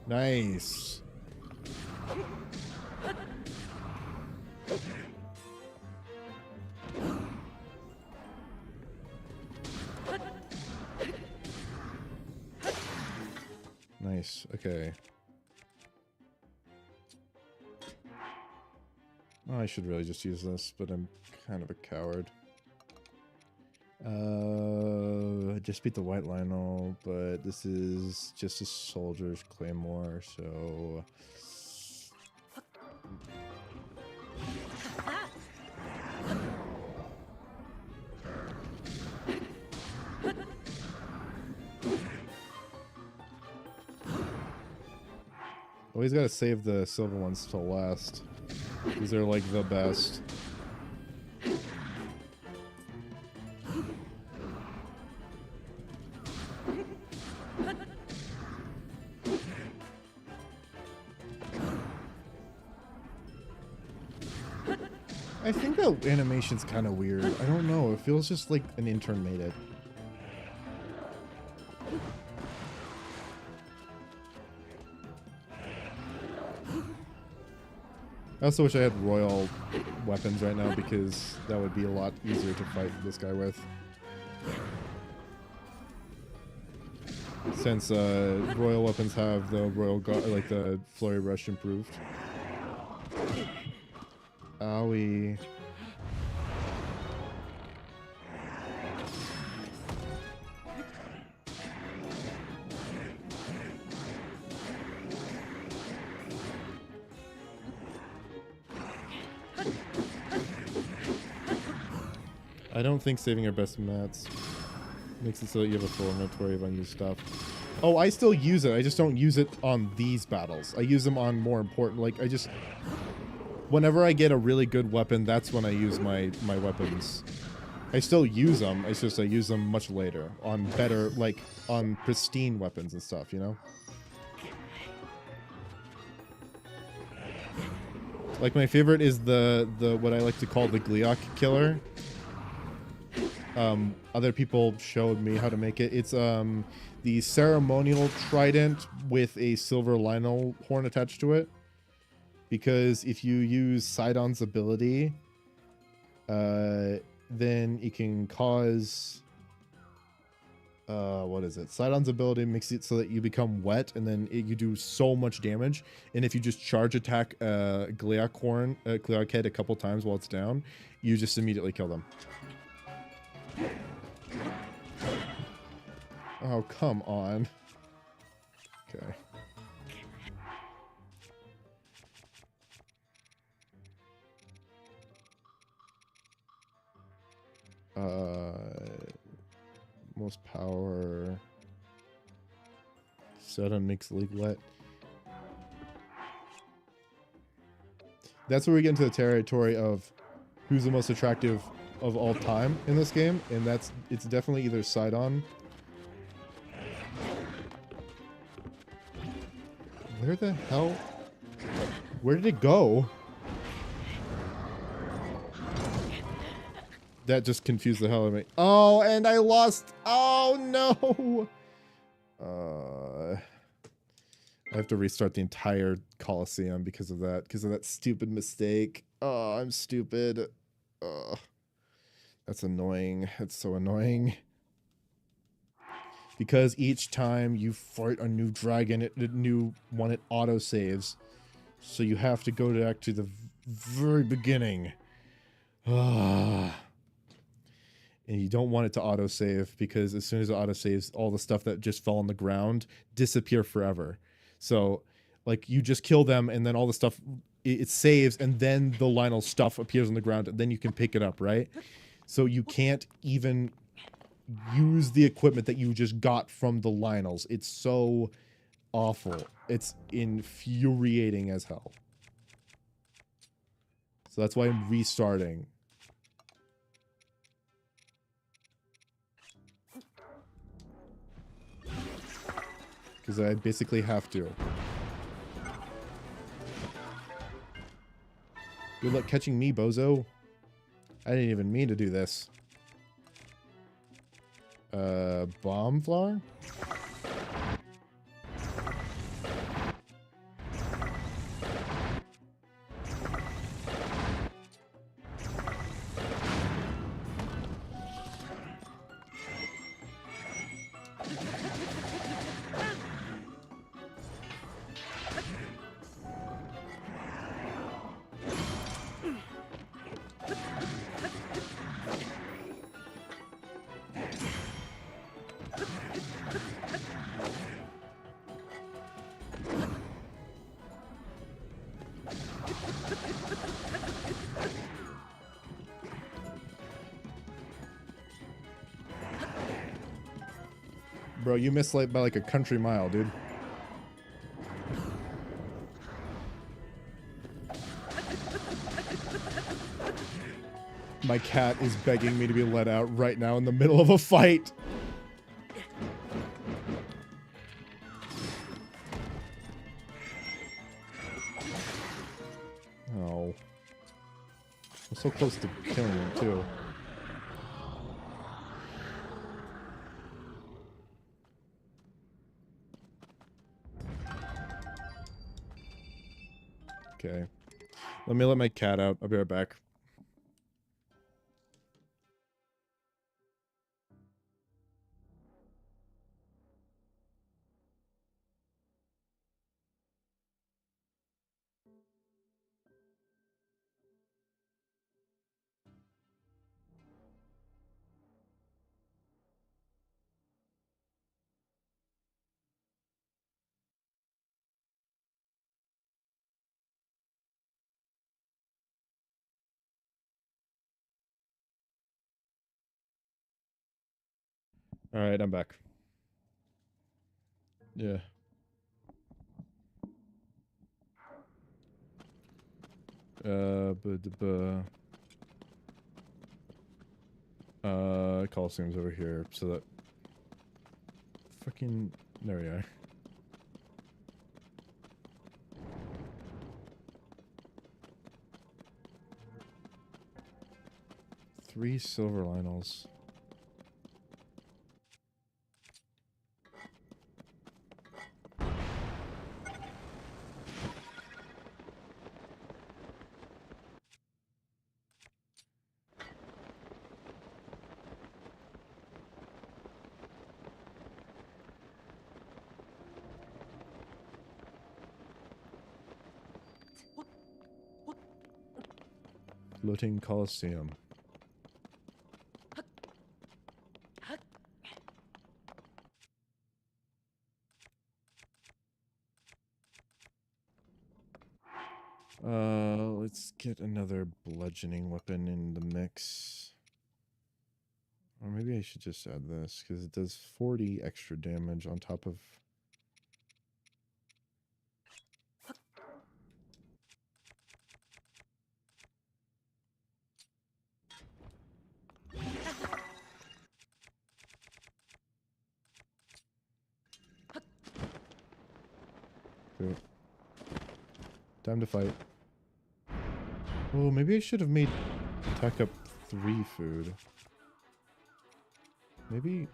Nice. Nice. Okay. Oh, I should really just use this, but I'm kind of a coward. Just beat the White Lionel, but this is just a soldier's claymore, so always gotta save the silver ones till last. These are like the best. I think that animation's kind of weird. I don't know. It feels just like an intern made it. I also wish I had royal weapons right now because that would be a lot easier to fight this guy with. Since royal weapons have the royal like the flurry rush improved. Owie. I don't think saving your best mats makes it so that you have a full inventory of unused stuff. Oh, I still use it. I just don't use it on these battles. I use them on more important, like, I just... Whenever I get a really good weapon, that's when I use my weapons. I still use them, it's just I use them much later. On better, like, on pristine weapons and stuff, you know? Like, my favorite is the what I like to call the Gliok killer. Other people showed me how to make it. It's the ceremonial trident with a silver Lionel horn attached to it. because if you use Sidon's ability, then it can cause what is it? Sidon's ability makes it so that you become wet, and then you do so much damage. And if you just charge attack Gleeok head a couple times while it's down, you just immediately kill them. Oh, come on. Okay. Most power. Sidon makes league wet. That's where we get into the territory of who's the most attractive of all time in this game, and it's definitely either Sidon. Where the hell? Where did it go? That just confused the hell out of me. Oh, and I lost. Oh no. I have to restart the entire Coliseum because of that stupid mistake. Oh, I'm stupid. That's annoying. That's so annoying. Because each time you fight a new dragon, it auto saves. So you have to go back to the very beginning. And you don't want it to autosave, because as soon as it autosaves, all the stuff that just fell on the ground disappear forever. So, like, you just kill them, and then all the stuff, it saves, and then the Lionel stuff appears on the ground, and then you can pick it up, right? So you can't even use the equipment that you just got from the Lionels. It's so awful. It's infuriating as hell. So that's why I'm restarting. Because I basically have to. Good luck catching me, bozo. I didn't even mean to do this. Bomb flower? Bro, you missed like by like a country mile, dude. My cat is begging me to be let out right now in the middle of a fight. Oh. I'm so close to killing him, too. Okay. Let me let my cat out. I'll be right back. Alright, I'm back. Yeah. Coliseum's over here, so that... Fucking... There we are. Three silver Lionels. Floating Coliseum. Let's get another bludgeoning weapon in the mix. Or maybe I should just add this, because it does 40 extra damage on top of... Good. Time to fight. Oh, maybe I should have made TotK up 3 food. Maybe...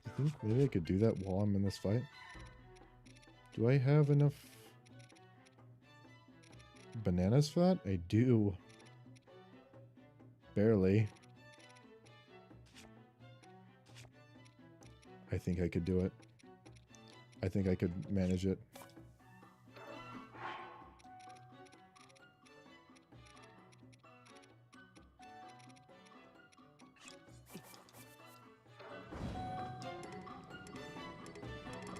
I think maybe I could do that while I'm in this fight. Do I have enough bananas for that? I do. Barely. I think I could do it. I think I could manage it.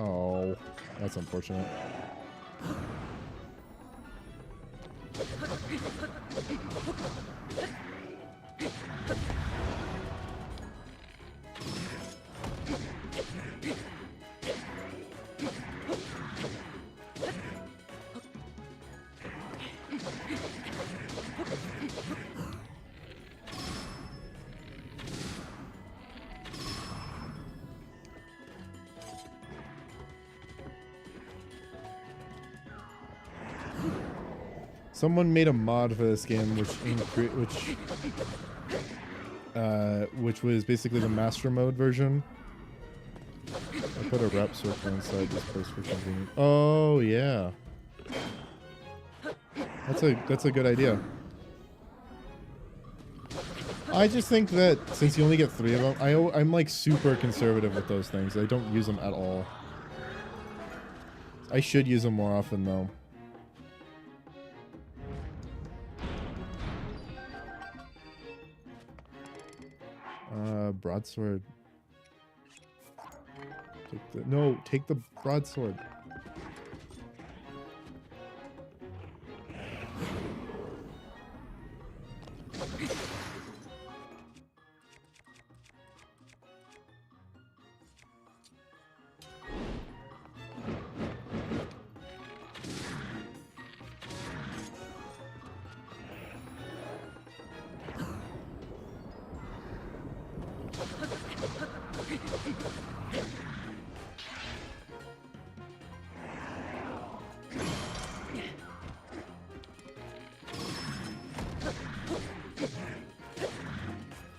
Oh, that's unfortunate. Someone made a mod for this game, which was basically the master mode version. I put a rep circle inside this place for convenience. Oh yeah, that's a good idea. I just think that since you only get 3 of them, I'm like super conservative with those things. I don't use them at all. I should use them more often though. Broadsword. Take the broadsword.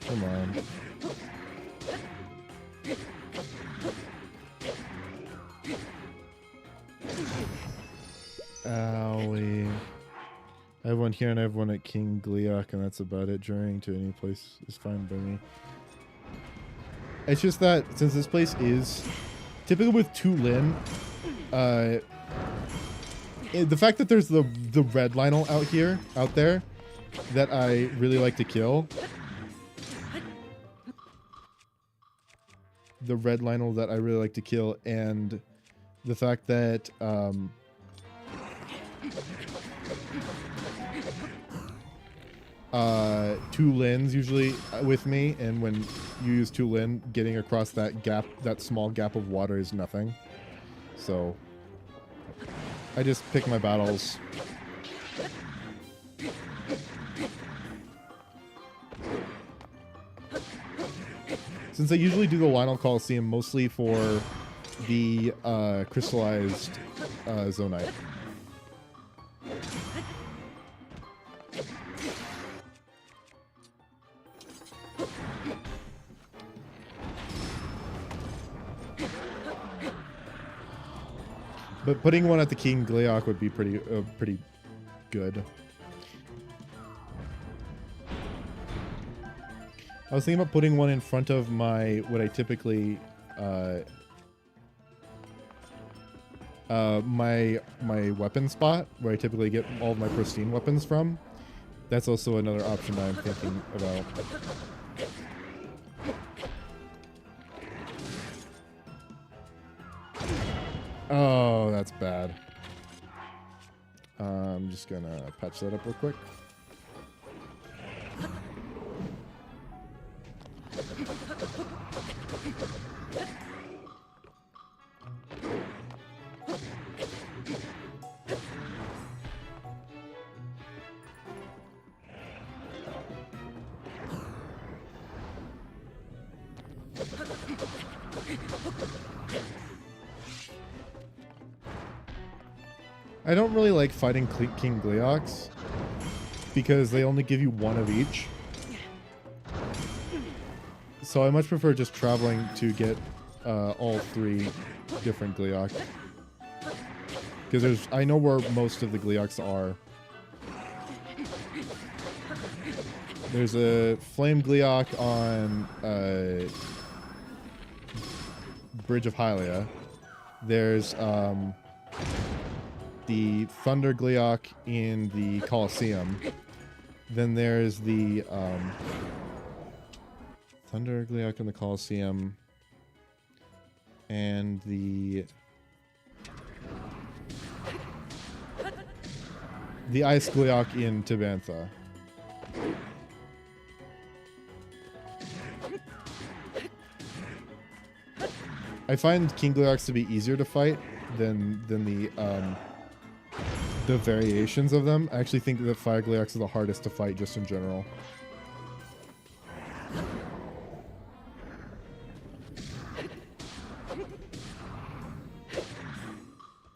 Come on. Owie. I have one here and I have one at King Gliok, and that's about it. Journeying to any place is fine by me. It's just that since this place is typical with Tulin, the fact that there's the red Lionel out there that I really like to kill. The red Lionel that I really like to kill, and the fact that Tulin's usually with me, and when you use Tulin, getting across that gap, that small gap of water is nothing. So I just pick my battles. Since I usually do the Lionel Coliseum mostly for the crystallized Zonite. But putting one at the King Gliok would be pretty good. I was thinking about putting one in front of what I typically my weapon spot, where I typically get all of my pristine weapons from, That's also another option I'm thinking about. Oh, that's bad. I'm just gonna patch that up real quick. I don't really like fighting King Gleox because they only give you one of each. So I much prefer just traveling to get all 3 different Gleox. Because I know where most of the Gleox are. There's a Flame Gleoc on Bridge of Hylia. There's the Thunder Gleoc in the Colosseum. Then there's the Thunder Gleoc in the Colosseum. And the Ice Gleoc in Tabantha. I find King Gleox to be easier to fight than the variations of them. I actually think that Fire Gleox is the hardest to fight just in general.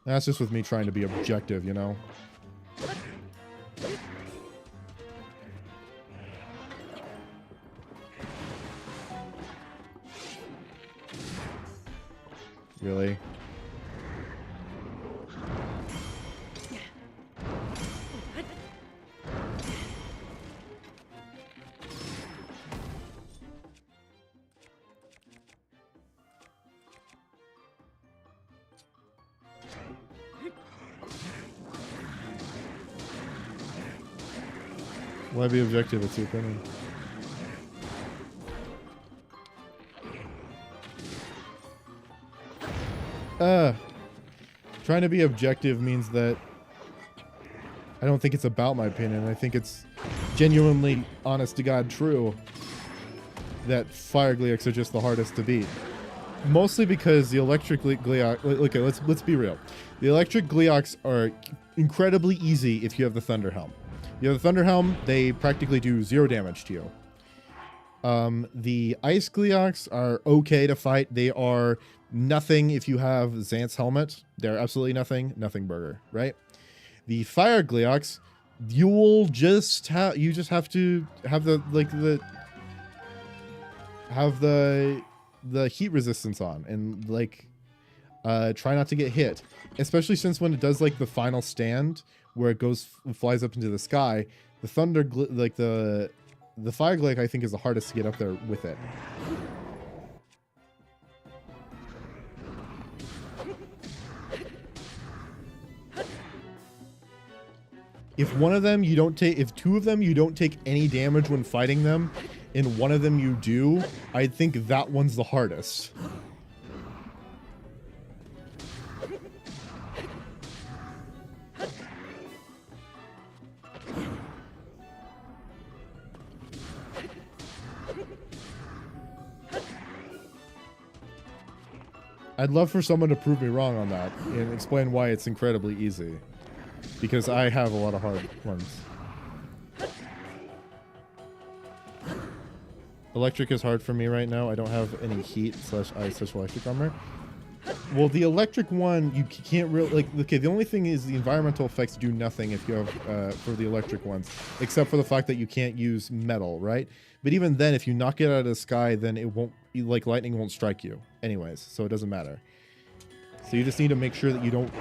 That's just with me trying to be objective, you know? Really? Why be objective? It's your opinion. Trying to be objective means that I don't think it's about my opinion. I think it's genuinely, honest to God, true that Fire Gleox are just the hardest to beat. Mostly because the electric Gleox... Okay, let's be real. The electric Gleox are incredibly easy if you have the Thunder Helm. You have the Thunder Helm, they practically do 0 damage to you. The Ice Gleox are okay to fight. They are nothing if you have Xant's Helmet. They're absolutely nothing. Nothing burger, right? The Fire Gleox, you just have to have the heat resistance on and try not to get hit, especially since when it does the final stand where it flies up into the sky, the the Fire Gleoc I think is the hardest to get up there with it. If one of them if 2 of them you don't take any damage when fighting them, and one of them you do, I think that one's the hardest. I'd love for someone to prove me wrong on that and explain why it's incredibly easy. Because I have a lot of hard ones. Electric is hard for me right now. I don't have any heat / ice / electric armor. Well, the electric one, you can't really... okay, the only thing is the environmental effects do nothing if you have... for the electric ones. Except for the fact that you can't use metal, right? But even then, if you knock it out of the sky, then it won't... lightning won't strike you. Anyways, so it doesn't matter. So you just need to make sure that you don't...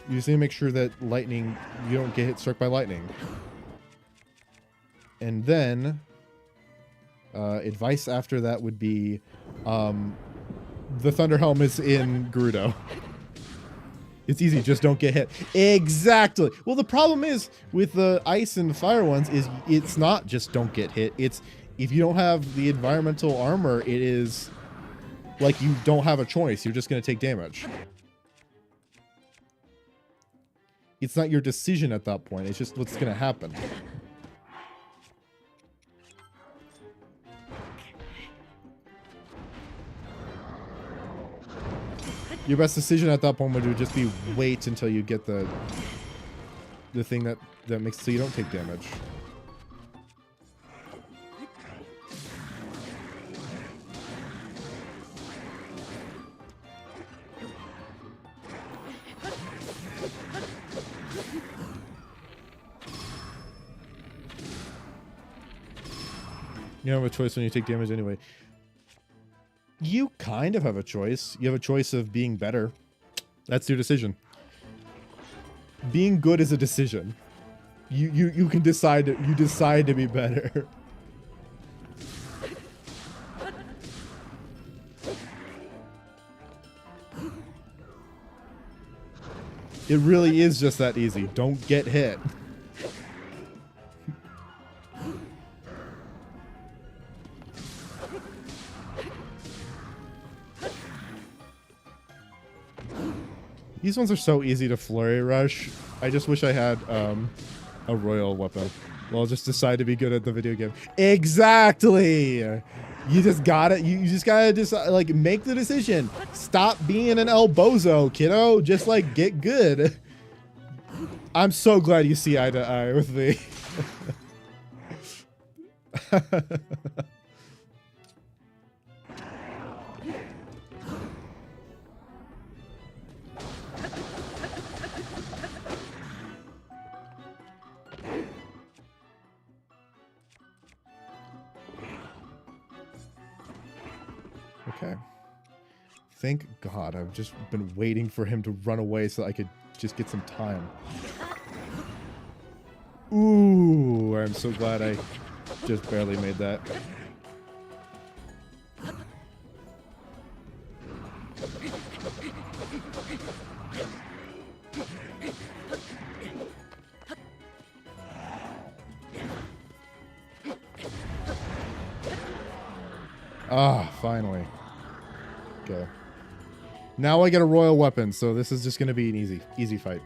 You just need to make sure that you don't get struck by lightning. And then... advice after that would be... the Thunder Helm is in Gerudo. It's easy, just don't get hit. Exactly. Well, the problem is with the ice and fire ones is it's not just don't get hit. It's if you don't have the environmental armor, it is like you don't have a choice. You're just going to take damage. It's not your decision at that point. It's just what's going to happen. Your best decision at that point would just be wait until you get the thing that makes it so you don't take damage. You don't have a choice when you take damage anyway. You kind of have a choice. You have a choice of being better. That's your decision. Being good is a decision. You can decide to be better. It really is just that easy. Don't get hit. These ones are so easy to flurry rush. I just wish I had a royal weapon. Well, I'll just decide to be good at the video game. Exactly. You just gotta. You just gotta decide. Like, make the decision. Stop being an El Bozo, kiddo. Just like get good. I'm so glad you see eye to eye with me. Okay. Thank God. I've just been waiting for him to run away so I could just get some time. Ooh, I'm so glad I just barely made that. Ah, finally. Okay. Now I get a royal weapon, so this is just going to be an easy fight.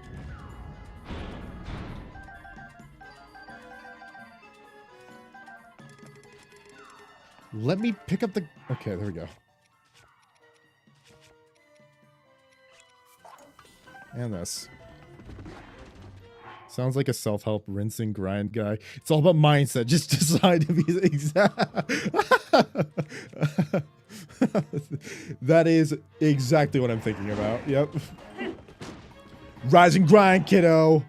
Let me pick up the... Okay, there we go. And this. Sounds like a self-help rinse and grind guy. It's all about mindset. Just decide to be exact. That is exactly what I'm thinking about. Yep. Rise and grind, kiddo.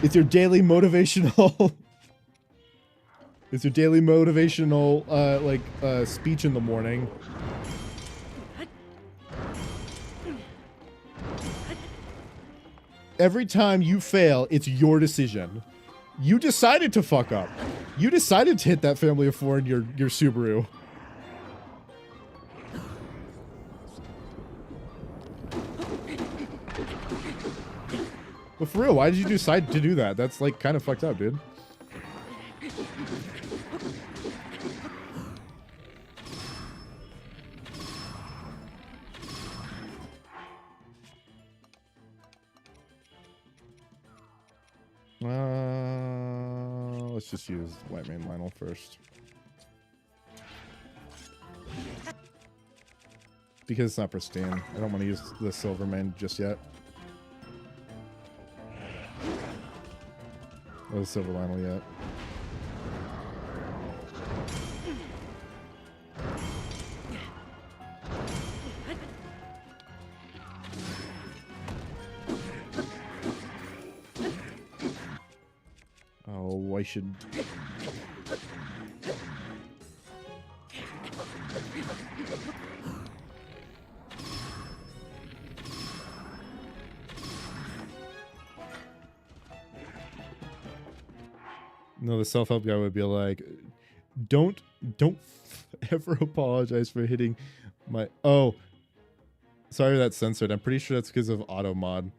It's your daily motivational... It's your daily motivational, speech in the morning. Every time you fail, it's your decision. You decided to fuck up. You decided to hit that family of four in your Subaru. But for real, why did you decide to do that? That's like kind of fucked up, dude. Let's just use White Main Lionel first. Because it's not pristine. I don't want to use the Silver Mane just yet. Or the Silver Lionel yet. Oh, I should... No, the self-help guy would be like, don't ever apologize for hitting my... Oh, Sorry that's censored. I'm pretty sure that's because of auto mod.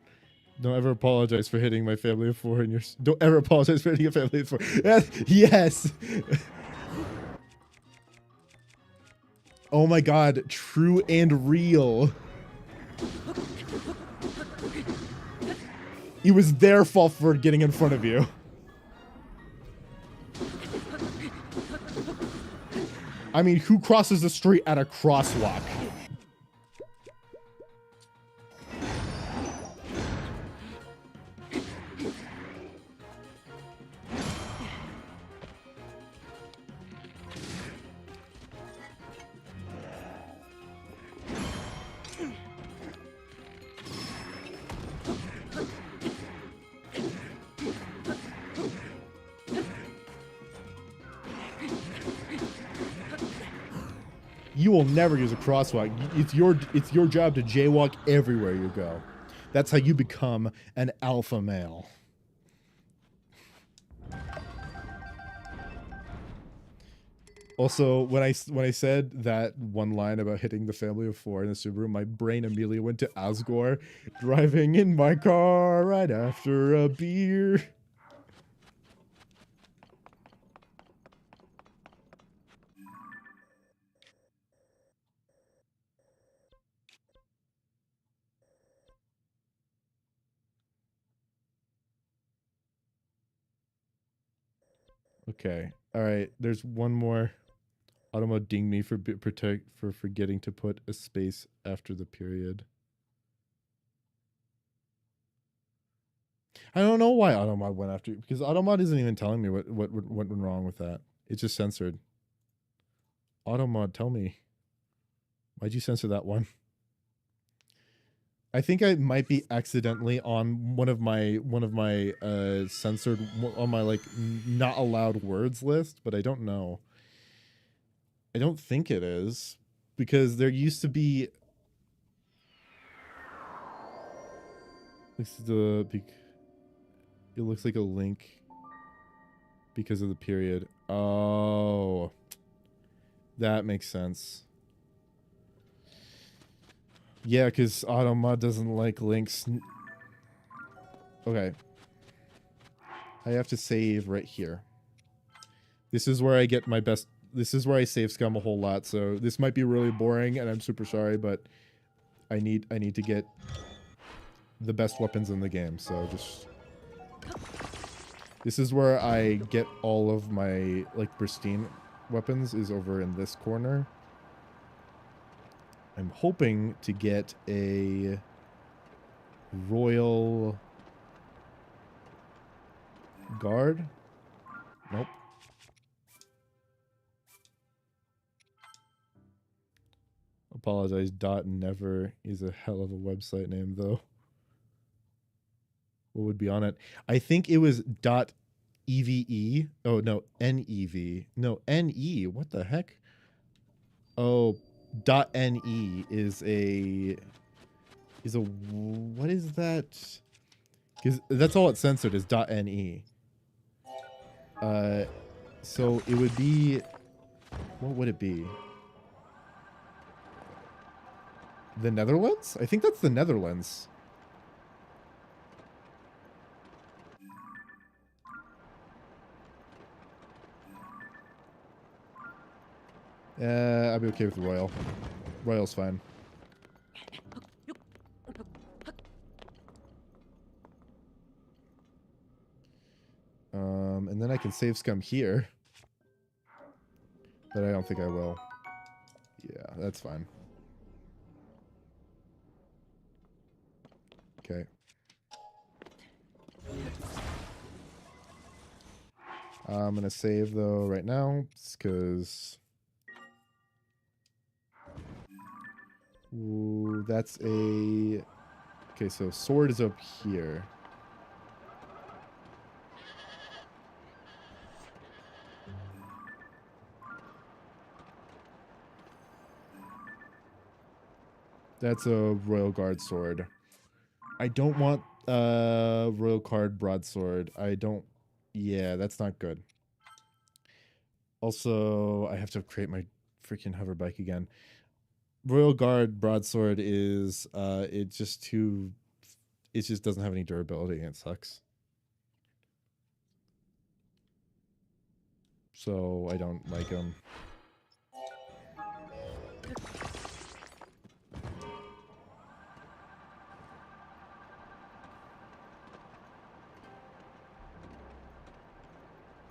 Don't ever apologize for hitting my family of four and your. Don't ever apologize for hitting a family of four. Yes. Oh my god, true and real. It was their fault for getting in front of you. I mean, who crosses the street at a crosswalk? You will never use a crosswalk. It's your job to jaywalk everywhere you go. That's how you become an alpha male. Also, when I said that one line about hitting the family of four in the Subaru, my brain immediately went to Asgore driving in my car right after a beer. Okay. All right. There's one more. Automo ding me for forgetting to put a space after the period. I don't know why Automod went after you because Automod isn't even telling me what went wrong with that. It's just censored. Automod, tell me, why'd you censor that one? I think I might be accidentally on one of my censored on my like not allowed words list, but I don't know. I don't think it is because there used to be. This is the. It looks like a link because of the period. Oh, that makes sense. Yeah, because Automod doesn't like links. Okay. I have to save right here. This is where I get my best. This is where I save scum a whole lot. So this might be really boring, and I'm super sorry, but I need to get the best weapons in the game. So just this is where I get all of my like pristine weapons is over in this corner. I'm hoping to get a royal guard. Nope. Apologize. Dot never is a hell of a website name though. What would be on it? I think it was dot EVE. Oh no, NEV. No, NE. What the heck? Oh, dot NE is a what is that? Because that's all it's censored is dot NE. So it would be, what would it be? The Netherlands? I think that's the Netherlands. I'd be okay with the Royal. Royal's fine. And then I can save scum here. But I don't think I will. Yeah, that's fine. Okay. I'm going to save, though, right now, because... Ooh, that's a... Okay, so sword is up here. That's a Royal Guard sword. I don't want Royal Guard broadsword. I don't... Yeah, that's not good. Also, I have to create my freaking hover bike again. Royal Guard broadsword is it just doesn't have any durability and it sucks. So I don't like them.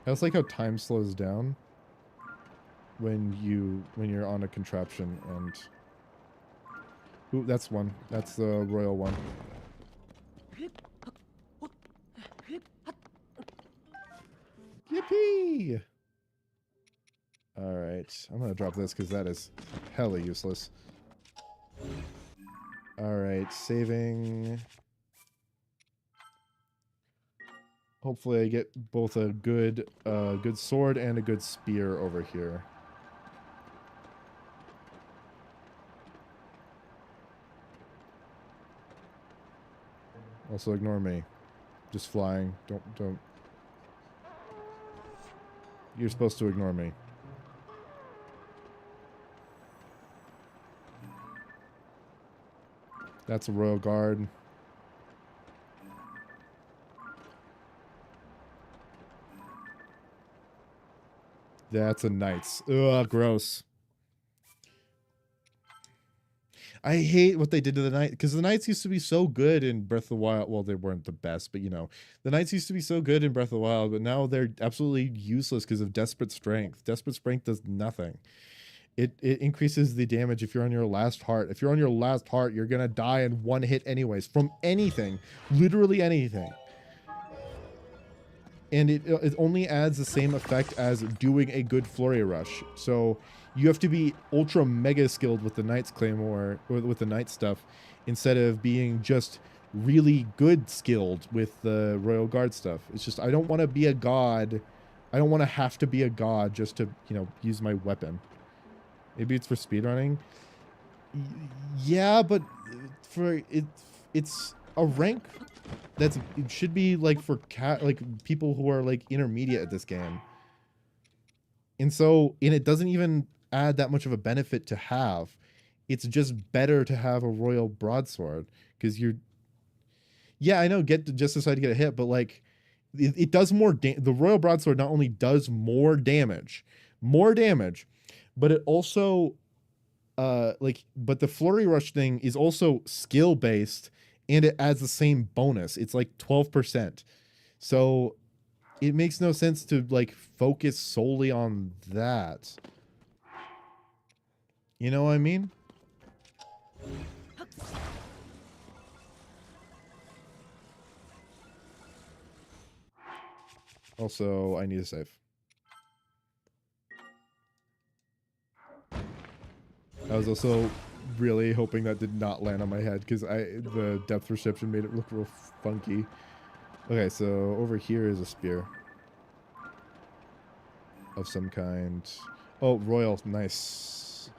I also like how time slows down when you're on a contraption and ooh, that's one. That's the royal one. Yippee! Alright, I'm gonna drop this because that is hella useless. Alright, saving. Hopefully I get both a good sword and a good spear over here. Also ignore me. Just flying. Don't. You're supposed to ignore me. That's a royal guard. That's a knights. Ugh, gross. I hate what they did to the knight because the knights used to be so good in Breath of the Wild. Well, they weren't the best, but you know, the knights used to be so good in Breath of the Wild, but now they're absolutely useless because of desperate strength. Desperate strength does nothing. It increases the damage if you're on your last heart. If you're on your last heart, you're gonna die in one hit anyways from anything, literally anything. And it only adds the same effect as doing a good flurry rush. So you have to be ultra mega skilled with the Knight's Claymore, or with the Knight stuff, instead of being just really good skilled with the Royal Guard stuff. It's just, I don't want to be a god. I don't want to have to be a god just to, you know, use my weapon. Maybe it's for speedrunning. Yeah, but for it's a rank it should be like for like people who are like intermediate at this game. And it doesn't even add that much of a benefit to have. It's just better to have a royal broadsword because yeah, I know, just decide to get a hit, but like it does more the royal broadsword not only does more damage, but it also but the flurry rush thing is also skill based and it adds the same bonus. It's like 12%. So it makes no sense to like focus solely on that. You know what I mean? Also, I need a save. I was also really hoping that did not land on my head because the depth perception made it look real funky. Okay, so over here is a spear of some kind. Oh, royal, nice.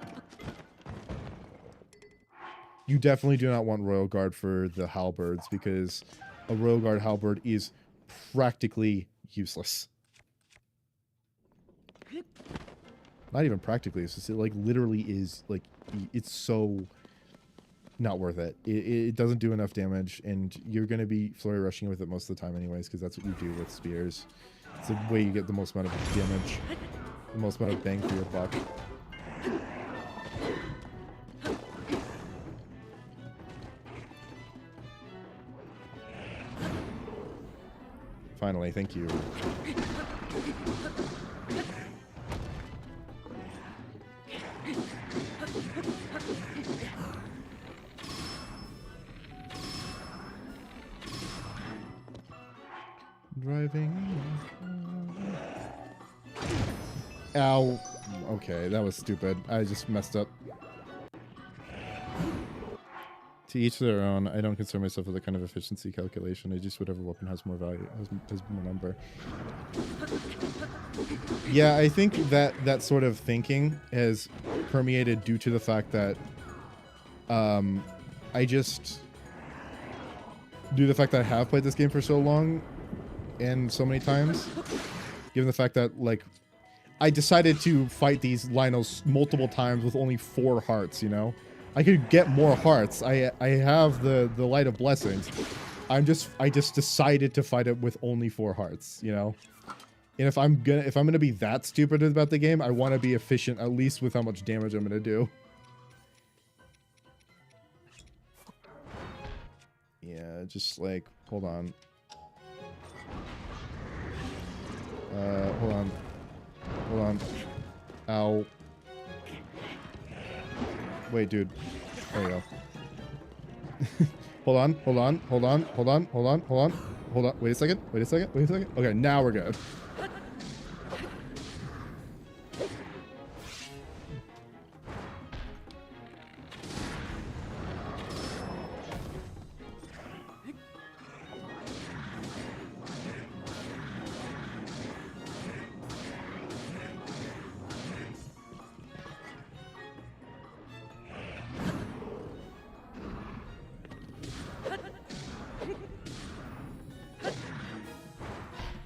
You definitely do not want royal guard for the halberds because a royal guard halberd is practically useless. Not even practically, it's just, it like literally is like, it's so not worth it. It doesn't do enough damage and you're going to be flurry rushing with it most of the time anyways because that's what you do with spears. It's the way you get the most amount of damage, the most amount of bang for your buck. Finally, thank you. Driving. Ow. Okay, that was stupid. I just messed up. To each their own. I don't concern myself with a kind of efficiency calculation. I just whatever weapon has more value, has more number. Yeah, I think that sort of thinking has permeated due to the fact that I have played this game for so long and so many times, given the fact that like I decided to fight these Lynels multiple times with only 4 hearts, you know? I could get more hearts. I have the Light of Blessings. I just decided to fight it with only 4 hearts, you know? And if I'm gonna be that stupid about the game, I want to be efficient at least with how much damage I'm gonna do. Yeah, just like hold on. Hold on. Hold on. Ow. Wait, dude. There you go. Hold on, hold on, hold on, hold on, hold on, hold on, hold on. Wait a second, wait a second, wait a second. Okay, now we're good.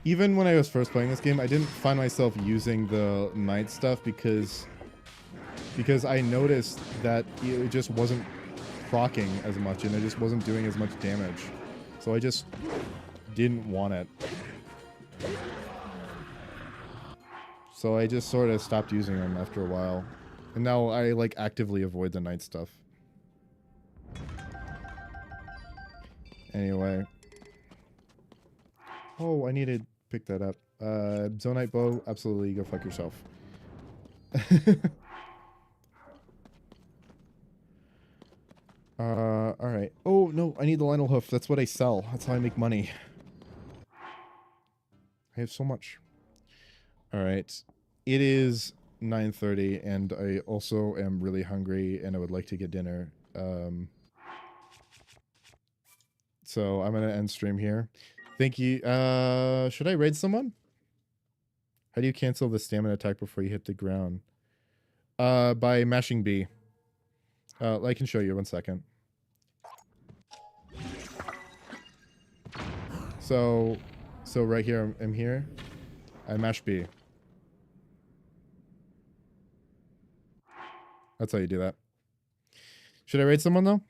Even when I was first playing this game, I didn't find myself using the knight stuff because I noticed that it just wasn't proccing as much and it just wasn't doing as much damage. So I just didn't want it. So I just sort of stopped using them after a while. And now I like actively avoid the knight stuff. Anyway. Oh, I need to pick that up. Zonite bow, absolutely, go fuck yourself. Alright. Oh, no, I need the Lionel Hoof. That's what I sell. That's how I make money. I have so much. Alright. It is 9:30, and I also am really hungry, and I would like to get dinner. So I'm gonna end stream here. Thank you. Should I raid someone? How do you cancel the stamina attack before you hit the ground? By mashing B. I can show you, 1 second. So right here, I'm here. I mash B. That's how you do that. Should I raid someone, though?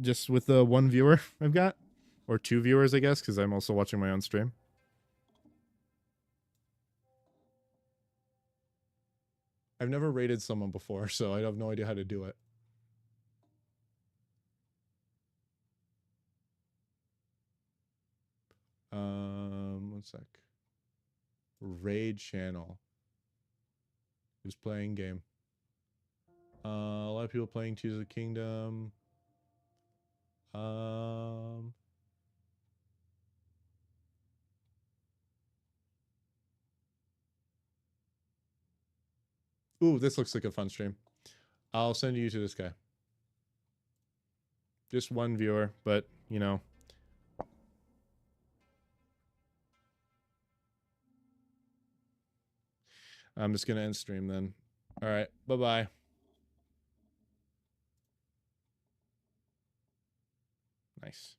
Just with the 1 viewer I've got? Or 2 viewers, I guess, because I'm also watching my own stream. I've never raided someone before, so I have no idea how to do it. 1 sec. Raid channel. Who's playing game? A lot of people playing Tears of the Kingdom. Ooh, this looks like a fun stream. I'll send you to this guy. Just 1 viewer, but, you know. I'm just gonna end stream then. Alright, bye-bye. Nice.